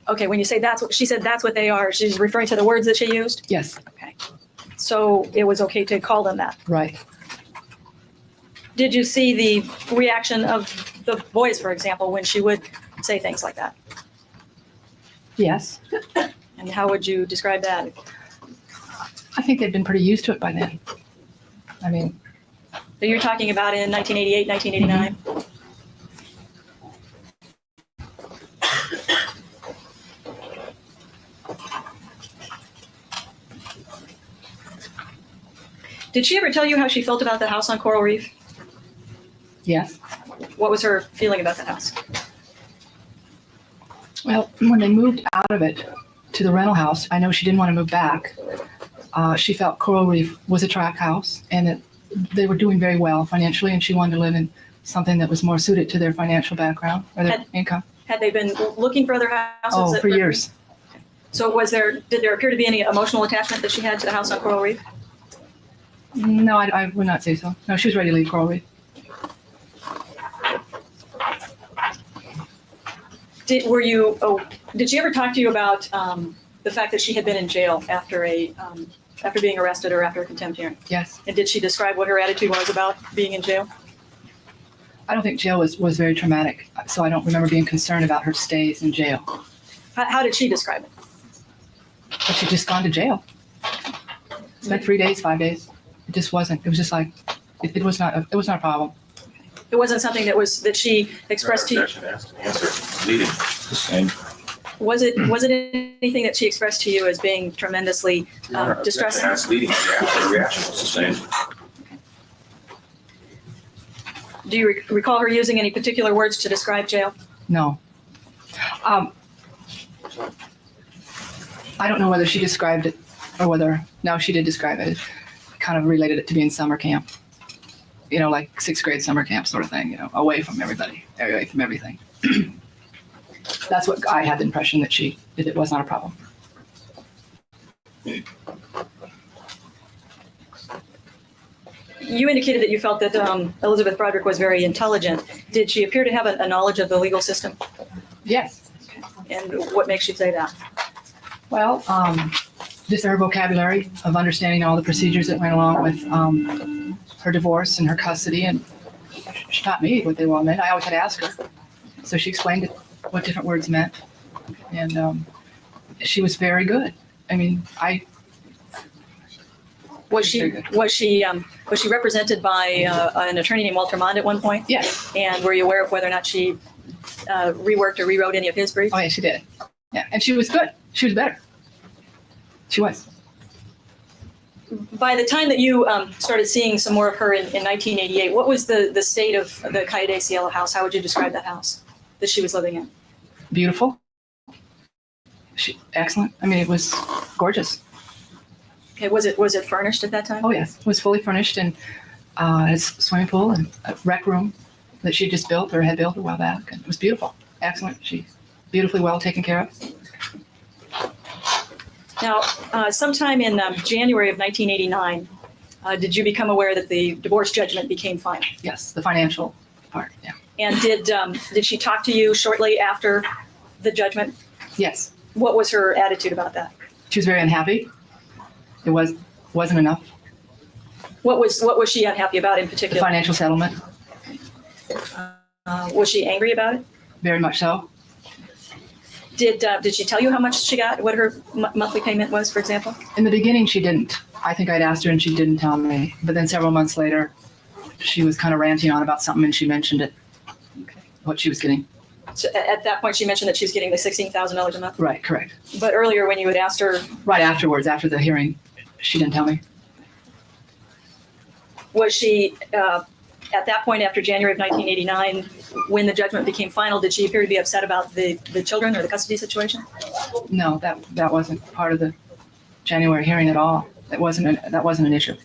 Okay, when you say she said that's what they are, she's referring to the words that she used? Yes. Okay. So it was okay to call them that? Right. Did you see the reaction of the boys, for example, when she would say things like that? Yes. And how would you describe that? I think they've been pretty used to it by then. I mean, So you're talking about in 1988, 1989? Did she ever tell you how she felt about the house on Coral Reef? yes. What was her feeling about the house? Well, when they moved out of it to the rental house, I know she didn't want to move back. She felt Coral Reef was a track house and that they were doing very well financially, and she wanted to live in something that was more suited to their financial background or their income. Had they been looking for other houses? Oh, for years. So did there appear to be any emotional attachment that she had to the house on Coral Reef? No, I would not say so. No, she was ready to leave Coral Reef. Did she ever talk to you about the fact that she had been in jail after being arrested or after a contempt hearing? Yes. And did she describe what her attitude was about being in jail? I don't think jail was very traumatic, so I don't remember being concerned about her stays in jail. How did she describe it? But she'd just gone to jail. Spent 3 days, 5 days. It just wasn't. It was just like it was not a problem. It wasn't something that she expressed to you. Objection, asked and answered. Leading. Sustained. Was it anything that she expressed to you as being tremendously Your Honor, objection, distressing? asked leading. Reaction. Sustained. Do you recall her using any particular words to describe jail? No. I don't know whether she described it or whether, no, she did describe it. Kind of related it to being summer camp. You know, like 6th grade summer camp sort of thing, you know, away from everybody, away from everything. That's what I had the impression that it was not a problem. You indicated that you felt that Elizabeth Broderick was very intelligent. Did she appear to have a knowledge of the legal system? Yes. And what makes you say that? Well, just her vocabulary of understanding all the procedures that went along with her divorce and her custody, and she taught me what they all meant. I always had to ask her. So she explained what different words meant. And she was very good. I mean, Was she represented by an attorney named Walter Mond at one point? Yes. And were you aware of whether or not she reworked or rewrote any of his briefs? Oh, yeah, she did. Yeah, and she was good. She was better. She was. By the time that you started seeing some more of her in 1988, what was the state of the Calle de Cielo house? How would you describe that house that she was living in? Beautiful. Excellent. I mean, it was gorgeous. Okay, was it furnished at that time? Oh, yes. It was fully furnished and had a swimming pool and a rec room that she just built or had built a while back. And it was beautiful. Excellent. She's beautifully well taken care of. Now, sometime in January of 1989, did you become aware that the divorce judgment became final? Yes, the financial part, yeah. And did she talk to you shortly after the judgment? Yes, What was her attitude about that? she was very unhappy. It wasn't enough. What was she unhappy about in The particular? financial settlement, Was she angry about it? very much so. Did she tell you how much she got? What her monthly payment was, for example? In the beginning, she didn't. I think I'd asked her and she didn't tell me. But then several months later, she was kind of ranting on about something and she mentioned it, Okay. what she was getting. So at that point, she mentioned that she was getting the $16,000 a month. Right, correct. But earlier, when you had asked her, Right afterwards, after the hearing, she didn't tell me. was she at that point after January of 1989, when the judgment became final, did she appear to be upset about the children or the custody situation? No, that wasn't part of the January hearing at all. That wasn't an issue.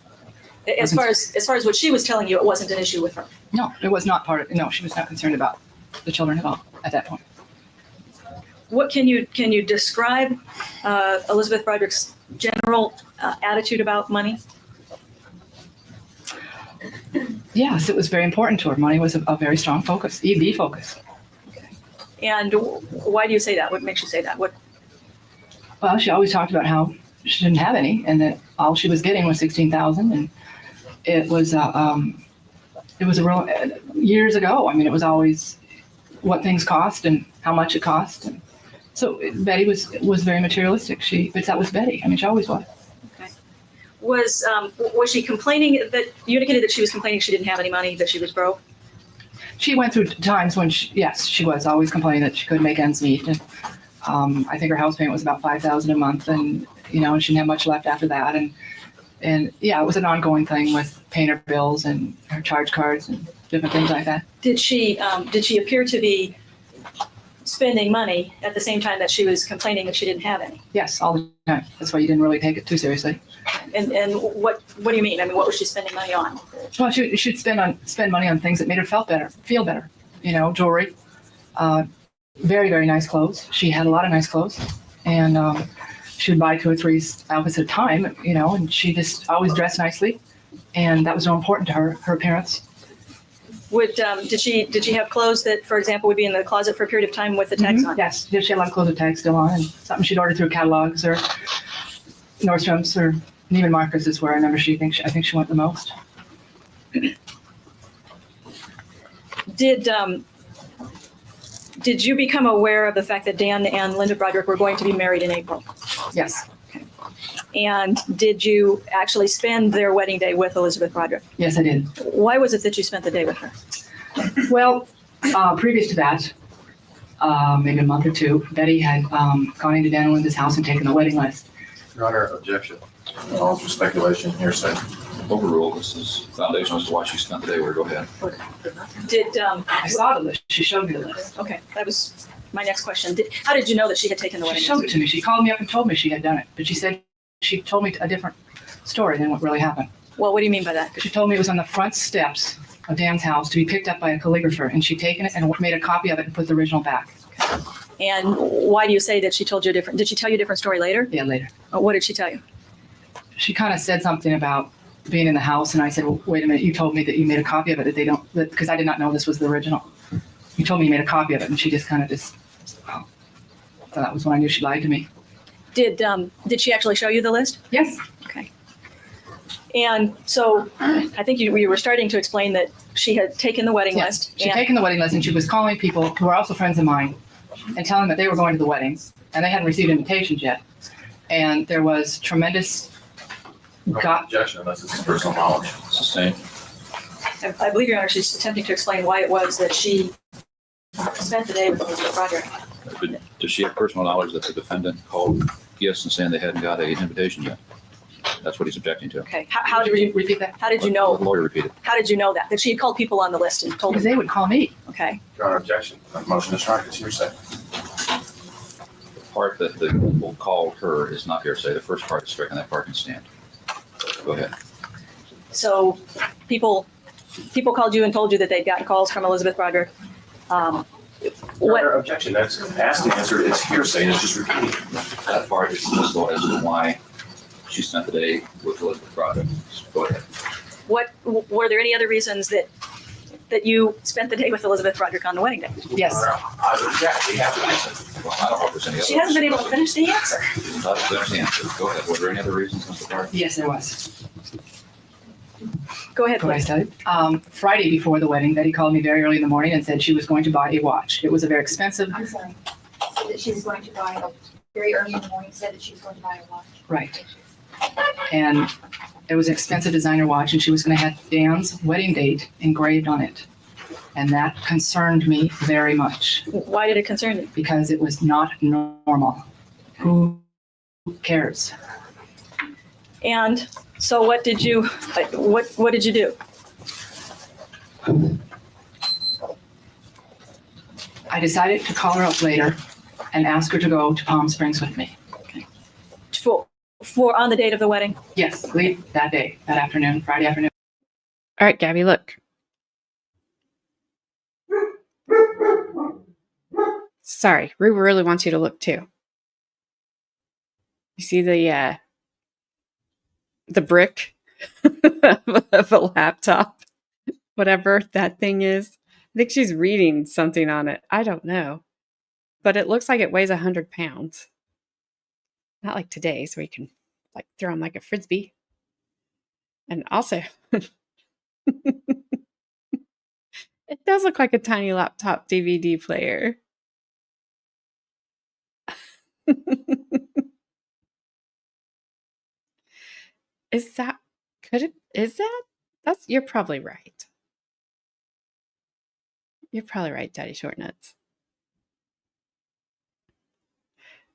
As far as what she was telling you, it wasn't an issue with her. No, it was not part of. No, she was not concerned about the children at all at that point. What can you describe Elizabeth Broderick's general attitude about money? Yes, it was very important to her. Money was a very strong focus, the focus. And why do you say that? What makes you say that? Well, she always talked about how she didn't have any, and that all she was getting was $16,000, and it was a real years ago. I mean, it was always what things cost and how much it cost. And so Betty was very materialistic. But that was Betty. I mean, she always was. Was she complaining that you indicated that she was complaining she didn't have any money, that she was broke? She went through times when she was always complaining that she couldn't make ends meet. And I think her house payment was about $5,000 a month, and she didn't have much left after that. And yeah, it was an ongoing thing with paying her bills and her charge cards and different things like that. Did she appear to be spending money at the same time that she was complaining that she didn't have any? Yes, all the time. That's why you didn't really take it too seriously. And what do you mean? I mean, what was she spending money on? Well, she'd spend money on things that made her feel better. Jewelry, very, very nice clothes. She had a lot of nice clothes, and she would buy 2 or 3 outfits at a time. And she just always dressed nicely, and that was so important to her appearance. Did she have clothes that, for example, would be in the closet for a period of time with the tags on? Yes, she had a lot of clothes with tags still on, and something she'd ordered through catalogs or Nordstrom's or Neiman Marcus is where I remember I think she went the most. Did you become aware of the fact that Dan and Linda Broderick were going to be married in April? Yes. And did you actually spend their wedding day with Elizabeth Broderick? Yes, I did. Why was it that you spent the day with her? Well, previous to that, maybe a month or two, Betty had gone into Dan and Linda's house and taken the wedding list. Your Honor, objection. All for speculation, hearsay. Overruled. This is foundation as to why she spent the day with her. Go ahead. I saw the list. She showed me the list. Okay, that was my next question. How did you know that she had taken the She wedding showed it list? to me. She called me up and told me she had done it. But she said she told me a different story than what really happened. Well, what do you mean by that? She told me it was on the front steps of Dan's house to be picked up by a calligrapher, and she'd taken it and made a copy of it and put the original back. And why do you say that she told you a different? Did she tell you a different story later? Yeah, later. What did she tell you? She kind of said something about being in the house, and I said, well, wait a minute, you told me that you made a copy of it, because I did not know this was the original. You told me you made a copy of it, and she just kind of so that was when I knew she lied to me. Did she actually show you the list? Yes. Okay. And so I think you were starting to explain that she had taken the wedding list. She'd taken the wedding list, and she was calling people who were also friends of mine and telling them that they were going to the weddings, and they hadn't received invitations yet. And there was tremendous Objection unless it's personal knowledge. Sustained. I believe, Your Honor, she's attempting to explain why it was that she spent the day with Elizabeth Broderick. But does she have personal knowledge that the defendant called guests and saying they hadn't got an invitation yet? That's what he's objecting to. Okay. How Did did you you repeat that? how did you The know? lawyer repeated. How did you know that she had called people on the list and told Because them? they would call me. Okay. Your Honor, objection. That motion is strike. It's hearsay. The part that the people called her is not hearsay. The first part is stricken. That part can stand. Go ahead. So people called you and told you that they'd gotten calls from Elizabeth Broderick. Your What? Honor, objection. That's asked and answered. It's hearsay. It's just repeating. That part is admissible as to why She spent the day with Elizabeth Broderick. Go ahead. Were there any other reasons that you spent the day with Elizabeth Broderick on the wedding day? Yes. I would object. We have to answer. Well, I don't know if there's any other. She hasn't been able to finish the answer. There's the answer. Go ahead. Were there any other reasons, Mr. Broderick? Yes, there was. Go ahead, Go ahead, please. Doug. Friday before the wedding, Betty called me very early in the morning and said she was going to buy a watch. It was a very expensive. I'm sorry. Said that she was going to buy, very early in the morning, said that she was going to buy a watch. Right. And it was an expensive designer watch, and she was going to have Dan's wedding date engraved on it. And that concerned me very much Why did it concern you? because it was not normal. Who cares? And so what did you do? I decided to call her up later and ask her to go to Palm Springs with me. For on the date of the wedding? Yes, leave that day, that afternoon, Friday afternoon. All right, Gabby, look. Sorry, Rue really wants you to look too. You see the brick of a laptop, whatever that thing is. I think she's reading something on it. I don't know, but it looks like it weighs 100 pounds. Not like today's where you can like throw them like a frisbee. And also, it does look like a tiny laptop DVD player. Is that you're probably right. You're probably right, Daddy Shortnuts.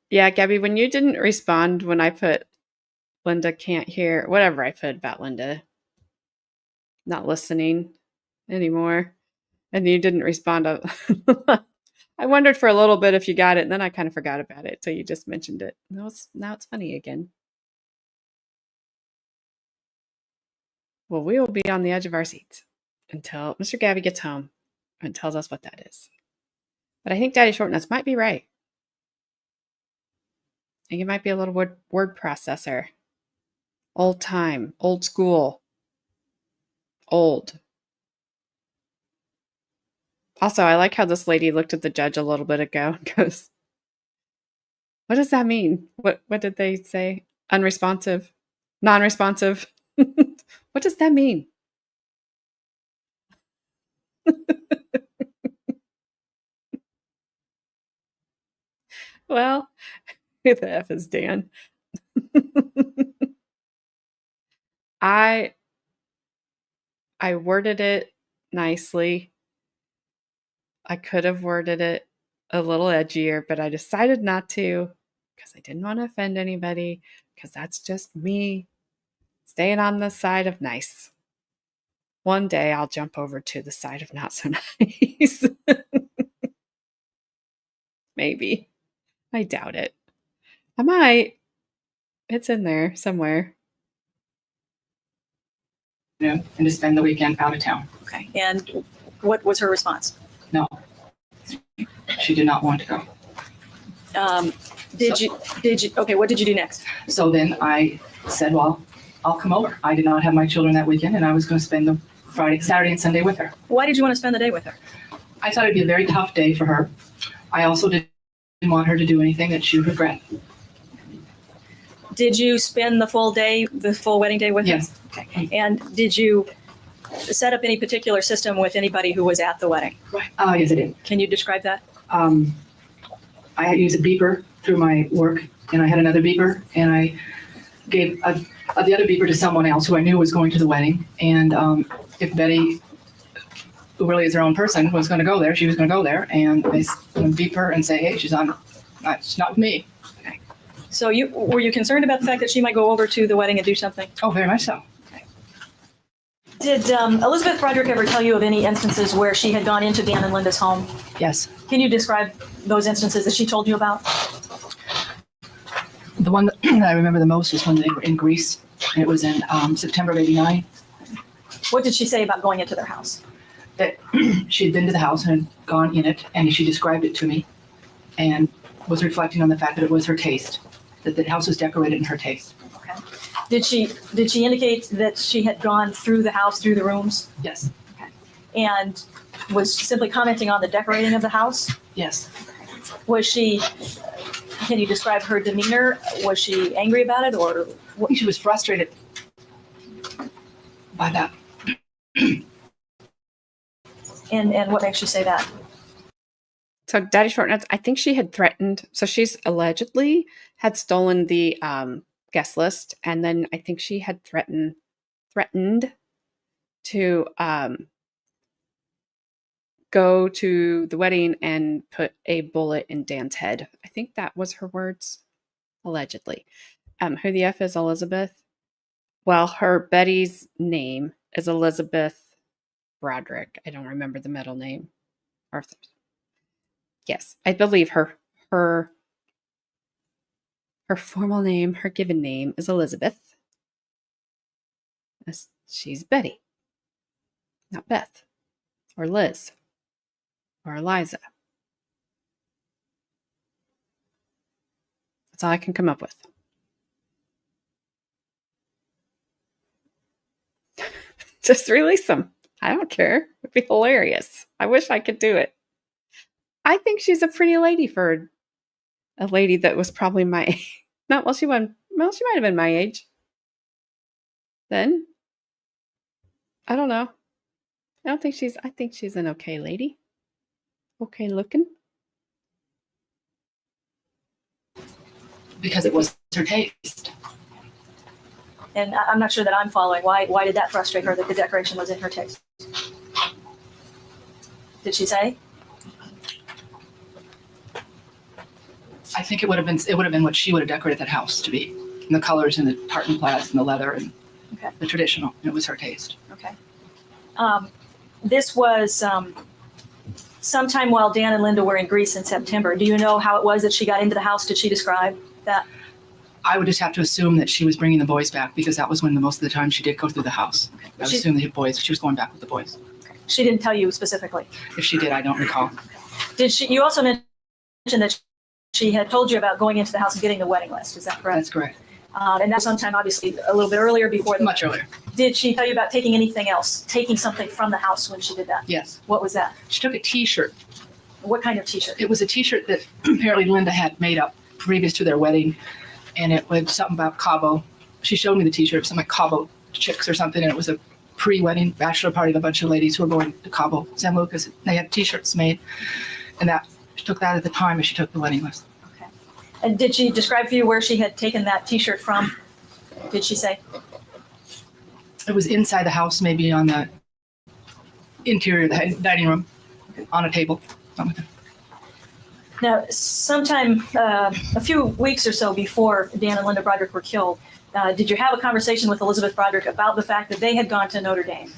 Yeah, Gabby, when you didn't respond when I put Linda can't hear, whatever I put about Linda not listening anymore, and you didn't respond. I wondered for a little bit if you got it, and then I kind of forgot about it till you just mentioned it. Now it's funny again. Well, we will be on the edge of our seats until Mr. Gabby gets home and tells us what that is. But I think Daddy Shortnuts might be right. I think it might be a little word processor. Old time, old school, old. Also, I like how this lady looked at the judge a little bit ago and goes, what does that mean? What did they say? Unresponsive? Non-responsive? What does that mean? Well, who the F is Dan? I worded it nicely. I could have worded it a little edgier, but I decided not to because I didn't want to offend anybody, because that's just me staying on the side of nice. One day I'll jump over to the side of not so nice. Maybe. I doubt it. I might. It's in there somewhere. And to spend the weekend out of town. Okay. And what was her response? No, she did not want to go. Okay, what did you do next? So then I said, well, I'll come over. I did not have my children that weekend, and I was going to spend the Saturday and Sunday with her. Why did you want to spend the day with her? I thought it'd be a very tough day for her. I also didn't want her to do anything that she would regret. Did you spend the full wedding day with her? Yes. Okay. And did you set up any particular system with anybody who was at the wedding? Right. Yes, I did. Can you describe that? I had to use a beeper through my work, and I had another beeper, and I gave the other beeper to someone else who I knew was going to the wedding. And if Betty, who really is her own person, was going to go there, she was going to go there, and they beep her and say, hey, she's not with me. Okay. So were you concerned about the fact that she might go over to the wedding and do something? Oh, very much so. Did Elizabeth Broderick ever tell you of any instances where she had gone into Dan and Linda's home? Yes. Can you describe those instances that she told you about? The one that I remember the most was when they were in Greece, and it was in September of '89. What did she say about going into their house? That she had been to the house and had gone in it, and she described it to me and was reflecting on the fact that it was her taste, that the house was decorated in her taste. Okay. Did she indicate that she had gone through the house, through the rooms, Yes, and was simply commenting on the decorating of the house? yes. Can you describe her demeanor? Was she angry about it, or I think she was frustrated by that. and what makes you say that? So Daddy Short Nuts, I think she had threatened. So she's allegedly had stolen the guest list, and then I think she had threatened to go to the wedding and put a bullet in Dan's head. I think that was her words, allegedly. Who the F is Elizabeth? Well, her Betty's name is Elizabeth Broderick. I don't remember the middle name. Arthur's. Yes, I believe her formal name, her given name is Elizabeth. She's Betty, not Beth, or Liz, or Eliza. That's all I can come up with. Just release them. I don't care. It'd be hilarious. I wish I could do it. I think she's a pretty lady for a lady that was probably my she might have been my age. Then I don't know. I think she's an okay lady. Okay looking. Because it was her taste. And I'm not sure that I'm following. Why did that frustrate her that the decoration was in her taste? Did she say? I think it would have been what she would have decorated that house to be. And the colors and the tartan plaids and the leather and Okay. the traditional. It was her taste. Okay. This was sometime while Dan and Linda were in Greece in September. Do you know how it was that she got into the house? Did she describe that? I would just have to assume that she was bringing the boys back because that was when most of the time she did go through the house. Okay. I would assume the boys, she was going back with the boys. She didn't tell you specifically. If she did, I don't recall. Did she? You also mentioned that she had told you about going into the house and getting the wedding list. Is that correct? That's correct. And that's sometime, obviously, a little bit earlier before. Much earlier. Did she tell you about taking anything else, taking something from the house when she did that? Yes. What was that? She took a T-shirt. What kind of T-shirt? It was a T-shirt that apparently Linda had made up previous to their wedding, and it was something about Cabo. She showed me the T-shirt, something like Cabo Chicks or something, and it was a pre-wedding bachelor party of a bunch of ladies who were going to Cabo San Lucas. They had T-shirts made, and she took that at the time as she took the wedding list. Okay. And did she describe for you where she had taken that T-shirt from? Did she say? It was inside the house, maybe on the interior of the dining room, on a table. Something like that. Now, sometime a few weeks or so before Dan and Linda Broderick were killed, did you have a conversation with Elizabeth Broderick about the fact that they had gone to Notre Dame?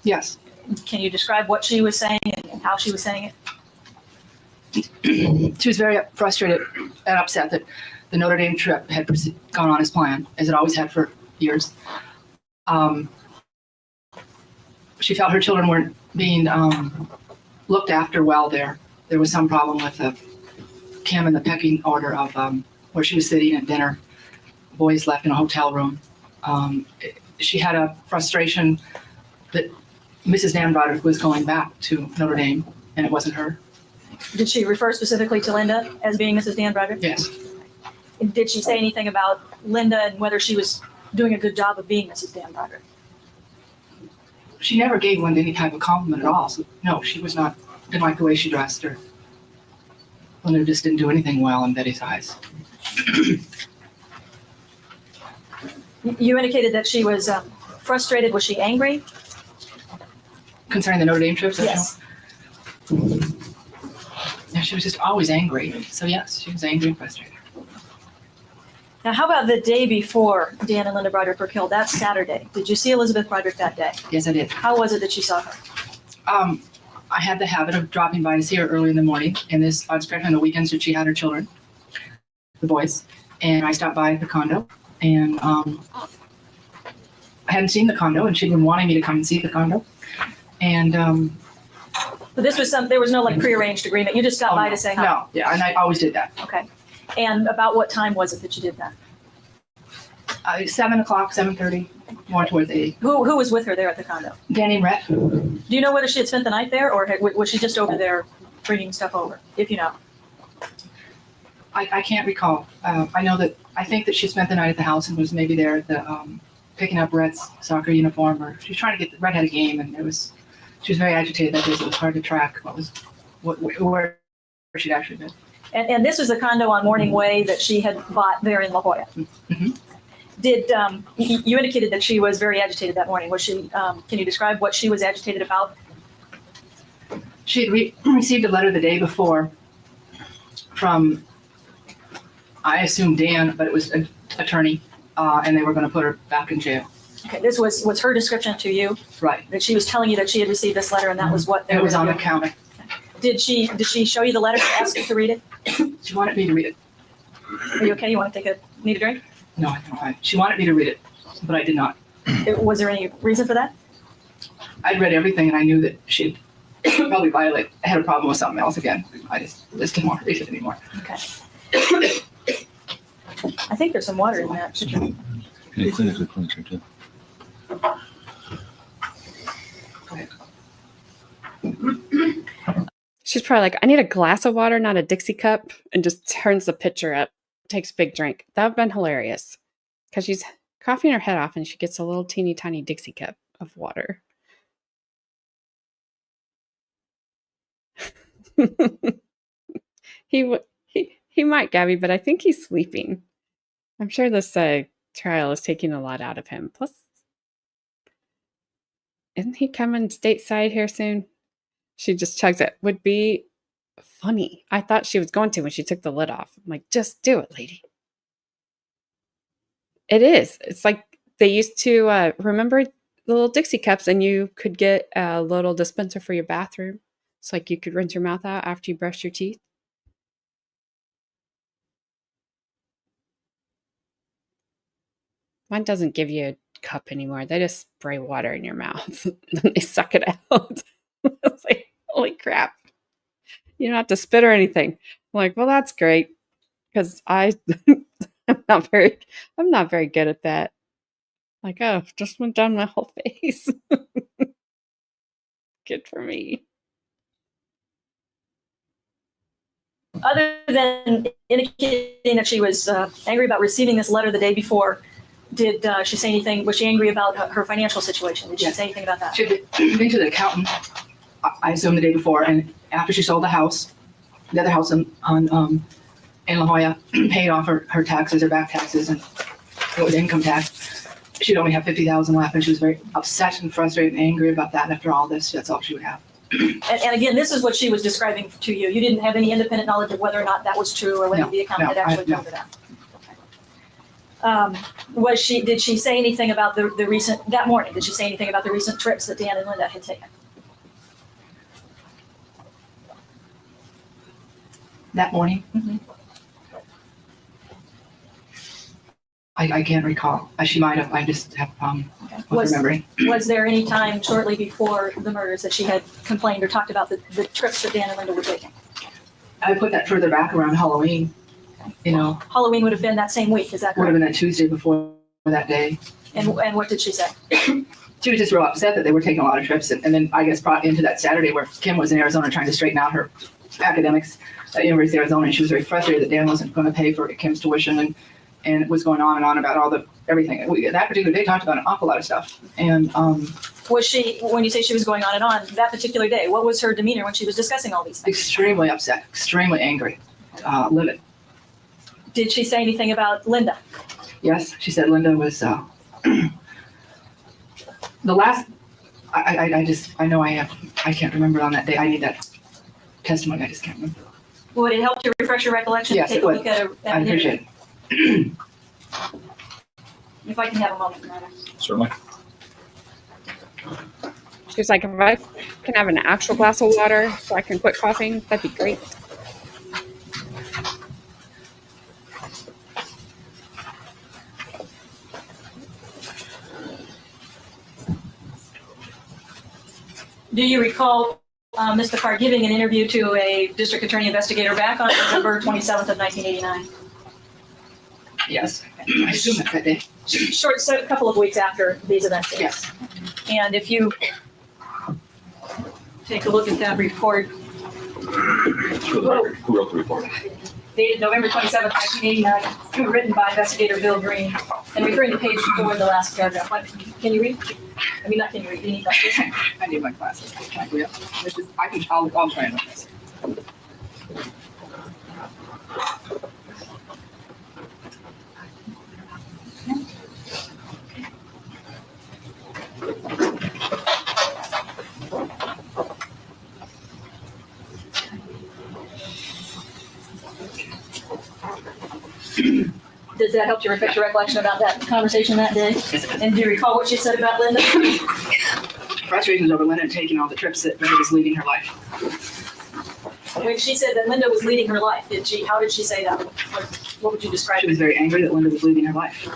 Yes. Can you describe what she was saying and how she was saying She was very frustrated and upset that the Notre Dame trip had gone on as planned, as it always had for years. She felt her children weren't being looked after well there. There was some problem with Kim and the pecking order of where she was sitting at dinner. Boys left in a hotel room. She had a frustration that Mrs. Dan Broderick was going back to Notre Dame, and it wasn't her. Did she refer specifically to Linda as being Mrs. Dan Broderick? Yes. Did she say anything about Linda and whether she was doing a good job of being Mrs. Dan Broderick? She never gave Linda any type of compliment at all. So no, she was not, didn't like the way she dressed her. Linda just didn't do anything well in Betty's eyes. You indicated that she was frustrated. Was she angry? Concerning the Notre Dame trips? Yes. Yeah, she was just always angry. So yes, she was angry and frustrated. Now, how about the day before Dan and Linda Broderick were killed, that Saturday? Did you see Elizabeth Broderick that day? Yes, I did. How was it that you saw her? I had the habit of dropping by to see her early in the morning, and especially on the weekends that she had her children, the boys. And I stopped by the condo, and I hadn't seen the condo, and she'd been wanting me to come and see the condo. And But this was there was no like prearranged agreement. You just stopped by to say hi. No, yeah, and I always did that. Okay. And about what time was it that you did that? 7:00, 7:30, more towards 8. Who was with her there at the condo? Danny and Rhett. Do you know whether she had spent the night there or was she just over there bringing stuff over, if you know? I can't recall. I think that she spent the night at the house and was maybe there at the, picking up Rhett's soccer uniform, or she was trying to get, Rhett had a game, and she was very agitated that day, so it was hard to track where she'd actually been. And this was the condo on Morning Way that she had bought there in La Jolla. Mhm. Did, you indicated that she was very agitated that morning. Was she, can you describe what she was agitated about? She had received a letter the day before from, I assume Dan, but it was an attorney, and they were going to put her back in jail. Okay, this was her description to you, Right. that she was telling you that she had received this letter and that was what. It was on the counter. Did she show you the letter and ask you to read it? She wanted me to read it. Are you okay? You want to need a drink? No, I'm fine. She wanted me to read it, but I did not. Was there any reason for that? I'd read everything, and I knew that she'd probably had a problem with something else again. I just didn't want to read it anymore. Okay. I think there's some water in that. Any clinical furniture too? She's probably like, I need a glass of water, not a Dixie cup, and just turns the pitcher up, takes a big drink. That would have been hilarious because she's coughing her head off and she gets a little teeny tiny Dixie cup of water. He might, Gabby, but I think he's sleeping. I'm sure this trial is taking a lot out of him. Plus, isn't he coming stateside here soon? She just chugs it. Would be funny. I thought she was going to when she took the lid off. I'm like, just do it, lady. It is. It's like they used to remember the little Dixie cups, and you could get a little dispenser for your bathroom. It's like you could rinse your mouth out after you brush your teeth. Mine doesn't give you a cup anymore. They just spray water in your mouth and then they suck it out. It's like, holy crap. You don't have to spit or anything. I'm like, well, that's great. Because I'm not very good at that. Like, oh, just went down my whole face. Good for me. Other than indicating that she was angry about receiving this letter the day before, did she say anything? Was she angry about her financial situation? Did she say anything about that? She had been to the accountant, I assume the day before, and after she sold the house, the other house in La Jolla, paid off her taxes, her back taxes, and it was income tax. She'd only have $50,000 left, and she was very upset and frustrated and angry about that. After all this, that's all she would have. And again, this is what she was describing to you. You didn't have any independent knowledge of whether or not that was true, or whether the accountant had actually told her that. Did she say anything about the recent, that morning, did she say anything about the recent trips that Dan and Linda had taken? That morning? Mm-hmm. I can't recall. She might have. I just have a problem with remembering. Was there any time shortly before the murders that she had complained or talked about the trips that Dan and Linda were taking? I put that further back around Halloween. You know, Halloween would have been that same week, is that would have correct? been that Tuesday before that day. And what did she say? She was just real upset that they were taking a lot of trips, and then I guess brought into that Saturday where Kim was in Arizona trying to straighten out her academics at University of Arizona, and she was very frustrated that Dan wasn't going to pay for Kim's tuition, and was going on and on about everything. That particular day talked about an awful lot of stuff. And Was she, when you say she was going on and on, that particular day, what was her demeanor when she was discussing all these things? Extremely upset, extremely angry, livid. Did she say anything about Linda? Yes, she said Linda was the last. I can't remember on that day. I need that testimony. I just can't remember. Would it help to refresh your recollection? Yes, Take it a would. look at I appreciate it. If I can have a moment, Renata. Certainly. She was like, if I can have an actual glass of water so I can quit coughing, that'd be great. Do you recall Ms. Pickard giving an interview to a district attorney investigator back on November 27th of 1989? Yes, I assume that's that day. short, so a couple of weeks after these events. Yes. And if you take a look at that report, Who wrote the report? dated November 27th, 1989, written by investigator Bill Green, and referring to page 4 of the last paragraph. Can you read? I mean, not can you read, you need glasses. I need my glasses. I'll try and look this. Does that help to refresh your recollection about that conversation that day? And do you recall what she said about Linda? Frustrations over Linda taking all the trips that Linda was leading her life. When she said that Linda was leading her life, how did she say that? What would you describe She it? was very angry that Linda was leading her life.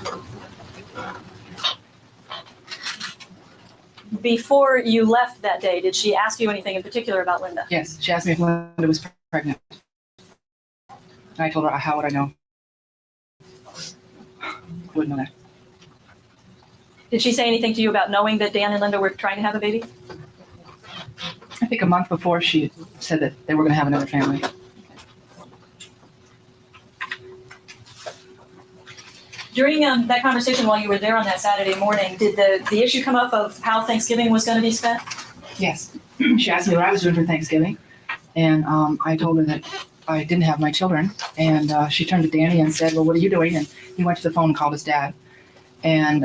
Before you left that day, did she ask you anything in particular about Linda? Yes, she asked me if Linda was pregnant. And I told her, how would I know? Wouldn't know that. Did she say anything to you about knowing that Dan and Linda were trying to have a baby? I think a month before she said that they were going to have another family. During that conversation while you were there on that Saturday morning, did the issue come up of how Thanksgiving was going to be spent? Yes. She asked me what I was doing for Thanksgiving. And I told her that I didn't have my children. And she turned to Danny and said, well, what are you doing? And he went to the phone and called his dad. And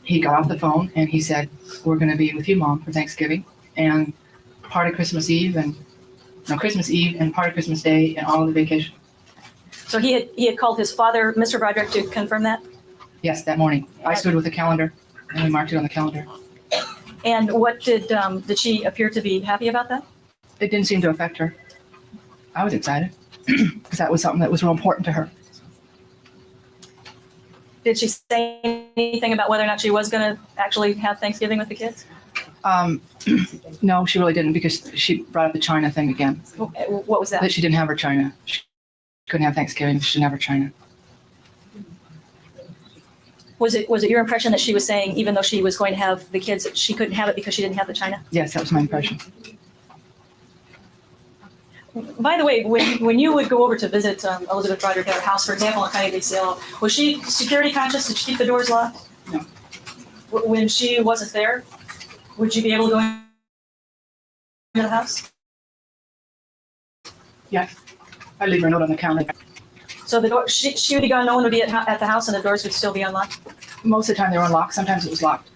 he got off the phone and he said, we're going to be with you, Mom, for Thanksgiving. And part of Christmas Eve and part of Christmas Day and all of the vacation. So he had called his father, Mr. Broderick, to confirm that? Yes, that morning. I stood with a calendar and we marked it on the calendar. And what did she appear to be happy about that? It didn't seem to affect her. I was excited because that was something that was real important to her. Did she say anything about whether or not she was going to actually have Thanksgiving with the kids? No, she really didn't because she brought up the China thing again. What was that? That she didn't have her China. She couldn't have Thanksgiving. She didn't have her China. Was it your impression that she was saying even though she was going to have the kids, she couldn't have it because she didn't have the China? Yes, that was my impression. By the way, when you would go over to visit Elizabeth Broderick at her house, for example, on County Cielo, was she security conscious? Did she keep the doors locked? No. When she wasn't there, would you be able to go into the house? Yes. I'd leave her a note on the counter. So the door, she would be gone, no one would be at the house, and the doors would still be unlocked? Most of the time they were unlocked. Sometimes it was locked.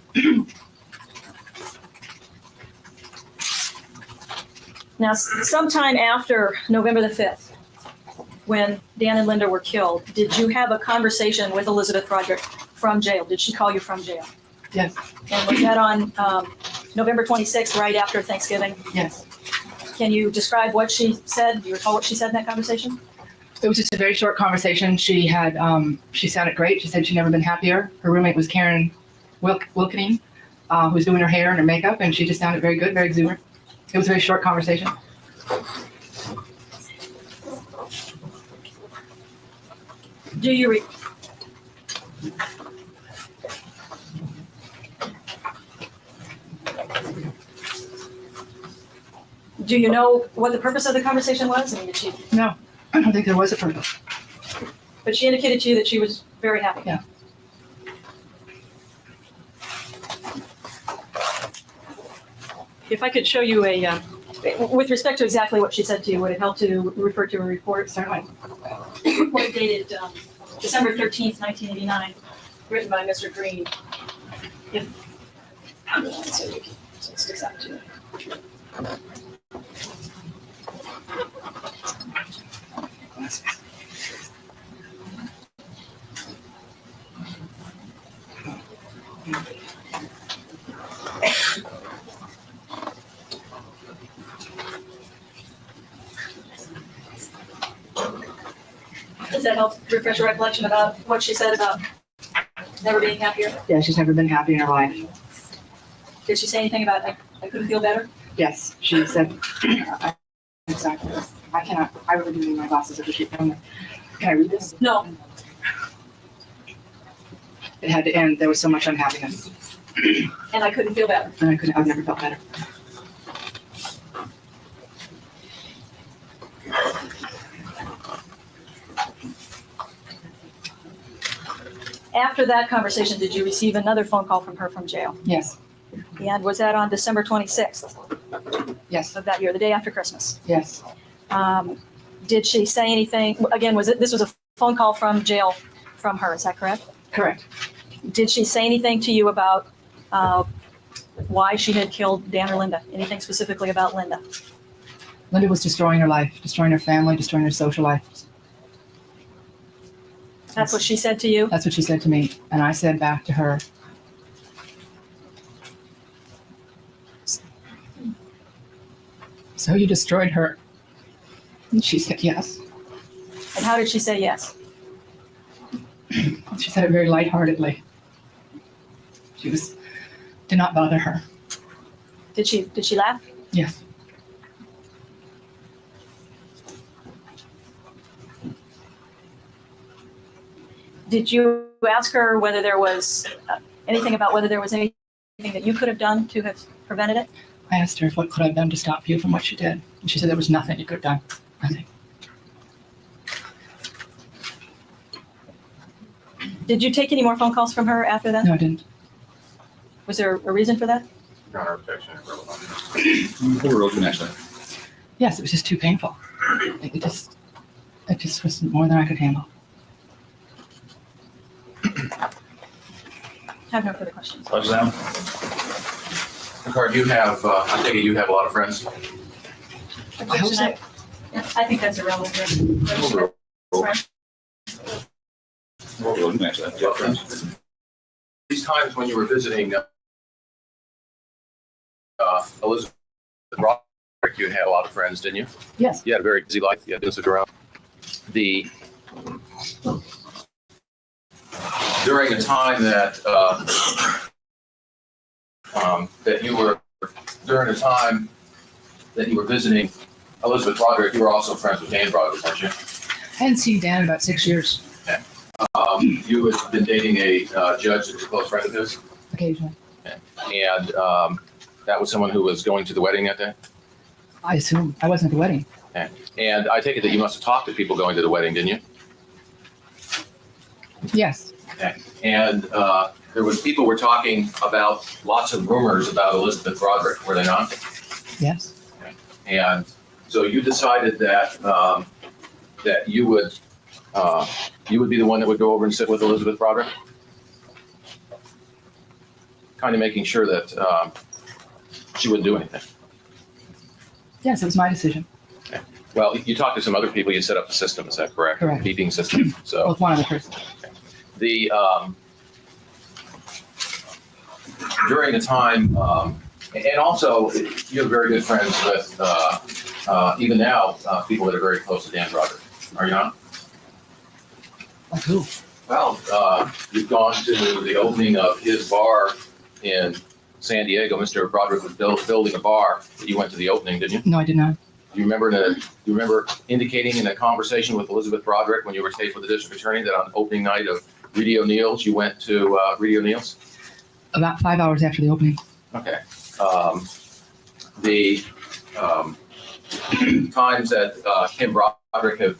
Now, sometime after November the 5th, when Dan and Linda were killed, did you have a conversation with Elizabeth Broderick from jail? Did she call you from jail? Yes. And was that on November 26th, right after Thanksgiving? Yes. Can you describe what she said? Do you recall what she said in that conversation? It was just a very short conversation. She had, she sounded great. She said she'd never been happier. Her roommate was Karen Wilkening, who was doing her hair and her makeup, and she just sounded very good, very exuberant. It was a very short conversation. Do you Do you know what the purpose of the conversation was? I mean, did she? No, I don't think there was a purpose. But she indicated to you that she was very happy. Yeah. If I could show you with respect to exactly what she said to you, would it help to refer to a report? Certainly. Report dated December 13th, 1989, written by Mr. Green. So it sticks out to you. Does that help refresh your recollection about what she said about never being happier? Yeah, she's never been happy in her life. Did she say anything about I couldn't feel better? Yes, she said, exactly. I really do need my glasses if you keep coming. Can I read this? No. It had to end. There was so much unhappiness, And I couldn't feel better. and I've never felt better. After that conversation, did you receive another phone call from her from jail? Yes, And was that on December 26th yes, of that year, the day after Christmas? yes. Did she say anything? Again, this was a phone call from jail from her, is that correct? Correct. Did she say anything to you about why she had killed Dan or Linda? Anything specifically about Linda? Linda was destroying her life, destroying her family, destroying her social life. That's what she said to you? That's what she said to me. And I said back to her, so you destroyed her? And she said yes. And how did she say yes? She said it very lightheartedly. Did not bother her. Did she laugh? Yes. Did you ask her whether there was anything about whether there was anything that you could have done to have prevented it? I asked her what could I have done to stop you from what you did. And she said there was nothing you could have done. Nothing. Did you take any more phone calls from her after that? No, I didn't. Was there a reason for that? Your Honor, objection is relevant. Overruled, next slide. Yes, it was just too painful. It just was more than I could handle. Have no further questions. Close down. Pickard, you have, I take it you have a lot of friends? I hope so. I think that's irrelevant. Overruled. Overruled, next slide. Yeah, friends. These times when you were visiting Elizabeth Broderick, you had a lot of friends, didn't you? Yes. You had a very busy life. You had to sit around. During a time that you were visiting Elizabeth Broderick, you were also friends with Dan Broderick, weren't you? I hadn't seen Dan in about 6 years, You had been dating a judge that was a close friend of his, occasionally. and that was someone who was going to the wedding that day. I assume I wasn't at the wedding. And I take it that you must have talked to people going to the wedding, didn't you? Yes. And there was people were talking about lots of rumors about Elizabeth Broderick, were they not? Yes. And so you decided that that you would be the one that would go over and sit with Elizabeth Broderick, kind of making sure that she wouldn't do anything. Yes, it was my decision. Well, you talked to some other people. You set up the system. Is that correct? Correct. Beeping system. So With one other person. During the time, and also you have very good friends with even now people that are very close to Dan Broderick. Are you not? Like who? Well, you've gone to the opening of his bar in San Diego. Mr. Broderick was building a bar. You went to the opening, didn't you? No, I did not. Do you remember indicating in a conversation with Elizabeth Broderick when you were taped with the district attorney that on opening night of Reedy O'Neill's, you went to Reedy O'Neill's? About 5 hours after the opening. Okay. The times that Kim Broderick has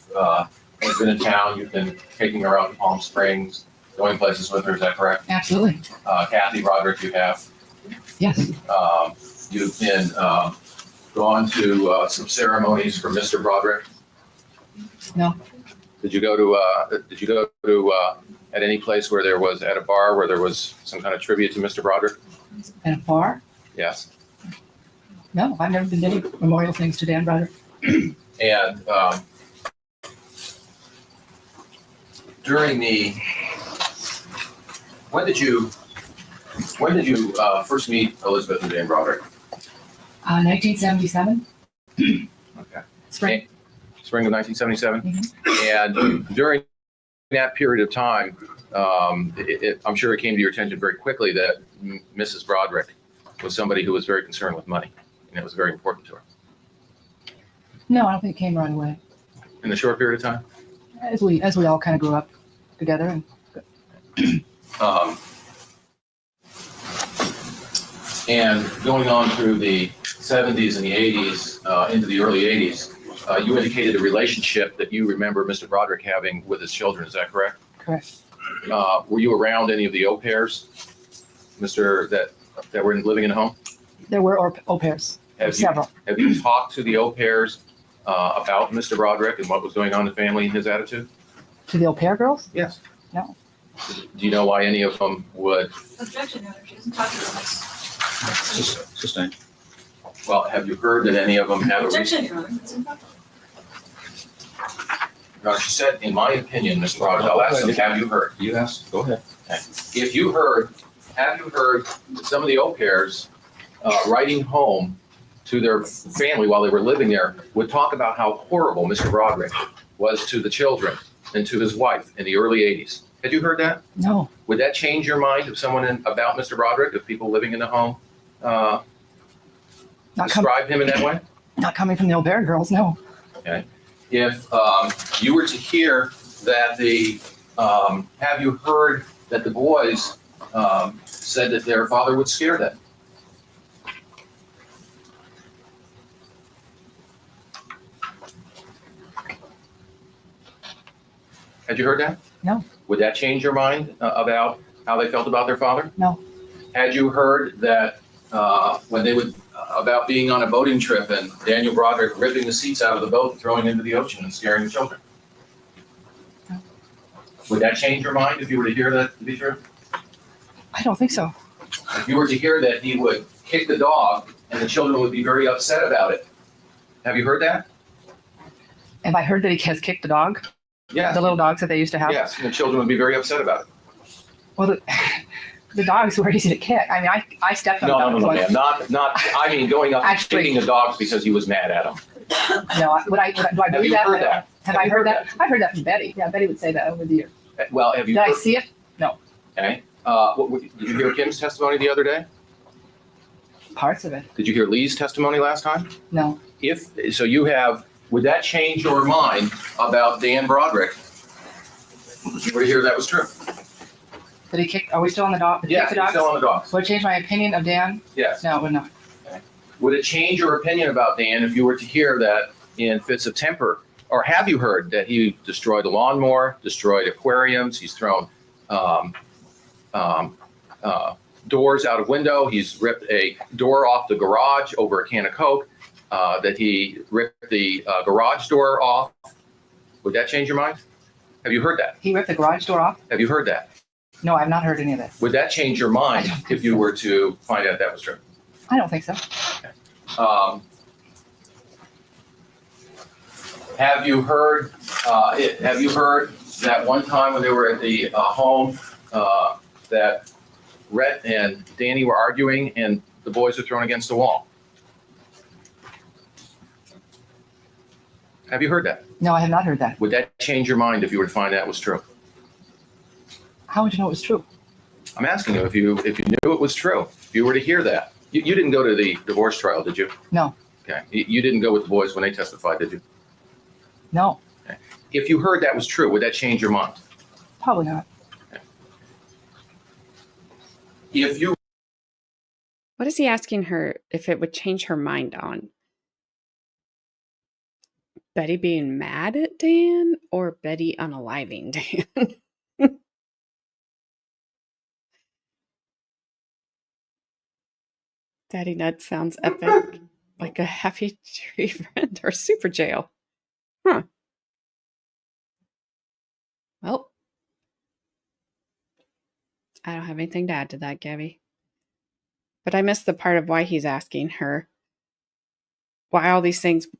been in town, you've been taking her out to Palm Springs, going places with her, is that correct? Absolutely. Kathy Broderick, you have. Yes. You've been gone to some ceremonies for Mr. Broderick? No. Did you go to at any place where there was, at a bar where there was some kind of tribute to Mr. Broderick? At a bar? Yes. No, I've never been to any memorial things to Dan Broderick. And when did you first meet Elizabeth and Dan Broderick? 1977. Okay. Spring. Spring of 1977. And during that period of time, I'm sure it came to your attention very quickly that Mrs. Broderick was somebody who was very concerned with money, and it was very important to her. No, I don't think it came right away. In the short period of time? As we all kind of grew up together. And Um, and going on through the 70s and the 80s, into the early 80s, you indicated a relationship that you remember Mr. Broderick having with his children. Is that correct? Correct. Were you around any of the au pairs, that were living in the home? There were au pairs, several. Have you talked to the au pairs about Mr. Broderick and what was going on in the family and his attitude? To the au pair girls? Yes. No. Do you know why any of them would? Objection, Your Honor, she doesn't talk to us. Sustained. Well, have you heard that any of them have a reason? Objection, Your Honor. It's improper. No, she said, in my opinion, Mr. Broderick, I'll ask you, have you heard? You asked, go ahead. If you heard, have you heard that some of the au pairs writing home to their family while they were living there would talk about how horrible Mr. Broderick was to the children and to his wife in the early 80s? Had you heard that? No. Would that change your mind if someone about Mr. Broderick, if people living in the home describe him in that way? Not coming from the au pair girls, no. Okay. If you were to hear that have you heard that the boys said that their father would scare them? Had you heard that? No. Would that change your mind about how they felt about their father? No. Had you heard that when they would about being on a boating trip and Daniel Broderick ripping the seats out of the boat and throwing into the ocean and scaring the children? No. Would that change your mind if you were to hear that to be true? I don't think so. If you were to hear that he would kick the dog and the children would be very upset about it, have you heard that? Have I heard that he has kicked the dog? Yes. The little dogs that they used to have? Yes, and the children would be very upset about it. Well, the dogs were easy to kick. I mean, I stepped on dogs. No, ma'am. Not. I mean, going up and Actually- kicking the dogs because he was mad at them. No, do I Have believe you that? heard that? Have I heard that? I've heard that from Betty. Yeah, Betty would say that over the years. Well, have you? Did I heard, see it? okay. Did you hear Kim's testimony the other day? Parts of it. Did you hear Lee's testimony last time? No. If so, would that change your mind about Dan Broderick? If you were to hear that was true? Did he kick? Are we still on the dog? Yes, the dogs? still on the dogs. Would it change my opinion of Dan? Yes. No, it would not. Would it change your opinion about Dan if you were to hear that in fits of temper? Or have you heard that he destroyed a lawnmower, destroyed aquariums, he's thrown doors out of window, he's ripped a door off the garage over a can of Coke, that he ripped the garage door off? Would that change your mind? Have you heard that? He ripped the garage door off? Have you heard that? No, I've not heard any of this. Would that change your mind I don't think if you were to find out that was true? I don't think so. Have you heard that one time when they were at the home that Rhett and Danny were arguing and the boys were thrown against the wall? Have you heard that? No, I have not heard that. Would that change your mind if you were to find that was true? How would you know it was true? I'm asking you if you knew it was true. If you were to hear that, you didn't go to the divorce trial, did you? No. Okay. You didn't go with the boys when they testified, did you? No, If you heard that was true, would that change your mind? probably not. If you What is he asking her if it would change her mind on? Betty being mad at Dan or Betty unaliving Dan? Daddy Nut sounds epic, like a happy tree friend or super jail. Huh. Well, I don't have anything to add to that, Gabby. But I missed the part of why he's asking her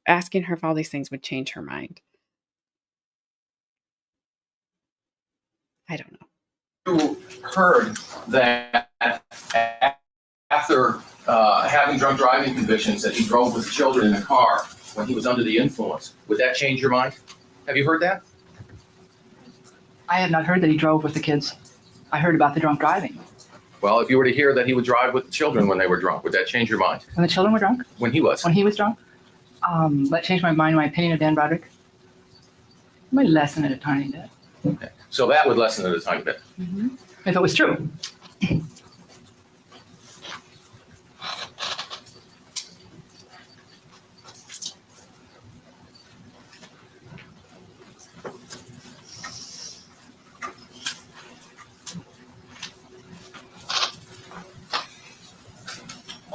asking her if all these things would change her mind. I don't know. You heard that after having drunk driving convictions that he drove with children in a car when he was under the influence, would that change your mind? Have you heard that? I have not heard that he drove with the kids. I heard about the drunk driving. Well, if you were to hear that he would drive with the children when they were drunk, would that change your mind? When the children were drunk? When he was? When he was drunk? That changed my mind, my opinion of Dan Broderick. Might lessen it a tiny bit. Okay. So that would lessen it a tiny bit. Mm-hmm. if it was true.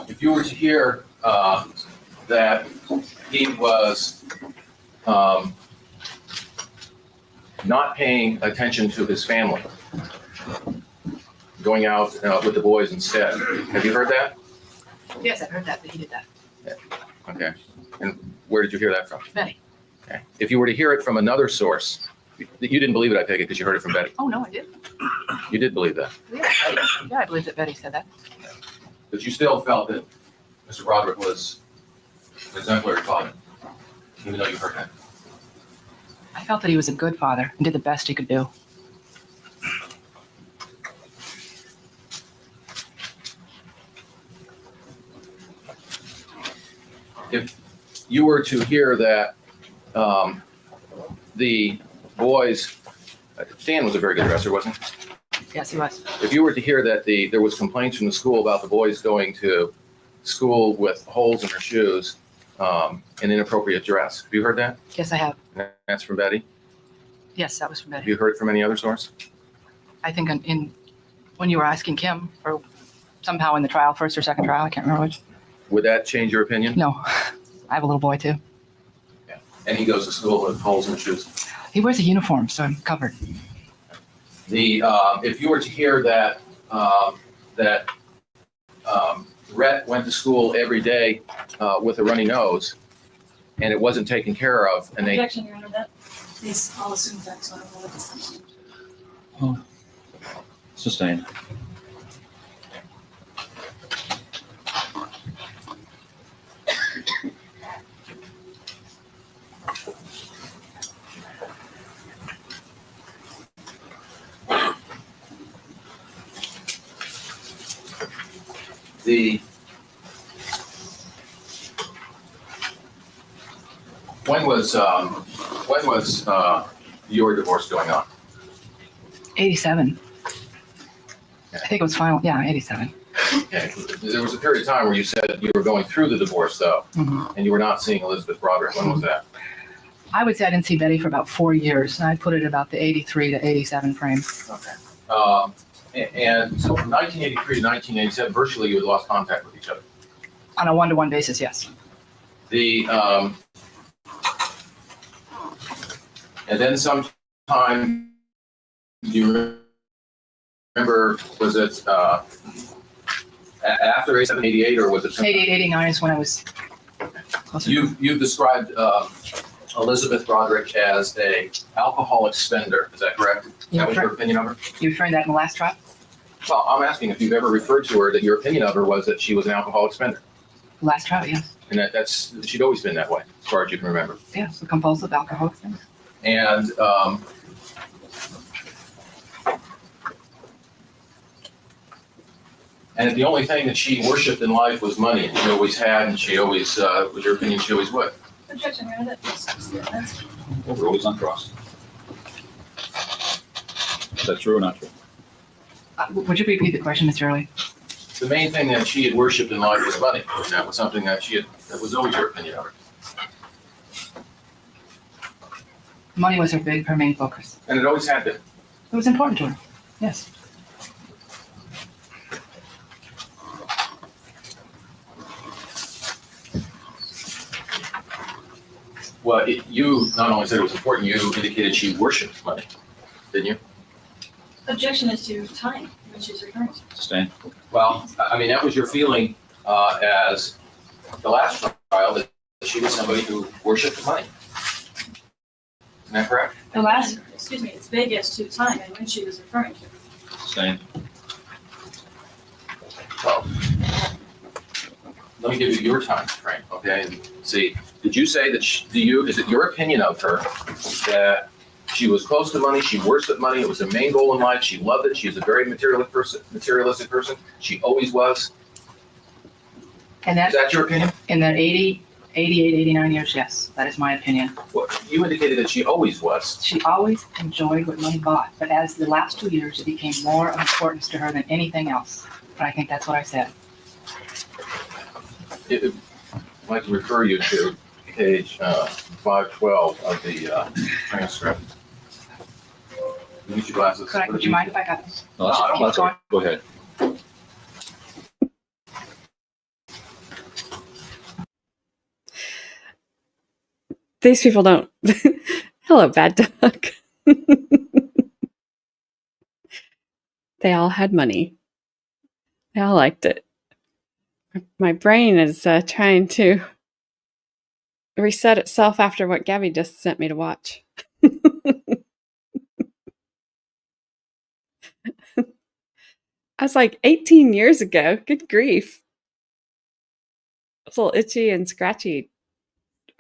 If you were to hear that he was not paying attention to his family, going out with the boys instead, have you heard that? Yes, I've heard that he did that. Okay. And where did you hear that from? Betty. Okay. If you were to hear it from another source, you didn't believe it, I take it, because you heard it from Betty. Oh, no, I did. You did believe that. Yeah, I believe that Betty said that. But you still felt that Mr. Broderick was an exemplary father, even though you heard that. I felt that he was a good father and did the best he could do. If you were to hear that the boys, Dan was a very good dresser, wasn't he? Yes, he was. If you were to hear that there was complaints from the school about the boys going to school with holes in their shoes and inappropriate dress, have you heard that? Yes, I have. And that's from Betty. Yes, that was from Have Betty. you heard it from any other source? I think when you were asking Kim, or somehow in the trial, first or second trial, I can't remember which. Would that change your opinion? No, I have a little boy too. And he goes to school with holes in his shoes. He wears a uniform, so I'm covered. If you were to hear that Rhett went to school every day with a runny nose, and it wasn't taken care of, and they Objection, Your Honor, that is all assumed facts, so I don't know what this is. Sustained. When was your divorce going on? 87. I think it was final. Yeah, 87. Okay. There was a period of time where you said you were going through the divorce, though, and you were not seeing Elizabeth Broderick. When was that? I would say I didn't see Betty for about 4 years. And I'd put it about the 83 to 87 frame. Okay. And so from 1983 to 1987, virtually you had lost contact with each other. On a one-to-one basis, yes. And then sometime, do you remember, was it after 87, 88, or was it? 88, 89 is when I was closer. You've described Elizabeth Broderick as a alcoholic spender. Is that correct? That was your opinion of her? You referring to that in the last trial? Well, I'm asking if you've ever referred to her that your opinion of her was that she was an alcoholic spender. Last trial, yes. And that's she'd always been that way, as far as you can remember. Yes, a compulsive alcoholic. And the only thing that she worshipped in life was money, and she always had, and she always, was your opinion, she always would. Objection, Your Honor, that is that's We're always uncrossed. Is that true or not true? Would you repeat the question, Mr. Early? The main thing that she had worshipped in life was money. That was something that that was always your opinion of her. Money was her main focus. And it always had been. It was important to her, yes. Well, you not only said it was important, you indicated she worshipped money, didn't you? objection is to time, which is referring to. Sustained. Well, I mean, that was your feeling as the last trial, that she was somebody who worshipped money. Isn't that correct? The last, excuse me, it's vague as to time and when she was referring to. Sustained. Well, let me give you your time frame, okay? And see, did you say that, is it your opinion of her that she was close to money, she worshipped money, it was her main goal in life, she loved it, she was a very materialistic person, she always was? And Is that your opinion? in that 80 88, 89 years, yes, that is my opinion. Well, you indicated that she always was. She always enjoyed what money bought, but as the last 2 years, it became more of importance to her than anything else. But I think that's what I said. I'd like to refer you to page 512 of the transcript. Use your glasses. Would you mind if I got this? No, that's going. Go ahead. These people don't. Hello, bad duck. They all had money. They all liked it. My brain is trying to reset itself after what Gabby just sent me to watch. I was like 18 years ago. Good grief. It's a little itchy and scratchy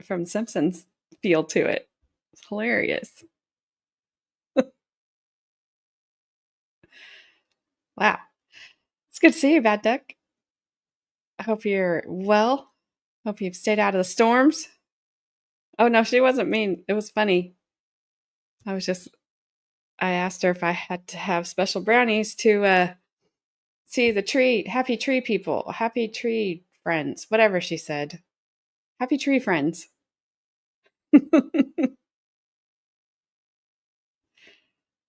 from Simpsons feel to it. It's hilarious. Wow. It's good to see you, Bad Duck. I hope you're well. Hope you've stayed out of the storms. Oh, no, she wasn't mean. It was funny. I asked her if I had to have special brownies to see the tree, happy tree people, happy tree friends, whatever she said. Happy tree friends.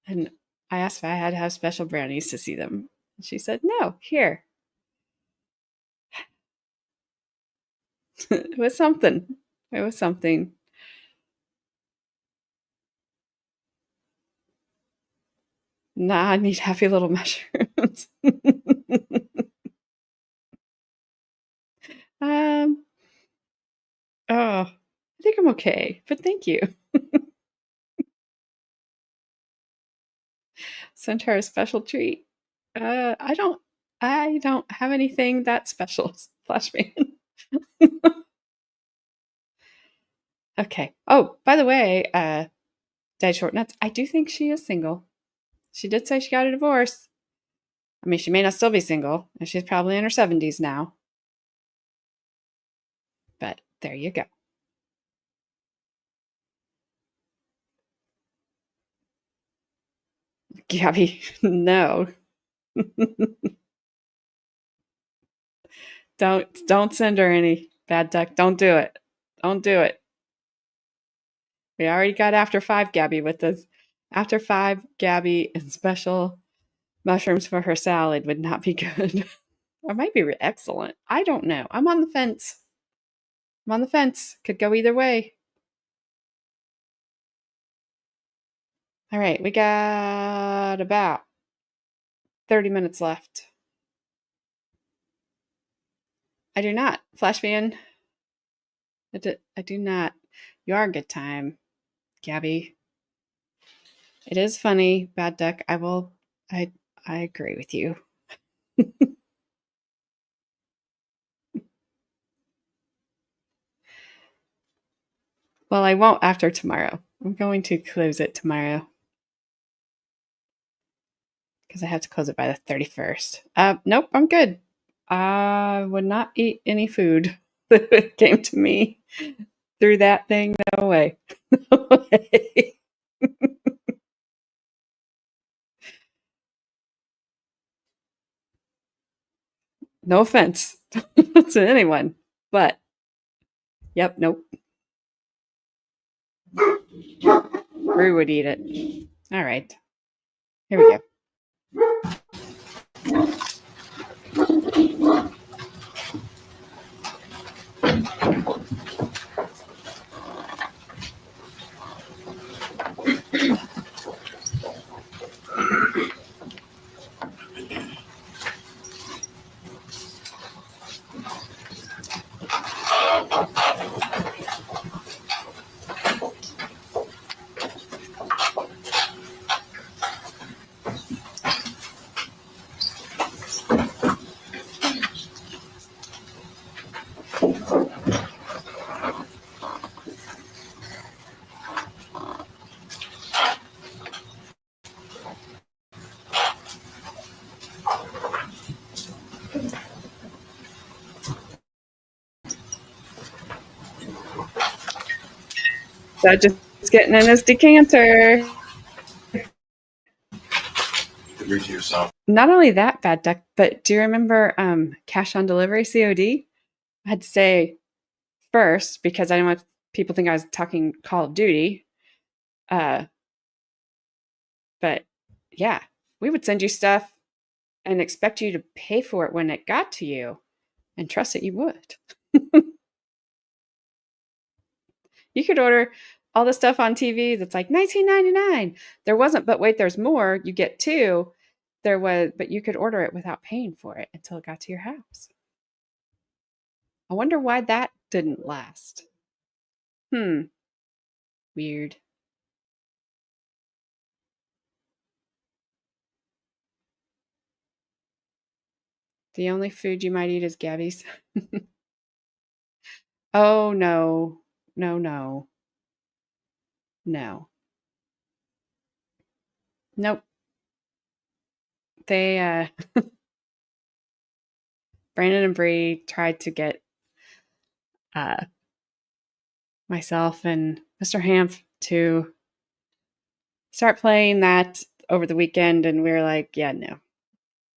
And I asked if I had to have special brownies to see them. And she said, no, here. It was something. It was something. Nah, I need happy little mushrooms. Oh, I think I'm okay, but thank you. Sent her a special treat. I don't have anything that special, Flashman. Okay. Oh, by the way, Dad Short Nuts, I do think she is single. She did say she got a divorce. I mean, she may not still be single, and she's probably in her 70s now. But there you go. Gabby, no. Don't send her any, Bad Duck. Don't do it. Don't do it. We already got after 5 Gabby with this. After 5 Gabby and special mushrooms for her salad would not be good. Or might be excellent. I don't know. I'm on the fence. Could go either way. All right, we got about 30 minutes left. I do not. Flashman. I do not. You are a good time, Gabby. It is funny, Bad Duck. I agree with you. Well, I won't after tomorrow. I'm going to close it tomorrow. Because I have to close it by the 31st. Nope, I'm good. I would not eat any food that came to me through that thing. No way. No way. No offense to anyone, but yep, nope. Rue would eat it. All right. Here we go. So just getting in his decanter. Read to yourself. Not only that, Bad Duck, but do you remember cash on delivery, COD? I had to say first, because I didn't want people to think I was talking Call of Duty. But yeah, we would send you stuff and expect you to pay for it when it got to you and trust that you would. You could order all the stuff on TV that's like $19.99. There wasn't, but wait, there's more. You get two. There was, but you could order it without paying for it until it got to your house. I wonder why that didn't last. Weird. The only food you might eat is Gabby's. Oh, no. No, no. No. Nope. They, Brandon and Bree tried to get myself and Mr. Hamp to start playing that over the weekend, and we were like, yeah,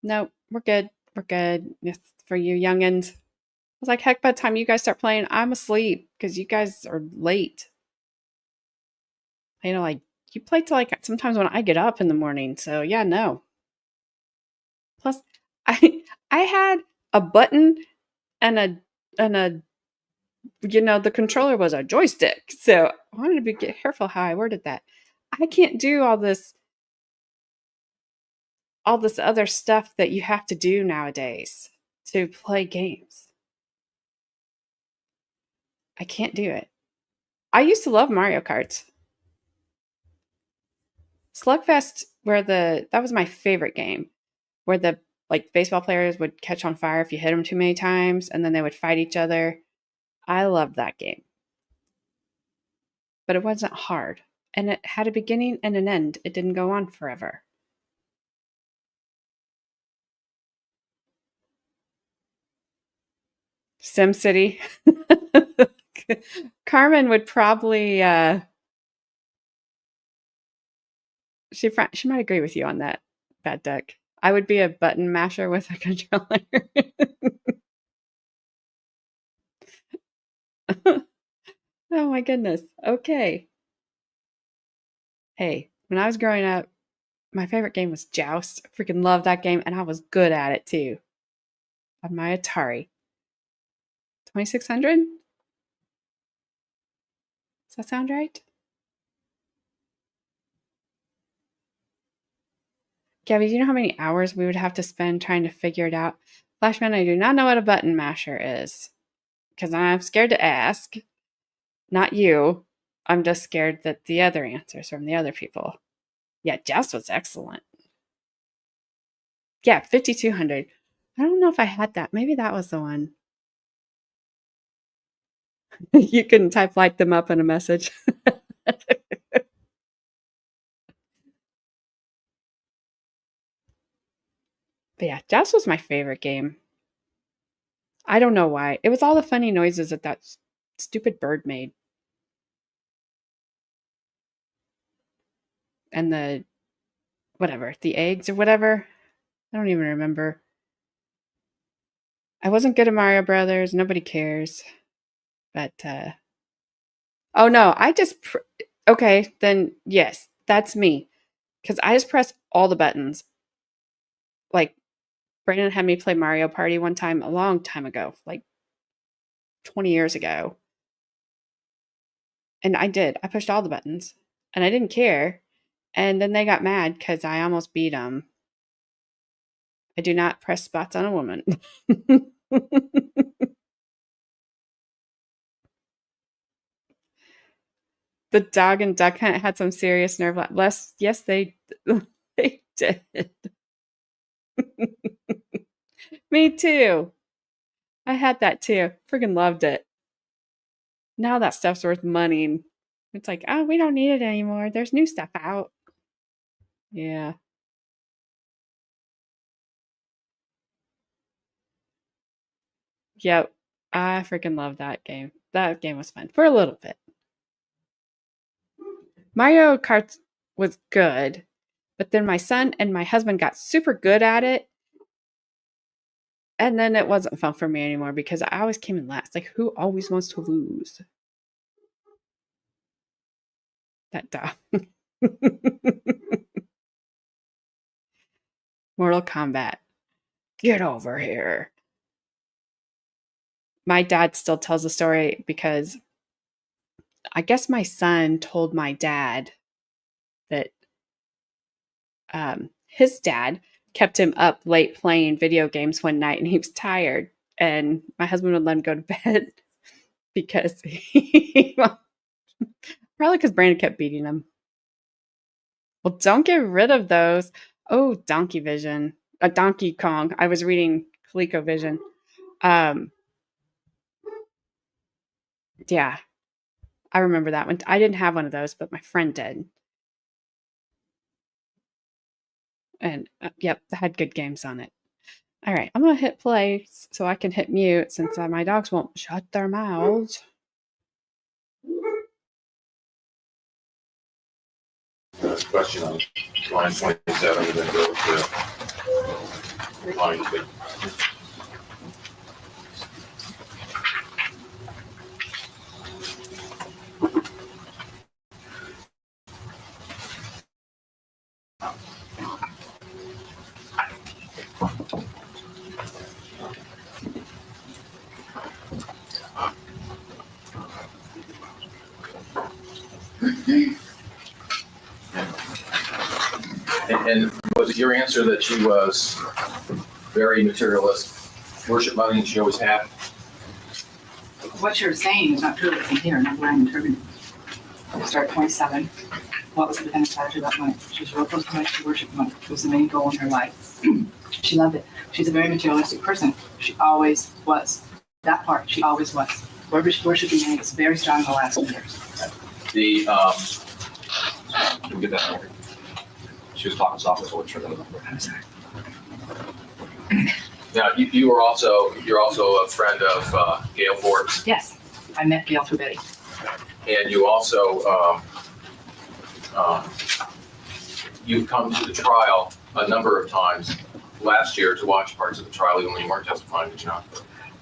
nope, we're good. We're good. It's for you youngins. I was like, heck, by the time you guys start playing, I'm asleep because you guys are late. You know, like you play till like sometimes when I get up in the morning. So yeah, no. Plus, I had a button and a the controller was a joystick. So I wanted to be careful how I worded that. I can't do all this other stuff that you have to do nowadays to play games. I can't do it. I used to love Mario Kart. Slugfest, that was my favorite game, where the like baseball players would catch on fire if you hit them too many times, and then they would fight each other. I loved that game. But it wasn't hard, and it had a beginning and an end. It didn't go on forever. SimCity. Carmen would probably she might agree with you on that, Bad Duck. I would be a button masher with a controller. Oh my goodness. Okay. Hey, when I was growing up, my favorite game was Joust. I freaking loved that game, and I was good at it too. On my Atari. 2600? Does that sound right? Gabby, do you know how many hours we would have to spend trying to figure it out? Flashman, I do not know what a button masher is, because I'm scared to ask. Not you. I'm just scared that the other answers from the other people. Yeah, Joust was excellent. Yeah, 5200. I don't know if I had that. Maybe that was the one. You couldn't type them up in a message. But yeah, Joust was my favorite game. I don't know why. It was all the funny noises that stupid bird made. And the eggs or whatever. I don't even remember. I wasn't good at Mario Brothers. Nobody cares. But, oh no, okay, then yes, that's me. Because I just pressed all the buttons. Like, Brandon had me play Mario Party one time, a long time ago, like 20 years ago. And I did. I pushed all the buttons. And I didn't care. And then they got mad because I almost beat them. I do not press spots on a woman. The dog and duck hunt had some serious nerve. Yes, they did. Me too. I had that too. Friggin' loved it. Now that stuff's worth money. It's like, oh, we don't need it anymore. There's new stuff out. Yeah. Yep. I freaking love that game. That game was fun for a little bit. Mario Kart was good, but then my son and my husband got super good at it. And then it wasn't fun for me anymore because I always came in last. Like, who always wants to lose? That dog. Mortal Kombat. Get over here. My dad still tells the story because I guess my son told my dad that his dad kept him up late playing video games one night and he was tired. And my husband would let him go to bed because probably because Brandon kept beating him. Well, don't get rid of those. Oh, Donkey Vision. Donkey Kong. I was reading ColecoVision. Yeah. I remember that one. I didn't have one of those, but my friend did. And yep, it had good games on it. All right, I'm going to hit play so I can hit mute since my dogs won't shut their mouths. Question on line 27 and then go to line 2. And was it your answer that she was very materialist, worship money, and she always had? What you're saying is not true. It's in here, not what I'm interpreting. Start 27. What was the defendant's attitude about money? She was real close to money. She worshipped money. It was the main goal in her life. She loved it. She's a very materialistic person. She always was. That part, she always was. Worshiping money was very strong in the last years. Can we get that over? She was talking softly, so let's try that. I'm sorry. Now, you're also a friend of Gail Forbes, Yes, I met Gail through Betty. and you also you've come to the trial a number of times last year to watch parts of the trial, even when you weren't testifying, did you not?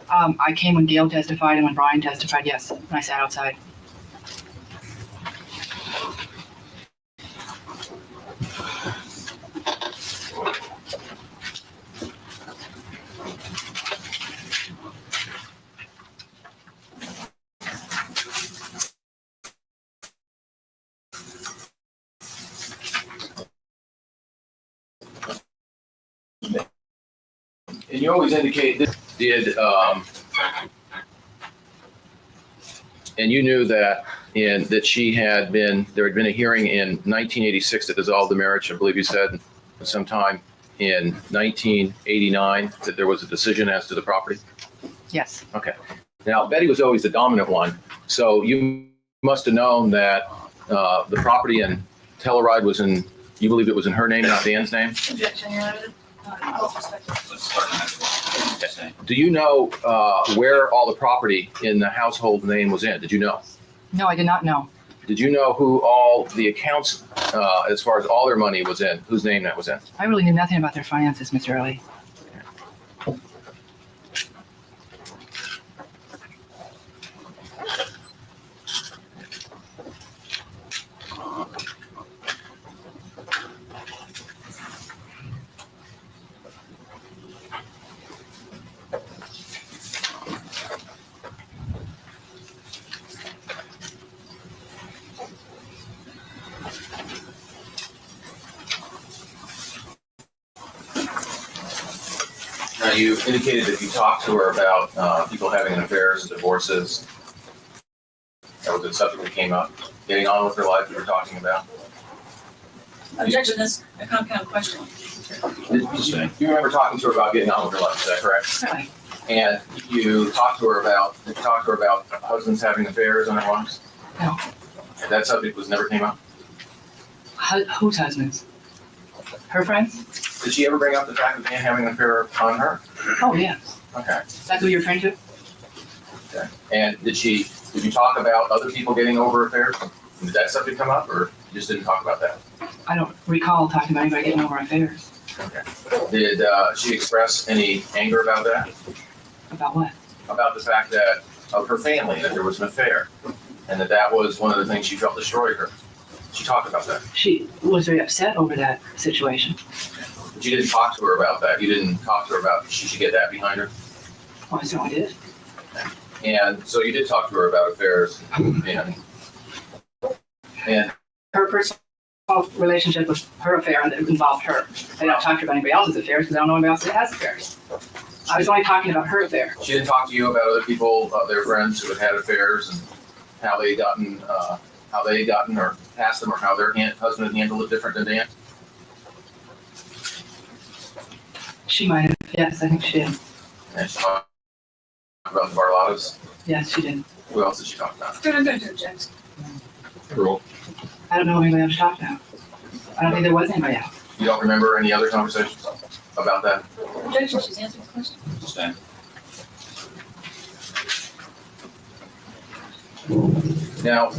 I came when Gail testified and when Brian testified, yes, when I sat outside. And you always indicate this did, and you knew that that she had been, there had been a hearing in 1986 that dissolved the marriage. I believe you said sometime in 1989 that there was a decision as to the property. Yes. Okay. Now, Betty was always the dominant one, so you must have known that the property in Telluride was in, you believe it was in her name, not Dan's name? Objection, Your Honor. Let's start on that. Do you know where all the property in the household name was in? Did you know? No, I did not know. Did you know who all the accounts, as far as all their money was in, whose name that was in? I really knew nothing about their finances, Mr. Early. Now, you indicated that you talked to her about people having affairs and divorces. That was the subject that came up. Getting on with her life you were talking about. Objection, this a compound question. You remember talking to her about getting on with her life, is that correct? Really? And you talked to her about husbands having affairs on their wives? No. And that subject never came up? Whose husbands? Her friends? Did she ever bring up the fact of Dan having an affair on her? Oh, yes. Okay. That's who you're referring to? Okay. And did you talk about other people getting over affairs? Did that subject come up, or? You just didn't talk about that. I don't recall talking about anybody getting over affairs. Okay. Did she express any anger about that? About what? About the fact that of her family, that there was an affair, and that was one of the things she felt destroyed her. She talked about that. She was very upset over that situation. But you didn't talk to her about that. You didn't talk to her about she should get that behind her. Well, I certainly did. And so you did talk to her about affairs, and Her personal relationship was her affair and it involved her. I don't talk to her about anybody else's affairs because I don't know anybody else that has affairs. I was only talking about her affair. she didn't talk to you about other people, their friends who had affairs and how they gotten or passed them, or how their husband had handled it different than Dan. She might have. Yes, I think she did. And she talked about the Barlottas. Yes, she did. Who else did she talk about? Good, I'm going to object. Rule. I don't know anybody else talked about. I don't think there was anybody else. You don't remember any other conversations about that? Objection, she's answering the question. Stand. Now,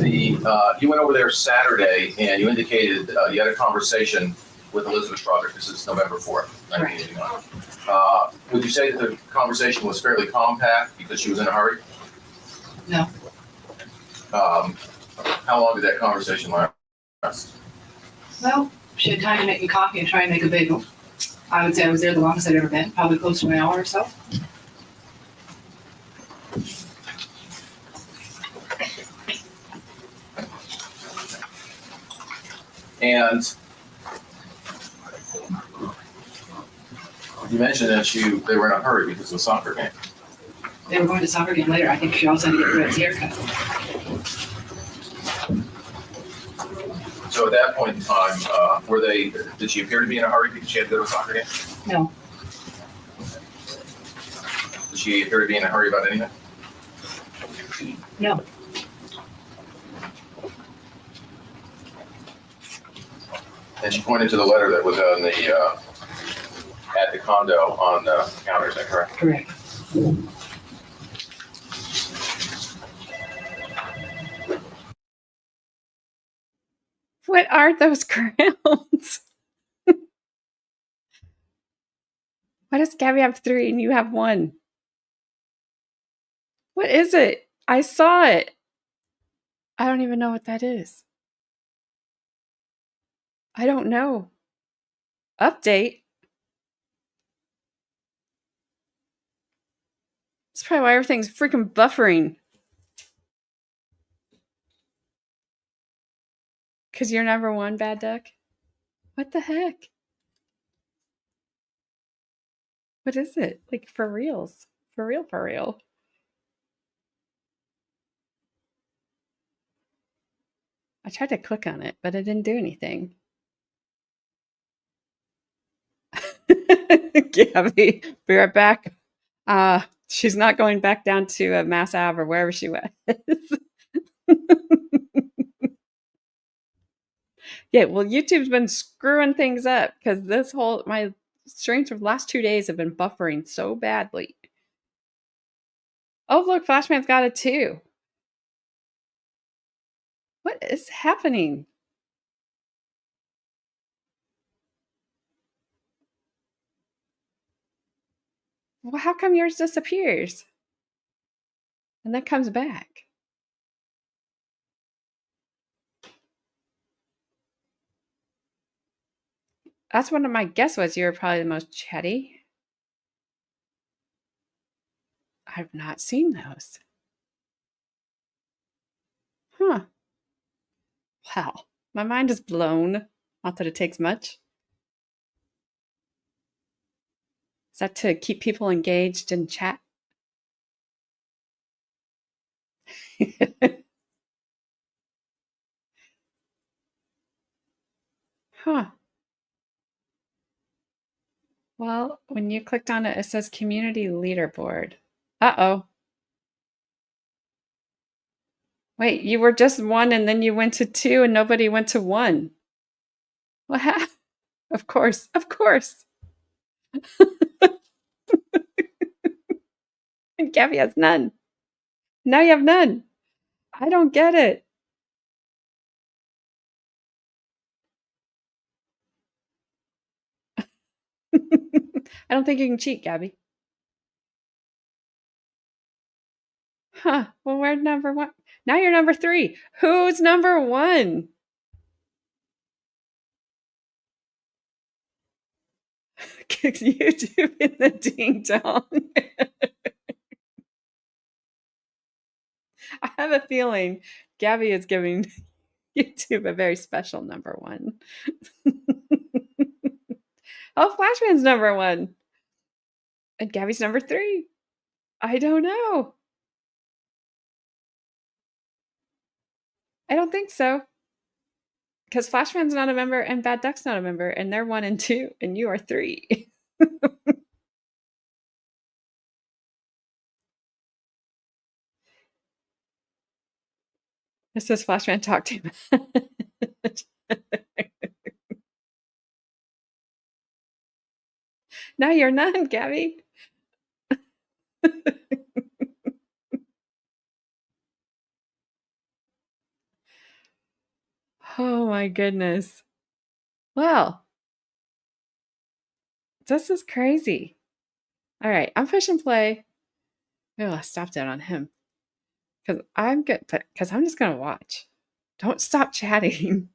you went over there Saturday and you indicated you had a conversation with Elizabeth Broderick. This is November 4th, 1989. Would you say that the conversation was fairly compact because she was in a hurry? No. How long did that conversation last? Well, she had time to make me coffee and try and make a bagel. I would say I was there the longest I'd ever been, probably close to an hour or so. And you mentioned that they were in a hurry because of the soccer game. They were going to soccer game later. I think she also had to get Red's haircut. So at that point in time, did she appear to be in a hurry because she had to go to a soccer game? No. Did she appear to be in a hurry about anything? No. And she pointed to the letter that was on at the condo on the counter, is that correct? Correct. What are those crowns? Why does Gabby have 3 and you have 1? What is it? I saw it. I don't even know what that is. I don't know. Update. That's probably why everything's freaking buffering. Because you're number 1, Bad Duck? What the heck? What is it? Like, for reals? For real, for real. I tried to click on it, but it didn't do anything. Gabby, be right back. She's not going back down to Mass Ave or wherever she was. Yeah, well, YouTube's been screwing things up because my streams for the last 2 days have been buffering so badly. Oh, look, Flashman's got it too. What is happening? Well, how come yours disappears and then comes back? That's one of my guess was you were probably the most chatty. I've not seen those. Huh. Wow. My mind is blown. Not that it takes much. Is that to keep people engaged in chat? Huh. Well, when you clicked on it, it says community leaderboard. Uh-oh. Wait, you were just 1 and then you went to 2 and nobody went to 1. What happened? Of course. And Gabby has none. Now you have none. I don't get it. I don't think you can cheat, Gabby. Huh. Well, we're number 1. Now you're number 3. Who's number 1? YouTube in the ding dong. I have a feeling Gabby is giving YouTube a very special number 1. Oh, Flashman's number 1. And Gabby's number 3. I don't know. I don't think so. Because Flashman's not a member and Bad Duck's not a member, and they're 1 and 2, and you are 3. This is Flashman talk too much. No, you're none, Gabby. Oh my goodness. Well, this is crazy. All right, I'm pushing play. Oh, I stopped out on him. Because I'm good, because I'm just going to watch. Don't stop chatting.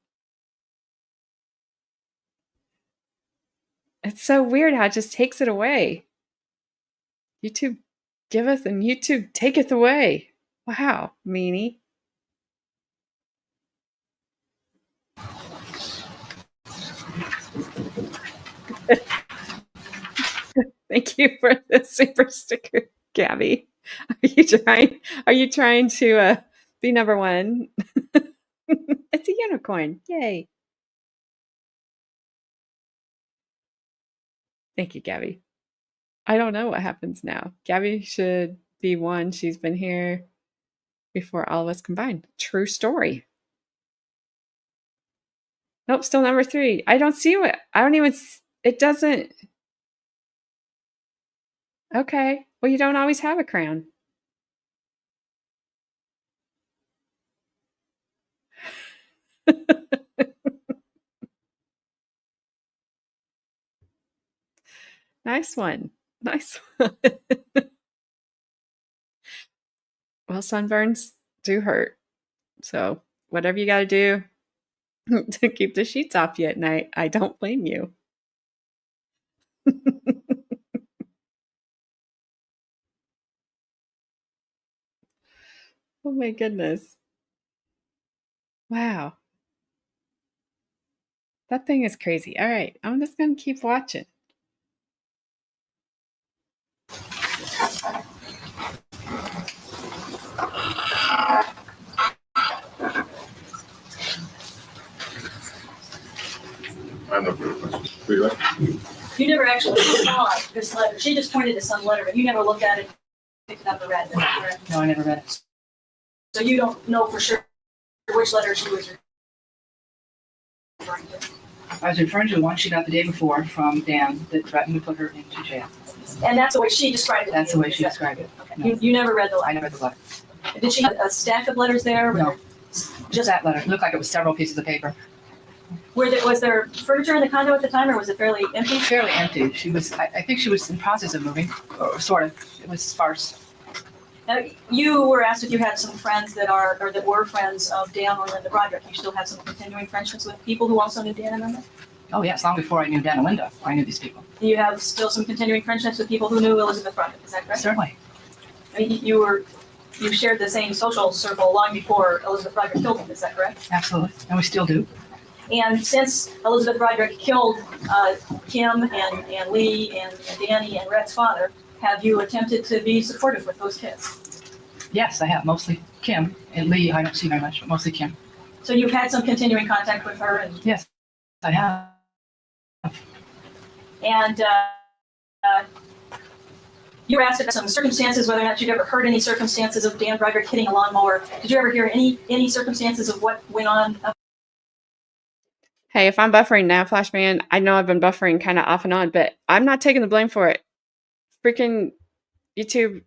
It's so weird how it just takes it away. YouTube giveth and YouTube taketh away. Wow, meanie. Thank you for the super sticker, Gabby. Are you trying to be number 1? It's a unicorn. Yay. Thank you, Gabby. I don't know what happens now. Gabby should be 1. She's been here before all of us combined. True story. Nope, still number 3. I don't see what. I don't even. It doesn't. Okay. Well, you don't always have a crown. Nice one. Nice one. Well, sunburns do hurt. So whatever you got to do to keep the sheets off you at night, I don't blame you. Oh my goodness. Wow. That thing is crazy. All right. I'm just going to keep watching. You never actually saw this letter. She just pointed to some letter, but you never looked at it, picked it up and read it. Correct? No, I never read it. So you don't know for sure which letter she was referring to. I was referring to the one she got the day before from Dan that threatened to put her into jail. And that's the way she described it. That's the way she described it. Okay. No. You never read the I letter. never read the letter. Did she have a stack of letters there? No. Just that letter. It looked like it was several pieces of paper. Was there furniture in the condo at the time, or was it fairly empty? Fairly empty. She was, I think she was in process of moving, or sort of. It was sparse. Now, you were asked if you had some friends that were friends of Dan or Linda Broderick. You still have some continuing friendships with people who also knew Dan and Linda? Oh, yes. Long before I knew Dan and Linda, I knew these people. Do you have still some continuing friendships with people who knew Elizabeth Broderick? Is that correct? Certainly. I mean, you shared the same social circle long before Elizabeth Broderick killed him. Is that correct? Absolutely. And we still do. And since Elizabeth Broderick killed Kim and Lee and Danny and Rhett's father, have you attempted to be supportive with those kids? Yes, I have. Mostly Kim. And Lee, I don't see very much, but mostly Kim. So you've had some continuing contact with her? And Yes, I have. And you were asked about some circumstances, whether or not you'd ever heard any circumstances of Dan Broderick hitting a lawnmower. Did you ever hear any circumstances of what went on? Hey, if I'm buffering now, Flashman, I know I've been buffering kind of off and on, but I'm not taking the blame for it. Freaking YouTube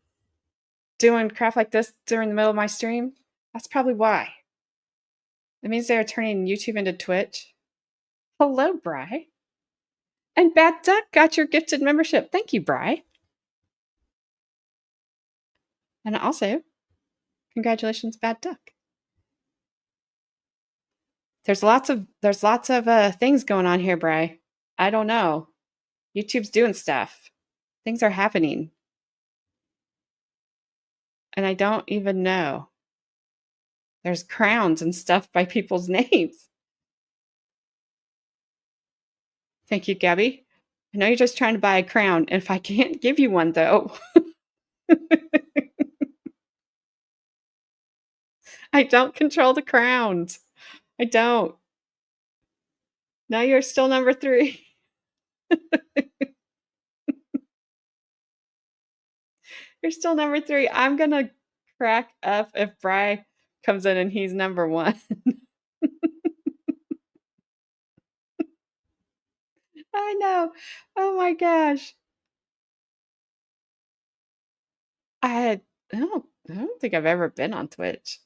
doing crap like this during the middle of my stream. That's probably why. It means they're turning YouTube into Twitch. Hello, Bri. And Bad Duck got your gifted membership. Thank you, Bri. And also, congratulations, Bad Duck. There's lots of things going on here, Bri. I don't know. YouTube's doing stuff. Things are happening. And I don't even know. There's crowns and stuff by people's names. Thank you, Gabby. I know you're just trying to buy a crown. And if I can't give you one, though, I don't control the crowns. I don't. Now you're still number 3. You're still number 3. I'm going to crack up if Bri comes in and he's number 1. I know. Oh my gosh. I don't think I've ever been on Twitch.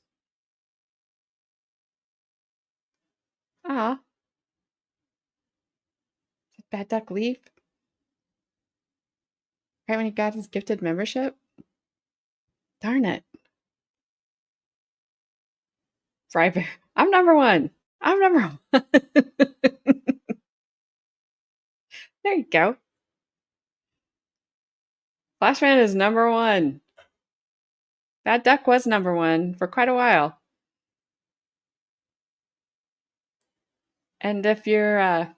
Ah. Did Bad Duck leave? Right when he got his gifted membership? Darn it. Frybear. I'm number 1. I'm number 1. There you go. Flashman is number 1. Bad Duck was number 1 for quite a while. And if you're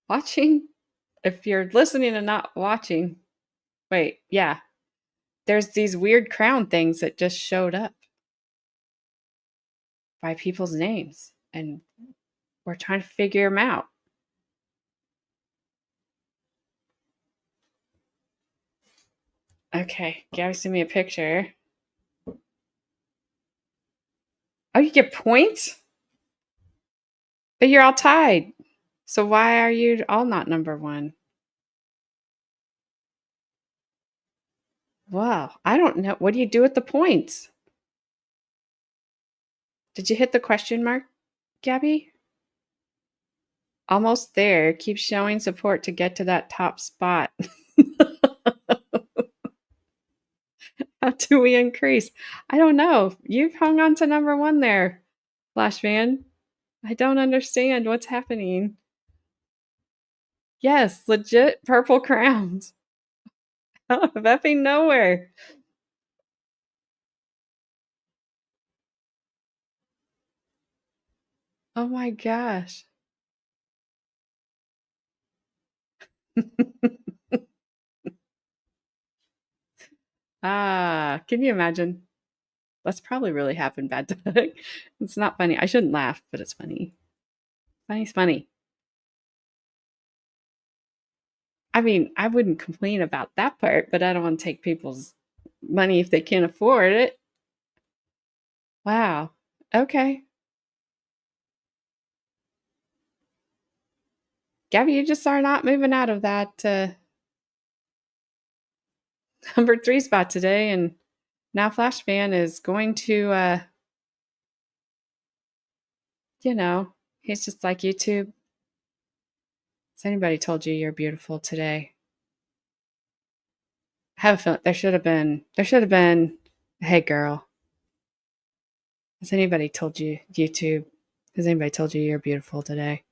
watching, if you're listening and not watching, wait, yeah. There's these weird crown things that just showed up by people's names. And we're trying to figure them out. Okay, Gabby sent me a picture. Oh, you get points? But you're all tied. So why are you all not number 1? Wow, I don't know. What do you do with the points? Did you hit the question mark, Gabby? Almost there. Keep showing support to get to that top spot. How do we increase? I don't know. You've hung on to number 1 there, Flashman. I don't understand what's happening. Yes, legit purple crowns. Out of effing nowhere. Oh my gosh. Can you imagine? That's probably really happened, Bad Duck. It's not funny. I shouldn't laugh, but it's funny. Funny's funny. I mean, I wouldn't complain about that part, but I don't want to take people's money if they can't afford it. Wow. Okay. Gabby, you just are not moving out of that number 3 spot today, and now Flashman is going to, he's just like YouTube. Has anybody told you you're beautiful today? I have a feeling there should have been, hey girl. Has anybody told you, YouTube? Has anybody told you you're beautiful today?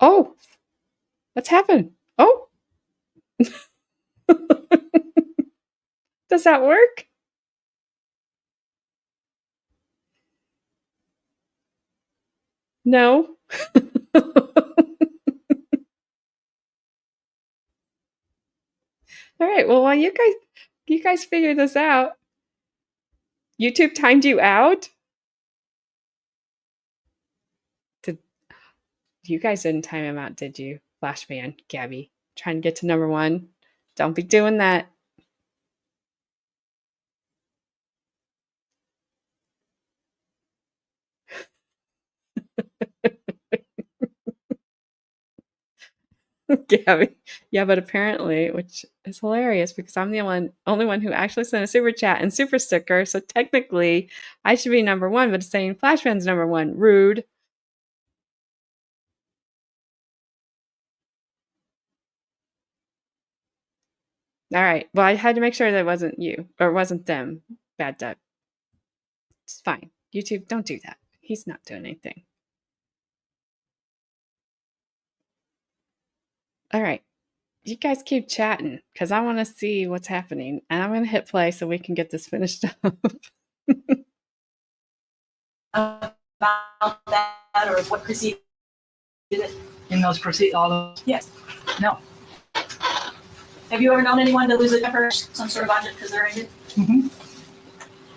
Oh, what's happened? Oh. Does that work? No. All right. Well, while you guys figure this out, YouTube timed you out. You guys didn't time him out, did you? Flashman, Gabby, trying to get to number 1. Don't be doing that. Gabby. Yeah, but apparently, which is hilarious because I'm the only one who actually sent a super chat and super sticker. So technically, I should be number 1, but it's saying Flashman's number 1. Rude. All right. Well, I had to make sure that it wasn't you or it wasn't them. Bad Doug. It's fine. YouTube, don't do that. He's not doing anything. All right. You guys keep chatting because I want to see what's happening. And I'm going to hit play so we can get this finished up. About that or what preceded it? In those all those, Yes. no. Have you ever known anyone to lose a temper, some sort of object because they're angry? Mm-hmm.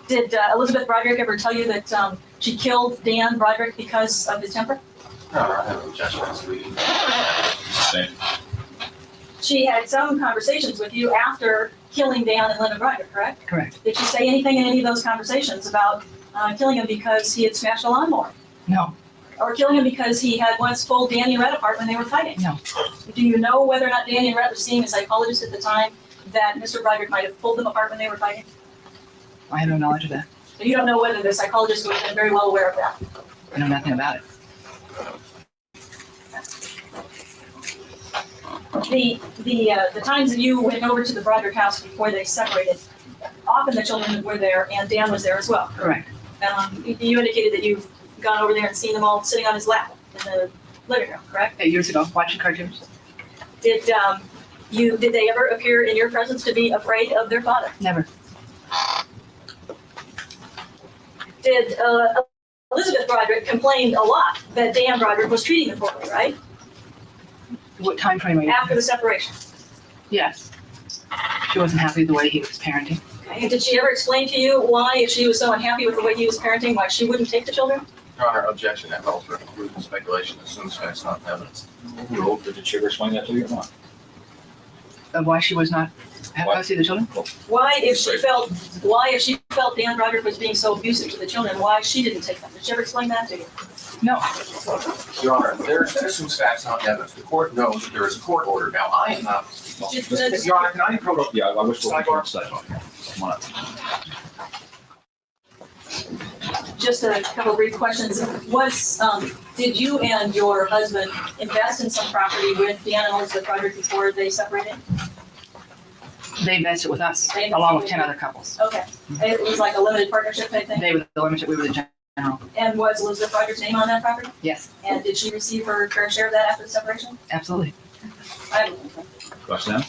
Did Elizabeth Broderick ever tell you that she killed Dan Broderick because of his temper? No, I have no objection. She had some conversations with you after killing Dan and Linda Broderick, correct? Correct. Did she say anything in any of those conversations about killing him because he had smashed a lawnmower? No. Or killing him because he had once pulled Danny and Rhett apart when they were fighting? No. Do you know whether or not Danny and Rhett were seeing a psychologist at the time that Mr. Broderick might have pulled them apart when they were fighting? I have no knowledge of that. So you don't know whether the psychologist would have been very well aware of that? I know nothing about it. The times that you went over to the Broderick house before they separated, often the children were there and Dan was there as well. Correct. You indicated that you've gone over there and seen them all sitting on his lap in the living room, correct? 8 years ago, watching cartoons. Did they ever appear in your presence to be afraid of their father? Never. Did Elizabeth Broderick complained a lot that Dan Broderick was treating them poorly, right? What time frame are you? After the separation. Yes. She wasn't happy with the way he was parenting. Okay. And did she ever explain to you why, if she was so unhappy with the way he was parenting, why she wouldn't take the children? Your Honor, objection. That calls for conclusion speculation as soon as facts not evidence. Did she ever explain that to you or not? Why she was not happy to see the children? Why, if she felt Dan Broderick was being so abusive to the children, why she didn't take them? Did she ever explain that to you? No. Your Honor, there assumes facts not evidence. The court knows that there is a court order. Now, I am not. Your Honor, can I approach? Yeah, I wish to Sidebar. Come on up. Just a couple of brief questions. Did you and your husband invest in some property with Dan and Elizabeth Broderick before they separated? They invested with us, They invested along with with 10 you. other couples. Okay. It was like a limited partnership type thing? They were the limited, we were the general. And was Elizabeth Broderick's name on that property? Yes, And did she receive her fair share of that after the separation? absolutely. Question now?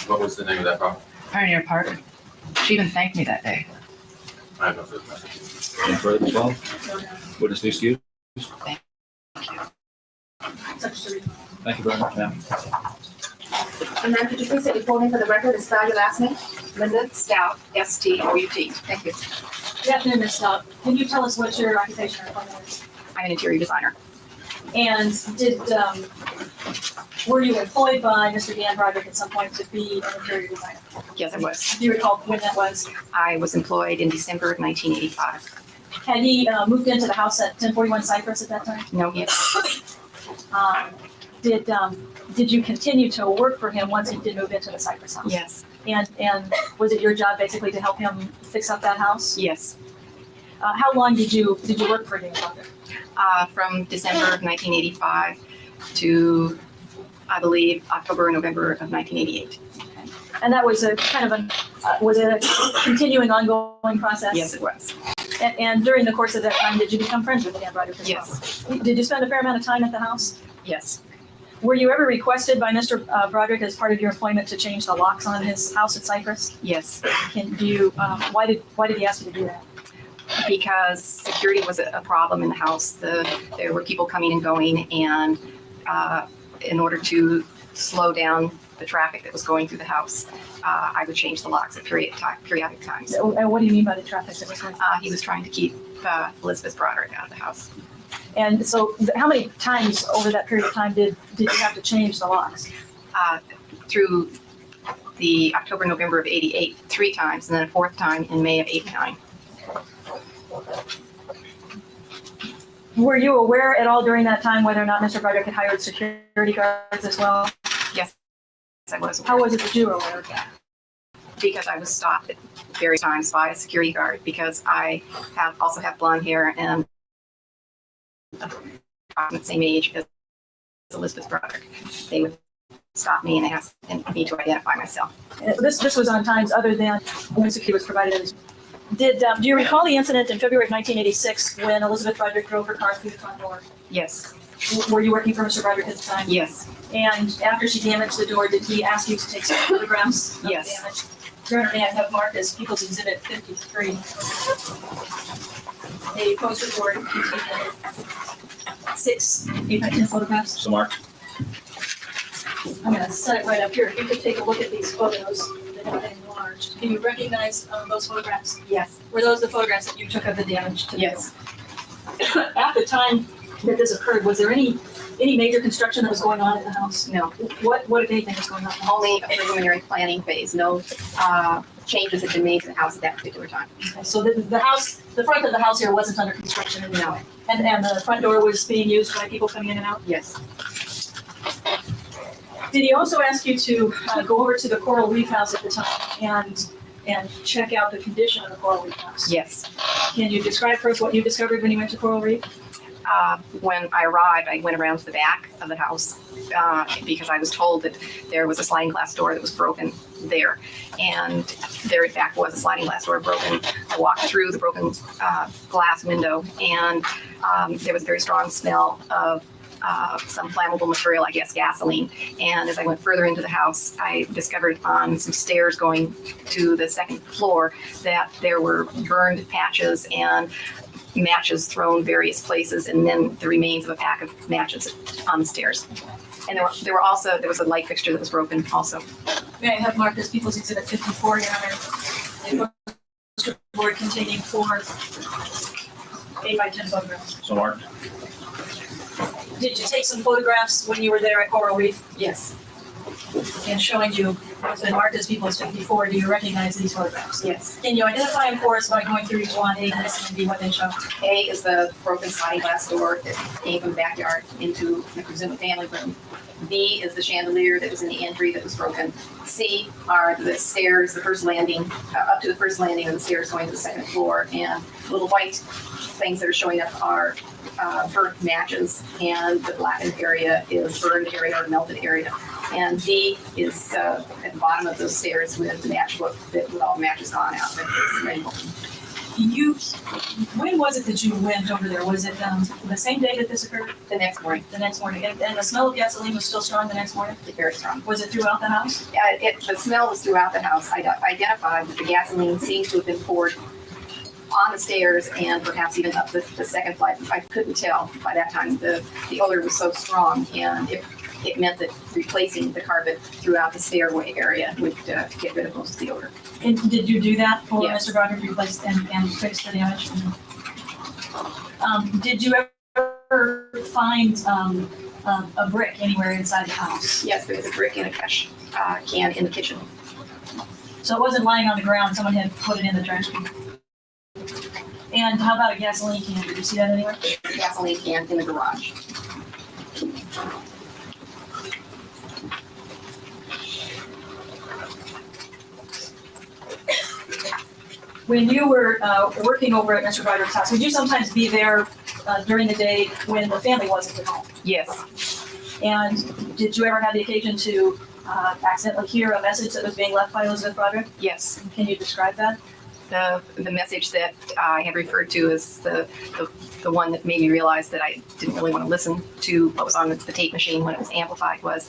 What was the name of that property? Pioneer Park. She even thanked me that day. I have no further questions. Any further as well? Witness be excused. Thank you very much, ma'am. And ma'am, could you please state your full name for the record and spell your last name? Linda Stout, S-T-O-U-T. Thank you. Good afternoon, Ms. Stout. Can you tell us what your occupation or employment is? I'm an interior designer. And were you employed by Mr. Dan Broderick at some point to be an interior designer? Yes, I was. Do you recall when that was? I was employed in December of 1985. Had he moved into the house at 1041 Cypress at that time? No, yes, Did you continue to work for him once he did move into the Cypress house? yes, And was it your job basically to help him fix up that house? yes. How long did you work for Dan Broderick? From December of 1985 to, I believe, October or November of 1988. And that was a kind of was it a continuing, ongoing process? Yes, it was. And during the course of that time, did you become friends with Dan Broderick as Yes. well? Did you spend a fair amount of time at the house? Yes, Were you ever requested by Mr. Broderick as part of your employment to change the locks on his house at Cypress? yes. Why did he ask you to do that? Because security was a problem in the house. There were people coming and going, and in order to slow down the traffic that was going through the house, I would change the locks at periodic times. And what do you mean by the traffic that was going? He was trying to keep Elizabeth Broderick out of the house. And so, how many times over that period of time did you have to change the locks? Through the October, November of 88, 3 times, and then a 4th time in May of 89. Were you aware at all during that time whether or not Mr. Broderick had hired security guards as well? Yes, I was aware. How was it that you were aware of that? Because I was stopped at various times by a security guard, because I also have blonde hair and I'm the same age as Elizabeth Broderick. They would stopped me and asked me to identify myself. This was on times other than when security was provided. Do you recall the incident in February of 1986 when Elizabeth Broderick drove her car through the front door? Yes, Were you working for Mr. Broderick at the time? yes, And after she damaged the door, did he ask you to take some photographs of Yes. the damage? Your Honor, may I have marked as People's Exhibit 53? A poster board containing 6 8x10 photographs. So marked. I'm gonna set it right up here. If you could take a look at these photos that have been enlarged. Can you recognize those photographs? yes, Were those the photographs that you took of the damage to the yes. door? At the time that this occurred, was there any major construction that was going on at the house? No, What if anything was going on? at the house? only a preliminary planning phase. No changes had been made to the house at that particular time. Okay, so the house, the front of the house here wasn't under construction in any No. way? And the front door was being used by people coming in and out? Yes, Did he also ask you to go over to the Coral Reef House at the time and check out the condition of the Coral Reef House? yes. Can you describe for us what you discovered when you went to Coral Reef? When I arrived, I went around to the back of the house because I was told that there was a sliding glass door that was broken there. And there in fact was a sliding glass door broken. I walked through the broken glass window and there was a very strong smell of some flammable material, I guess gasoline. And as I went further into the house, I discovered on some stairs going to the second floor that there were burned patches and matches thrown various places, and then the remains of a pack of matches on the stairs. And there was a light fixture that was broken also. May I have marked as People's Exhibit 54, Your Honor? A poster board containing 4 8x10 photographs. So marked. Did you take some photographs when you were there at Coral Reef? Yes, And showing you what's been marked as People's 54, do you recognize these photographs? yes. Can you identify them for us by going through each one, A, and B, what they show? A is the broken sliding glass door that came from the backyard into the presumed family room. B is the chandelier that was in the entry that was broken. C are the stairs, the first landing, up to the first landing of the stairs going to the second floor. And little white things that are showing up are burnt matches, and the blackened area is burned area or melted area. And D is at the bottom of those stairs with the matchbook that with all the matches gone out. It's rainbow. When was it that you went over there? Was it the same day that this occurred? The next morning, The next morning? And the smell of gasoline was still strong the next morning? very strong. Was it throughout the house? The smell was throughout the house. I identified that the gasoline seemed to have been poured on the stairs and perhaps even up the second flight. I couldn't tell by that time. The odor was so strong, and it meant that replacing the carpet throughout the stairway area would get rid of most of the odor. And did you do that for Yes. Mr. Broderick to replace and fix the damage? Did you ever find a brick anywhere inside the house? Yes, there was a brick in a trash can in the kitchen. So it wasn't lying on the ground, someone had put it in the trash can? And how about a gasoline can? Did you see that anywhere? A gasoline can in the garage. When you were working over at Mr. Broderick's house, would you sometimes be there during the day when the family wasn't at home? Yes, And did you ever have the occasion to accidentally hear a message that was being left by Elizabeth Broderick? yes. Can you describe that? The message that I had referred to is the one that made me realize that I didn't really want to listen to what was on the tape machine when it was amplified was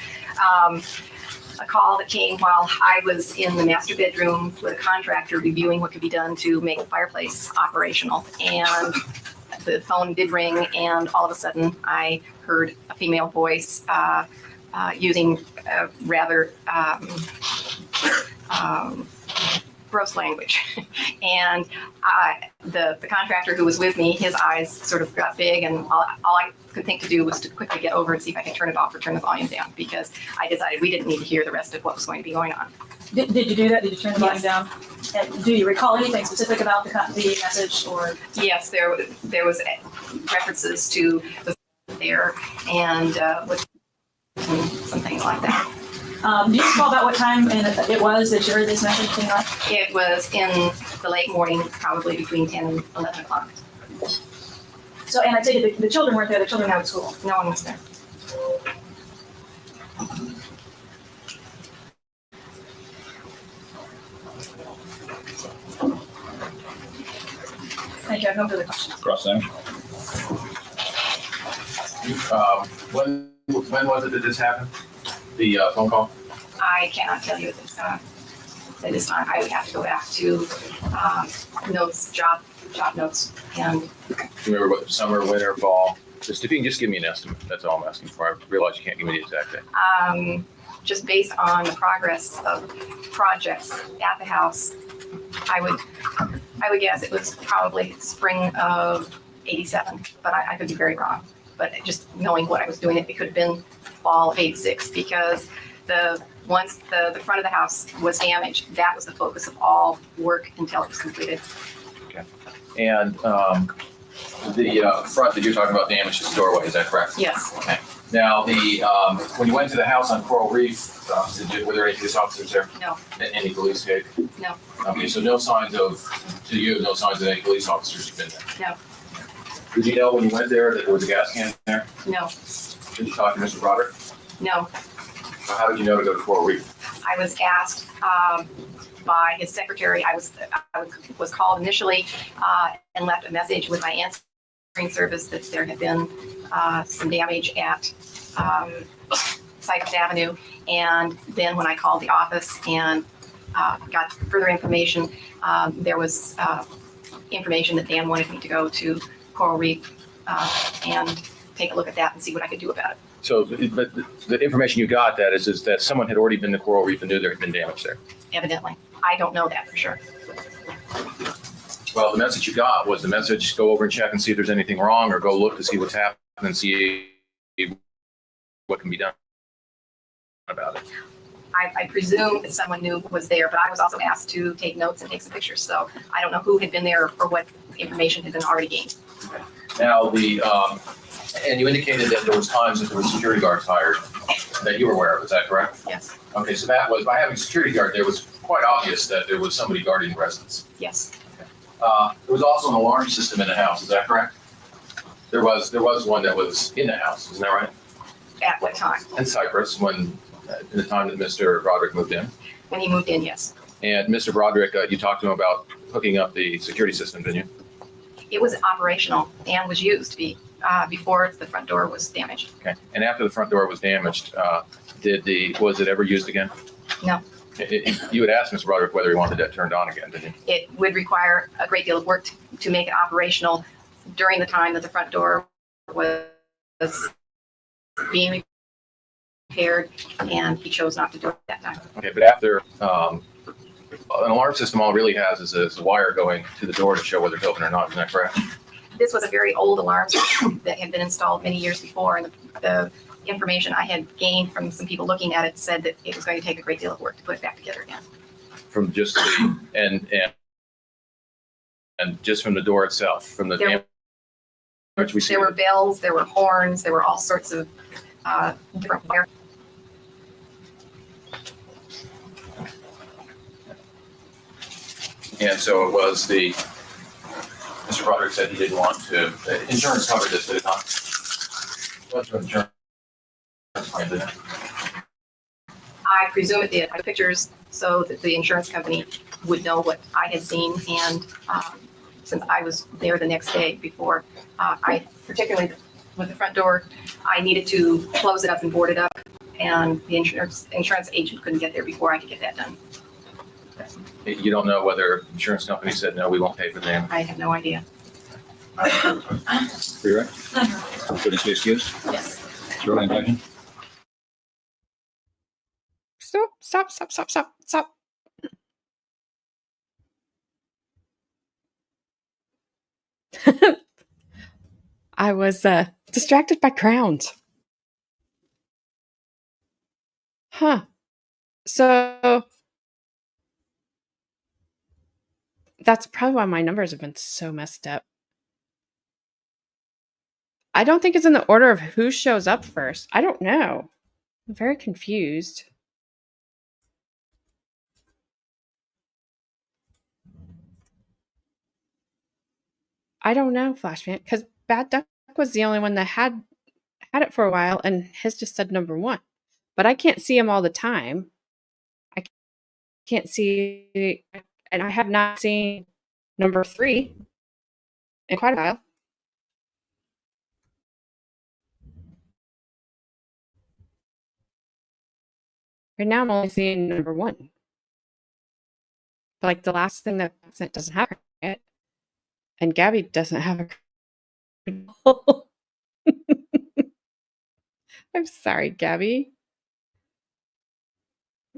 a call that came while I was in the master bedroom with a contractor reviewing what could be done to make the fireplace operational. And the phone did ring, and all of a sudden I heard a female voice using rather gross language. And the contractor who was with me, his eyes sort of got big, and all I could think to do was to quickly get over and see if I could turn it off or turn the volume down, because I decided we didn't need to hear the rest of what was going to be going on. Did you do that? Did you turn the volume Yes. down? And do you recall anything specific about the message or? Yes, there was references to the there and with some things like that. Do you recall about what time it was that you heard this message came up? It was in the late morning, probably between 10 and 11 o'clock. So, and I take it the children weren't there, the children were at school. No one was there. Thank you. I have no further questions. Cross section. When was it that this happened? The phone call? I cannot tell you at this time. I would have to go back to notes, job notes, and Do you remember what the summer, winter, fall? Just if you can just give me an estimate, that's all I'm asking for. I realize you can't give me the exact thing. just based on the progress of projects at the house, I would guess it was probably spring of '87, but I could be very wrong. But just knowing what I was doing, it could have been fall of '86, because once the front of the house was damaged, that was the focus of all work until it was completed. And the front that you're talking about damaged is the doorway, is that correct? Yes. Okay. Now, when you went to the house on Coral Reef, were there any police officers there? No. Any police came? No. Okay, so no signs of any police officers have been there? No. Did you know when you went there that there was a gas can there? No. Did you talk to Mr. Broderick? No. How did you know to go to Coral Reef? I was asked by his secretary. I was called initially and left a message with my answering service that there had been some damage at Cypress Avenue. And then when I called the office and got further information, there was information that Dan wanted me to go to Coral Reef and take a look at that and see what I could do about it. So, but the information you got that is that someone had already been to Coral Reef and knew there had been damage there. Evidently. I don't know that for sure. Well, the message you got was the message, go over and check and see if there's anything wrong, or go look to see what's happening and see what can be done about it. I presume that someone new was there, but I was also asked to take notes and take some pictures. So I don't know who had been there or what information had been already gained. Now, and you indicated that there was times that there were security guards hired that you were aware of, is that correct? Yes. Okay, so that was, by having a security guard, there was quite obvious that there was somebody guarding the residence. Yes. There was also an alarm system in the house, is that correct? There was one that was in the house, isn't that right? At what time? In Cypress, in the time that Mr. Broderick moved in. When he moved in, yes. And Mr. Broderick, you talked to him about hooking up the security system, didn't you? It was operational and was used before the front door was damaged. Okay. And after the front door was damaged, was it ever used again? No. You had asked Mr. Broderick whether he wanted that turned on again, didn't you? It would require a great deal of work to make it operational during the time that the front door was being repaired, and he chose not to do it at that time. Okay, but after, an alarm system, all it really has is a wire going to the door to show whether it's open or not, isn't that correct? This was a very old alarm system that had been installed many years before, and the information I had gained from some people looking at it said that it was going to take a great deal of work to put it back together again. From just and just from the door itself, from the damage we see. There were bells, there were horns, there were all sorts of different wire. And so it was Mr. Broderick said he didn't want to, insurance covered this, did it not? What's the insurance claim, didn't it? I presume it did. I took pictures so that the insurance company would know what I had seen, and since I was there the next day before, particularly with the front door, I needed to close it up and board it up, and the insurance agent couldn't get there before I could get that done. You don't know whether the insurance company said, no, we won't pay for the damage? I have no idea. For your right? Witness be excused. Yes. Shirley, objection? Stop. I was distracted by crowns. Huh. So that's probably why my numbers have been so messed up. I don't think it's in the order of who shows up first. I don't know. I'm very confused. I don't know, Flashman, because Bad Duck was the only one that had it for a while, and his just said number 1. But I can't see him all the time. I can't see. and I have not seen number 3 in quite a while. Right now, I'm only seeing number 1. But like the last thing that it doesn't have her yet, and Gabby doesn't have a. I'm sorry, Gabby.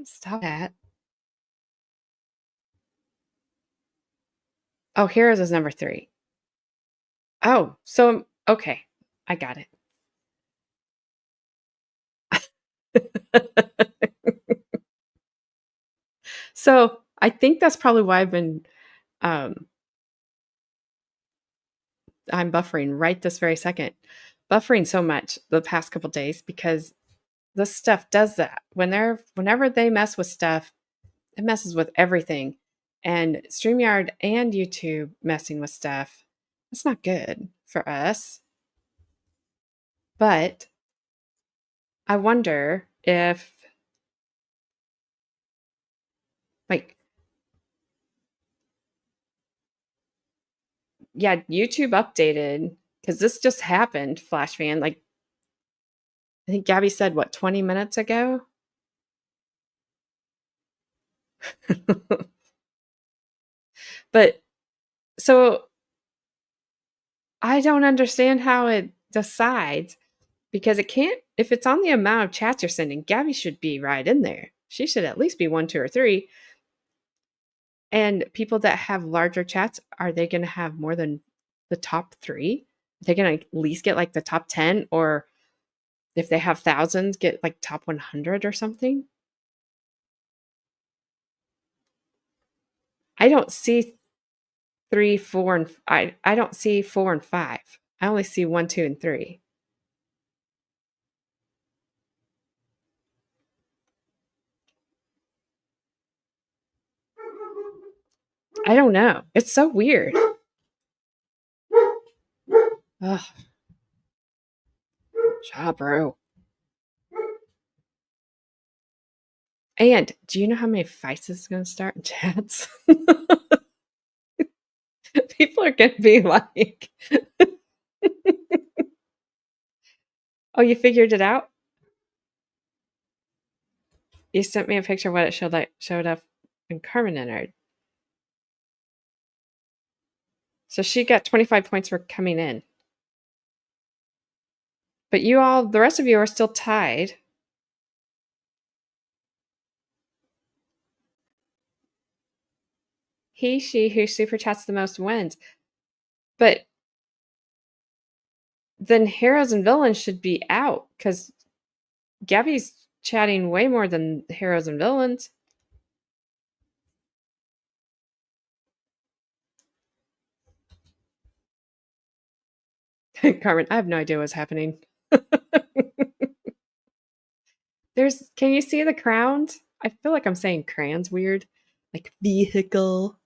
Stop that. Oh, Heroes is number 3. Oh, so okay, I got it. So I think that's probably why I've been I'm buffering right this very second. Buffering so much the past couple days because this stuff does that. Whenever they mess with stuff, it messes with everything. And StreamYard and YouTube messing with stuff, it's not good for us. But I wonder if, like, yeah, YouTube updated because this just happened, Flash fan. Like, I think Gabby said, what, 20 minutes ago? But so I don't understand how it decides because it can't, if it's on the amount of chats you're sending, Gabby should be right in there. She should at least be 1, 2, or 3. And people that have larger chats, are they going to have more than the top 3? Are they going to at least get like the top 10? Or if they have thousands, get like top 100 or something? I don't see 3, 4, and I don't see 4 and 5. I only see 1, 2, and 3. I don't know. It's so weird. Ugh. Shut up, bro. And do you know how many fights is going to start in chats? People are going to be like, oh, you figured it out? You sent me a picture of what it showed up when Carmen entered. So she got 25 points for coming in. But you all, the rest of you are still tied. She who super chats the most wins. But then heroes and villains should be out because Gabby's chatting way more than heroes and villains. Carmen, I have no idea what's happening. Can you see the crowns? I feel like I'm saying crayons weird. Like vehicle.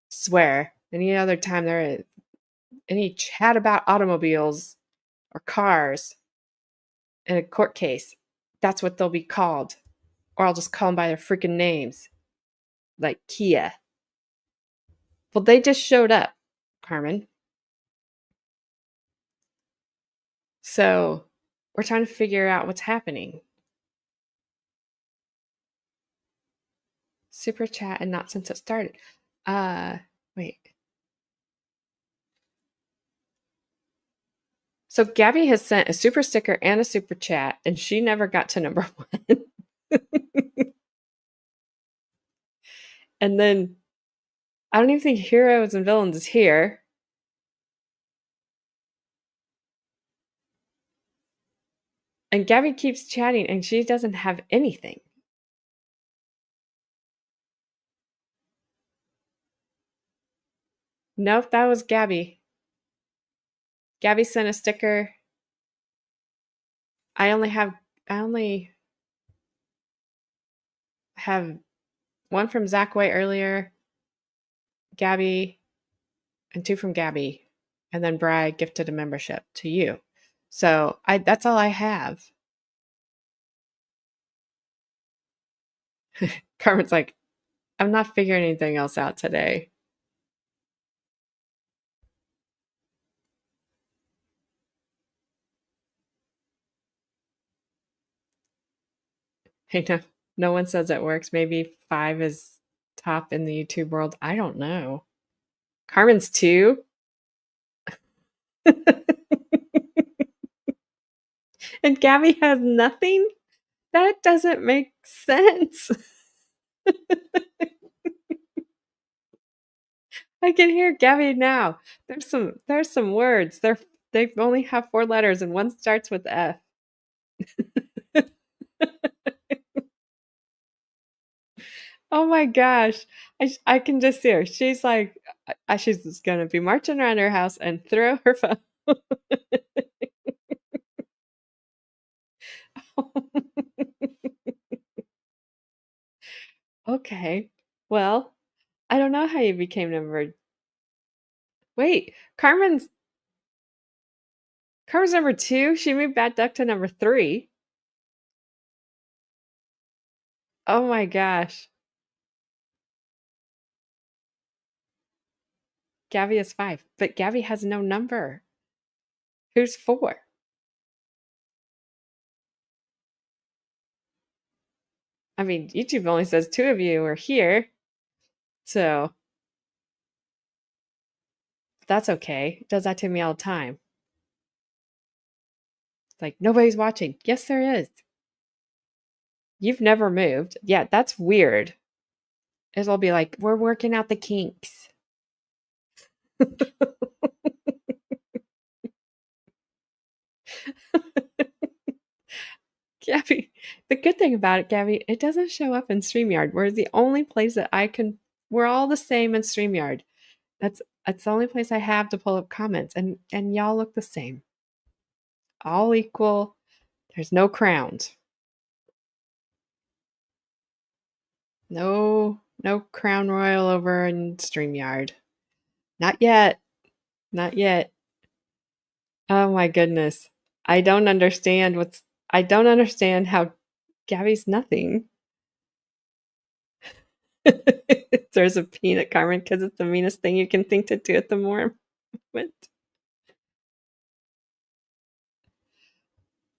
Swear. Any other time there is any chat about automobiles or cars in a court case, that's what they'll be called. Or I'll just call them by their freaking names. Like Kia. Well, they just showed up, Carmen. So we're trying to figure out what's happening. Super chat and not since it started. Wait. So Gabby has sent a super sticker and a super chat, and she never got to number 1. And then I don't even think heroes and villains is here. And Gabby keeps chatting, and she doesn't have anything. Nope, that was Gabby. Gabby sent a sticker. I only have one from Zach White earlier, Gabby, and 2 from Gabby, and then Bri gifted a membership to you. So that's all I have. Carmen's like, I'm not figuring anything else out today. Hey, no one says it works. Maybe 5 is top in the YouTube world. I don't know. Carmen's 2. And Gabby has nothing? That doesn't make sense. I can hear Gabby now. There's some words. They only have 4 letters and one starts with F. Oh my gosh. I can just see her. She's like, she's just going to be marching around her house and throw her phone. Okay. Well, I don't know how you became number. Wait, Carmen's number 2. She moved Bad Duck to number 3. Oh my gosh. Gabby is 5, but Gabby has no number. Who's 4? I mean, YouTube only says 2 of you are here. So that's okay. It does that to me all the time. It's like, nobody's watching. Yes, there is. You've never moved. Yeah, that's weird. It'll be like, we're working out the kinks. Gabby, the good thing about it, Gabby, it doesn't show up in StreamYard. We're the only place that we're all the same in StreamYard. That's the only place I have to pull up comments, and y'all look the same. All equal. There's no crowns. No crown royal over in StreamYard. Not yet. Not yet. Oh my goodness. I don't understand how Gabby's nothing. There's a peanut, Carmen, because it's the meanest thing you can think to do at the moment.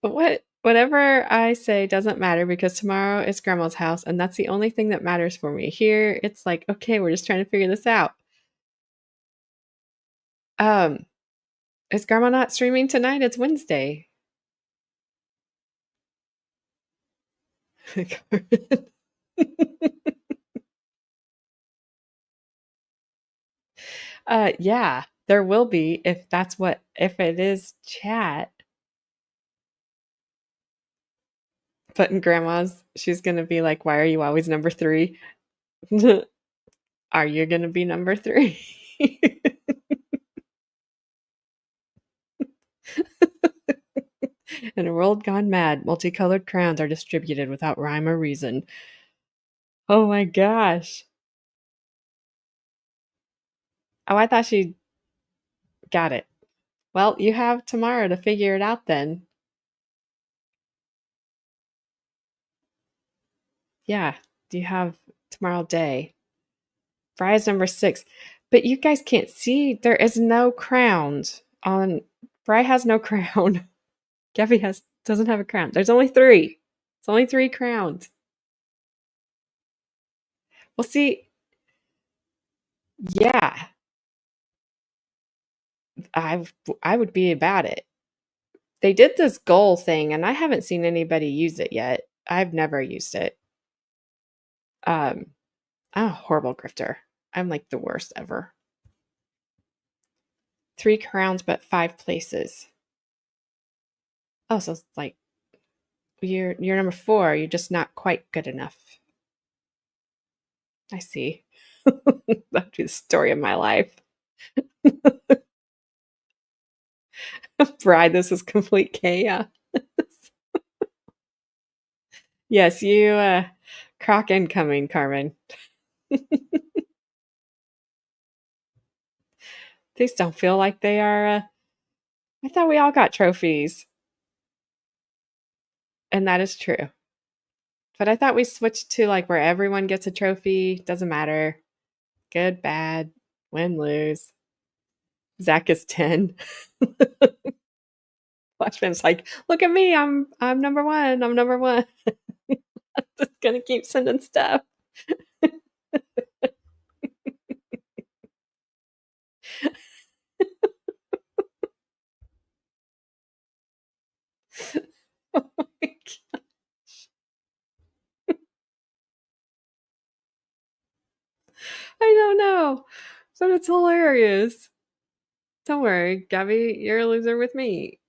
But whatever I say doesn't matter because tomorrow is Grandma's house, and that's the only thing that matters for me. Here, it's like, okay, we're just trying to figure this out. Is Grandma not streaming tonight? It's Wednesday. Yeah, there will be if it is chat. But in Grandma's, she's gonna be like, why are you always number 3? Are you gonna be number 3? In a world gone mad, multicolored crowns are distributed without rhyme or reason. Oh my gosh. Oh, I thought she got it. Well, you have tomorrow to figure it out then. Yeah, you have tomorrow day. Fry's number 6. But you guys can't see. There is no crowns on. Fry has no crown. Gabby doesn't have a crown. There's only 3. It's only 3 crowns. Well, see, yeah, I would be about it. They did this goal thing, and I haven't seen anybody use it yet. I've never used it. I'm a horrible grifter. I'm like the worst ever. 3 crowns, but 5 places. Oh, so it's like you're number 4. You're just not quite good enough. I see. That'd be the story of my life. Bride, this is complete chaos. Yes, you croc incoming, Carmen. These don't feel like they are. I thought we all got trophies. And that is true. But I thought we switched to like where everyone gets a trophy. Doesn't matter. Good, bad, win, lose. Zach is 10. Flashman's like, look at me. I'm number one. I'm number one. I'm just gonna keep sending stuff. Oh my God. I don't know, but it's hilarious. Don't worry, Gabby, you're a loser with me.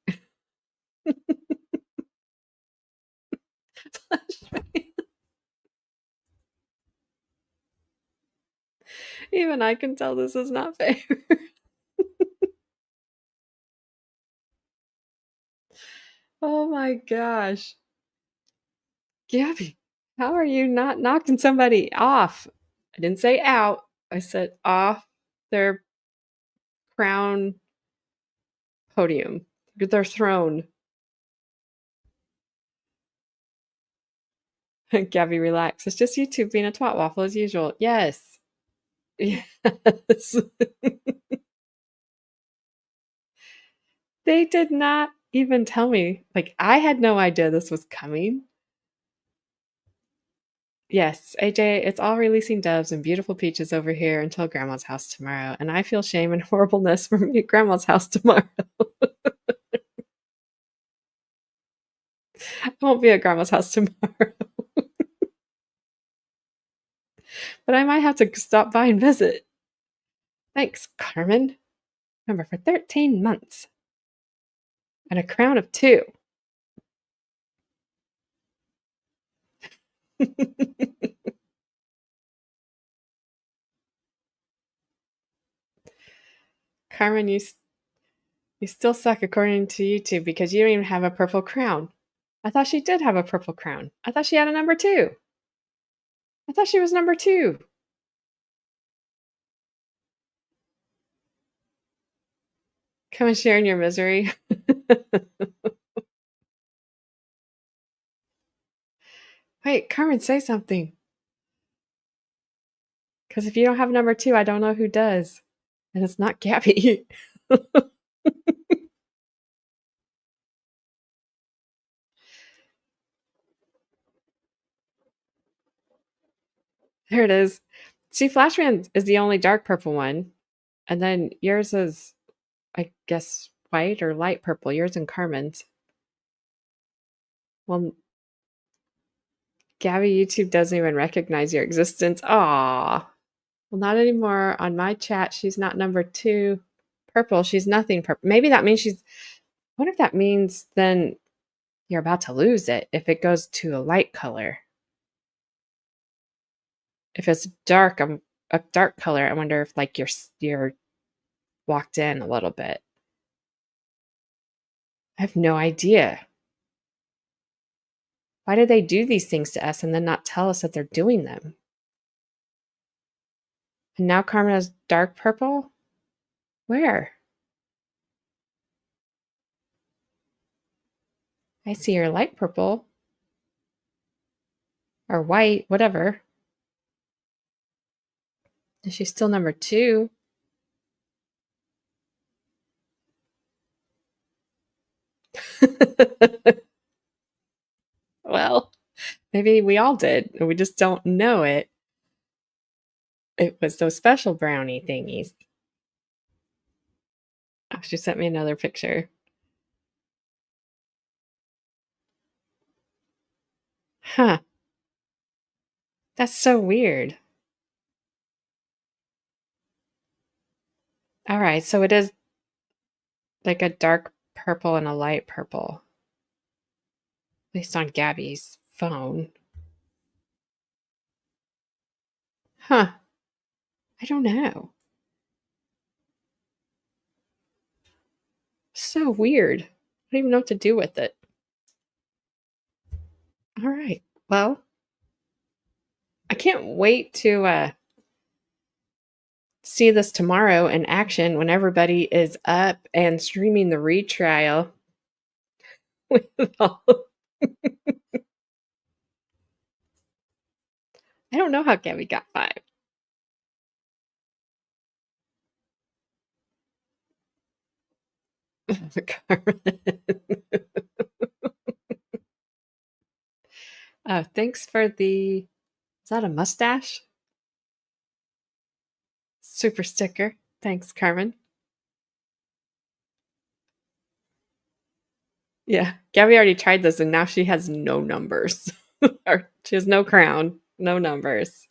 Even I can tell this is not fair. Oh my gosh. Gabby, how are you not knocking somebody off? I didn't say out. I said off their crown podium, their throne. Gabby, relax. It's just YouTube being a twat waffle as usual. Yes. Yes. They did not even tell me. Like, I had no idea this was coming. Yes, AJ, it's all releasing doves and beautiful peaches over here until Grandma's house tomorrow. And I feel shame and horribleness for me at Grandma's house tomorrow. I won't be at Grandma's house tomorrow. But I might have to stop by and visit. Thanks, Carmen. Remember, for 13 months. And a crown of 2. Carmen, you still suck according to YouTube because you don't even have a purple crown. I thought she did have a purple crown. I thought she had a number 2. I thought she was number 2. Come and share in your misery. Wait, Carmen, say something. Because if you don't have number 2, I don't know who does. And it's not Gabby. There it is. See, Flashman is the only dark purple one. And then yours is, I guess, white or light purple. Yours and Carmen's. Well, Gabby, YouTube doesn't even recognize your existence. Aw. Well, not anymore. On my chat, she's not number 2 purple. She's nothing purple. Maybe that means she's... What if that means then you're about to lose it if it goes to a light color? If it's dark, a dark color, I wonder if like you're locked in a little bit. I have no idea. Why do they do these things to us and then not tell us that they're doing them? And now Carmen has dark purple? Where? I see her light purple. Or white, whatever. Is she still number 2? Well, maybe we all did, and we just don't know it. It was those special brownie thingies. Oh, she sent me another picture. Huh. That's so weird. All right, so it is like a dark purple and a light purple. At least on Gabby's phone. Huh. I don't know. So weird. I don't even know what to do with it. All right. Well, I can't wait to see this tomorrow in action when everybody is up and streaming the retrial with all I don't know how Gabby got 5. Carmen. Thanks for the, is that a mustache? Super sticker. Thanks, Carmen. Yeah, Gabby already tried this and now she has no numbers. Or she has no crown, no numbers.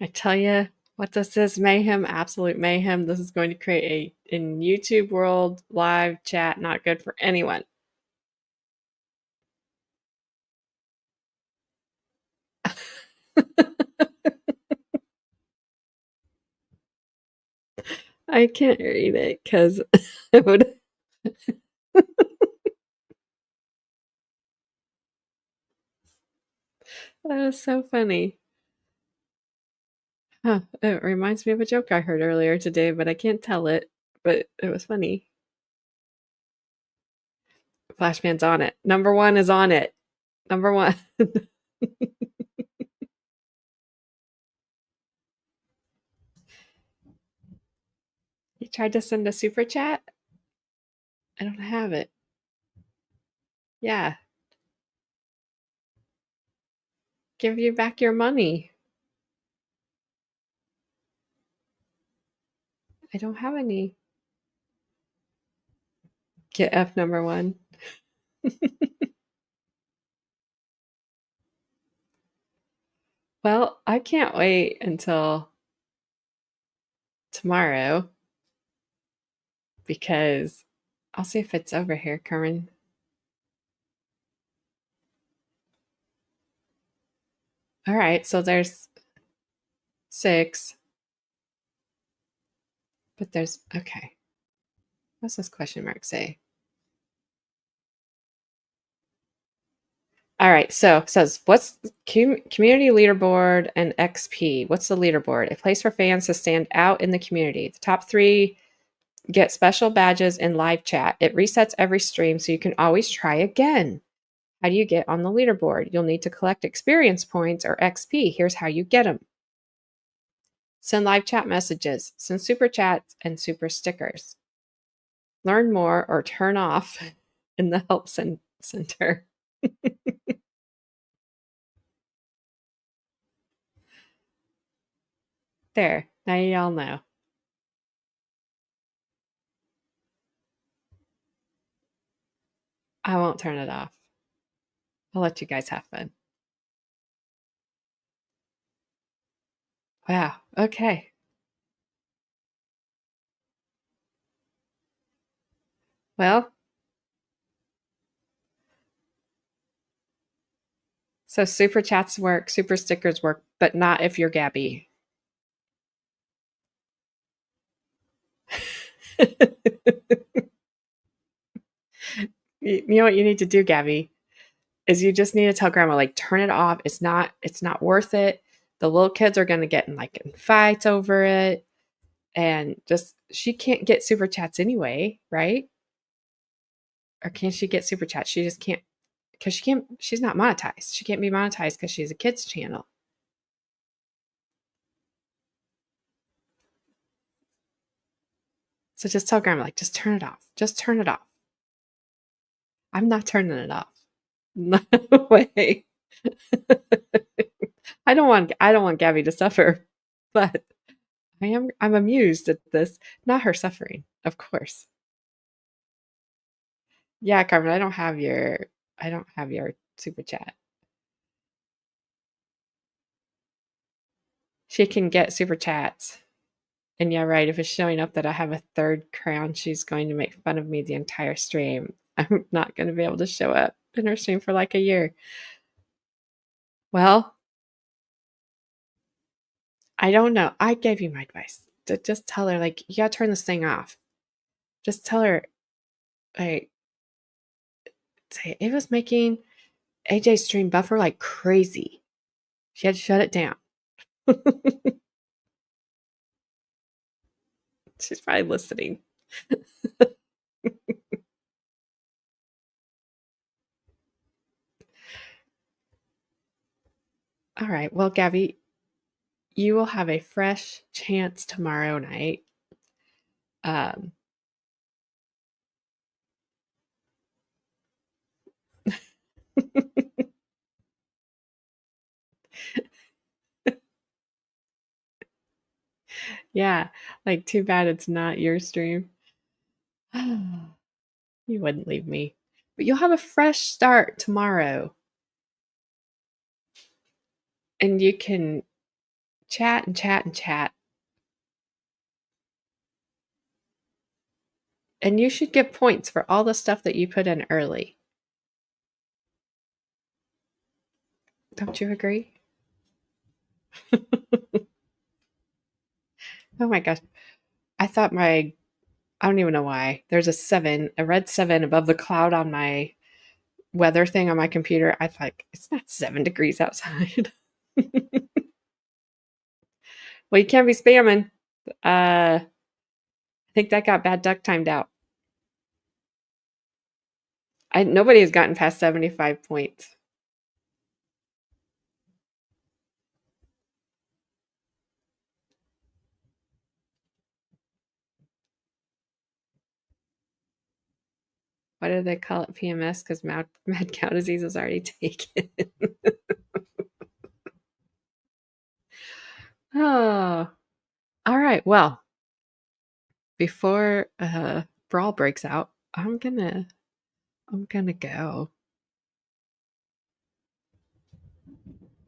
I tell you what this is, mayhem, absolute mayhem. This is going to create a in YouTube world live chat, not good for anyone. I can't read it because it would. That is so funny. Huh, it reminds me of a joke I heard earlier today, but I can't tell it. But it was funny. Flashman's on it. Number 1 is on it. Number 1. You tried to send a super chat? I don't have it. Yeah. Give you back your money. I don't have any. Get F number 1. Well, I can't wait until tomorrow because I'll see if it's over here, Carmen. All right, so there's 6. But there's, okay. What's this question mark say? All right, so it says, what's community leaderboard and XP? What's the leaderboard? A place for fans to stand out in the community. The top 3 get special badges in live chat. It resets every stream, so you can always try again. How do you get on the leaderboard? You'll need to collect experience points or XP. Here's how you get them. Send live chat messages. Send super chats and super stickers. Learn more or turn off in the help center. There, now y'all know. I won't turn it off. I'll let you guys have fun. Wow, okay. Well, so super chats work, super stickers work, but not if you're Gabby. You know what you need to do, Gabby, is you just need to tell grandma, like, turn it off. It's not worth it. The little kids are going to get in fights over it. And just, she can't get super chats anyway, right? Or can she get super chats? She just can't, because she's not monetized. She can't be monetized because she's a kids channel. So just tell grandma, like, just turn it off. Just turn it off. I'm not turning it off. No way. I don't want Gabby to suffer, but I'm amused at this. Not her suffering, of course. Yeah, Carmen, I don't have your super chat. She can get super chats. And yeah, right, if it's showing up that I have a 3rd crown, she's going to make fun of me the entire stream. I'm not going to be able to show up in her stream for a year. Well, I don't know. I gave you my advice. Just tell her, like, you gotta turn this thing off. Just tell her, like, say it was making AJ's stream buffer like crazy. She had to shut it down. She's probably listening. All right. Well, Gabby, you will have a fresh chance tomorrow night. Um, yeah, like too bad it's not your stream. You wouldn't leave me. But you'll have a fresh start tomorrow. And you can chat and chat and chat. And you should get points for all the stuff that you put in early. Don't you agree? Oh my gosh. I thought I don't even know why. There's a red 7 above the cloud on my weather thing on my computer. I thought, it's not 7 degrees outside. Well, you can't be spamming. I think that got bad duck timed out. Nobody has gotten past 75 points. Why do they call it PMS? Because mad cow disease is already taken. Oh, all right. Well, before brawl breaks out, I'm gonna go.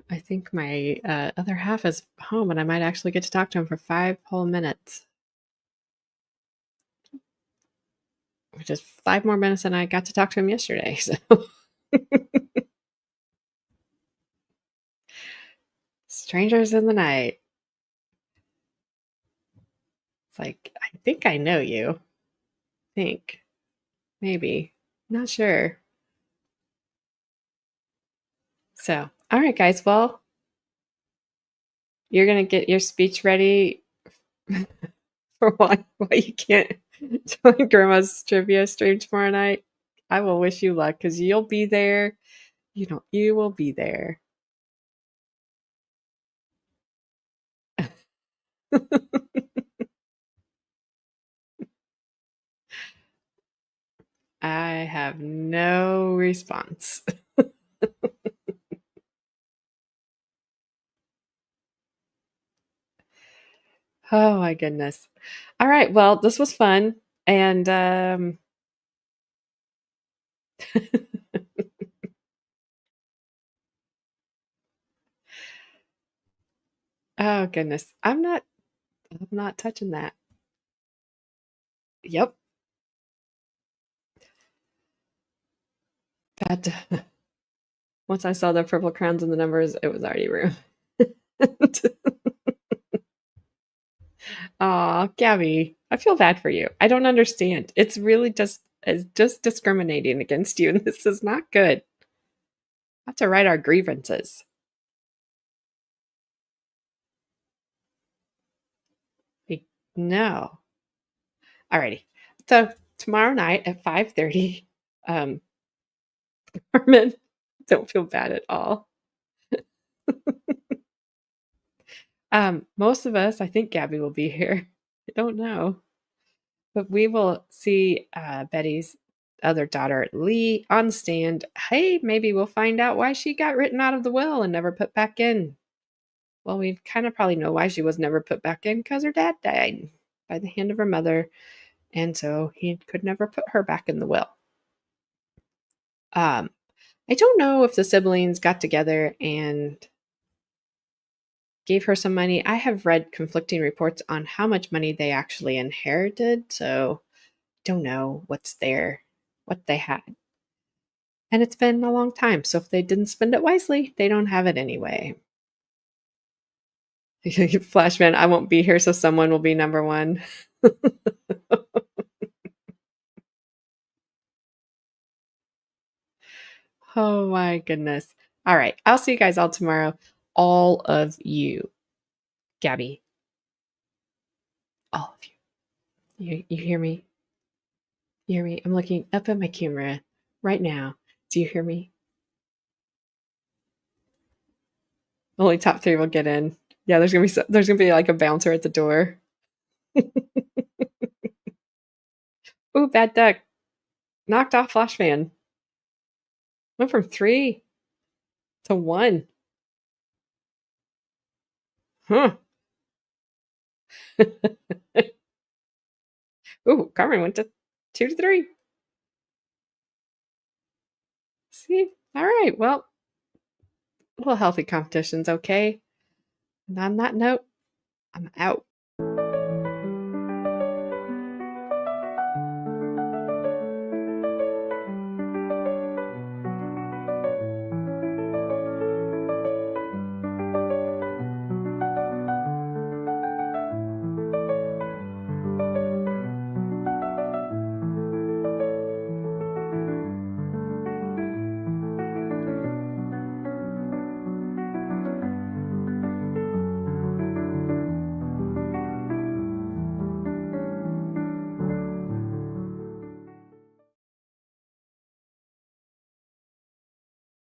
I think my other half is home, and I might actually get to talk to him for 5 whole minutes, which is 5 more minutes than I got to talk to him yesterday. So, strangers in the night. It's like, I think I know you. Maybe, not sure. So, all right, guys. Well, you're gonna get your speech ready for why you can't join Grandma's trivia stream tomorrow night. I will wish you luck because you'll be there. You will be there. I have no response. Oh my goodness. All right. Well, this was fun. And oh goodness. I'm not touching that. Yep. But once I saw the purple crowns and the numbers, it was already ruined. Aw, Gabby, I feel bad for you. I don't understand. It's just discriminating against you, and this is not good. I have to write our grievances. No. Alrighty. So tomorrow night at 5:30, Carmen, don't feel bad at all. Most of us, I think Gabby will be here. I don't know. But we will see Betty's other daughter, Lee, on the stand. Hey, maybe we'll find out why she got written out of the will and never put back in. Well, we kind of probably know why she was never put back in, because her dad died by the hand of her mother. And so he could never put her back in the will. I don't know if the siblings got together and gave her some money. I have read conflicting reports on how much money they actually inherited, so don't know what they had. And it's been a long time, so if they didn't spend it wisely, they don't have it anyway. Flashman, I won't be here, so someone will be number one. Oh my goodness. All right. I'll see you guys all tomorrow. All of you. Gabby. All of you. You hear me? You hear me? I'm looking up at my camera right now. Do you hear me? Only top 3 will get in. Yeah, there's gonna be like a bouncer at the door. Ooh, bad duck. Knocked off flash fan. Went from 3 to 1. Huh. Ooh, Carmen went to 2 to 3. See? All right. Well, a little healthy competition's okay. And on that note, I'm out.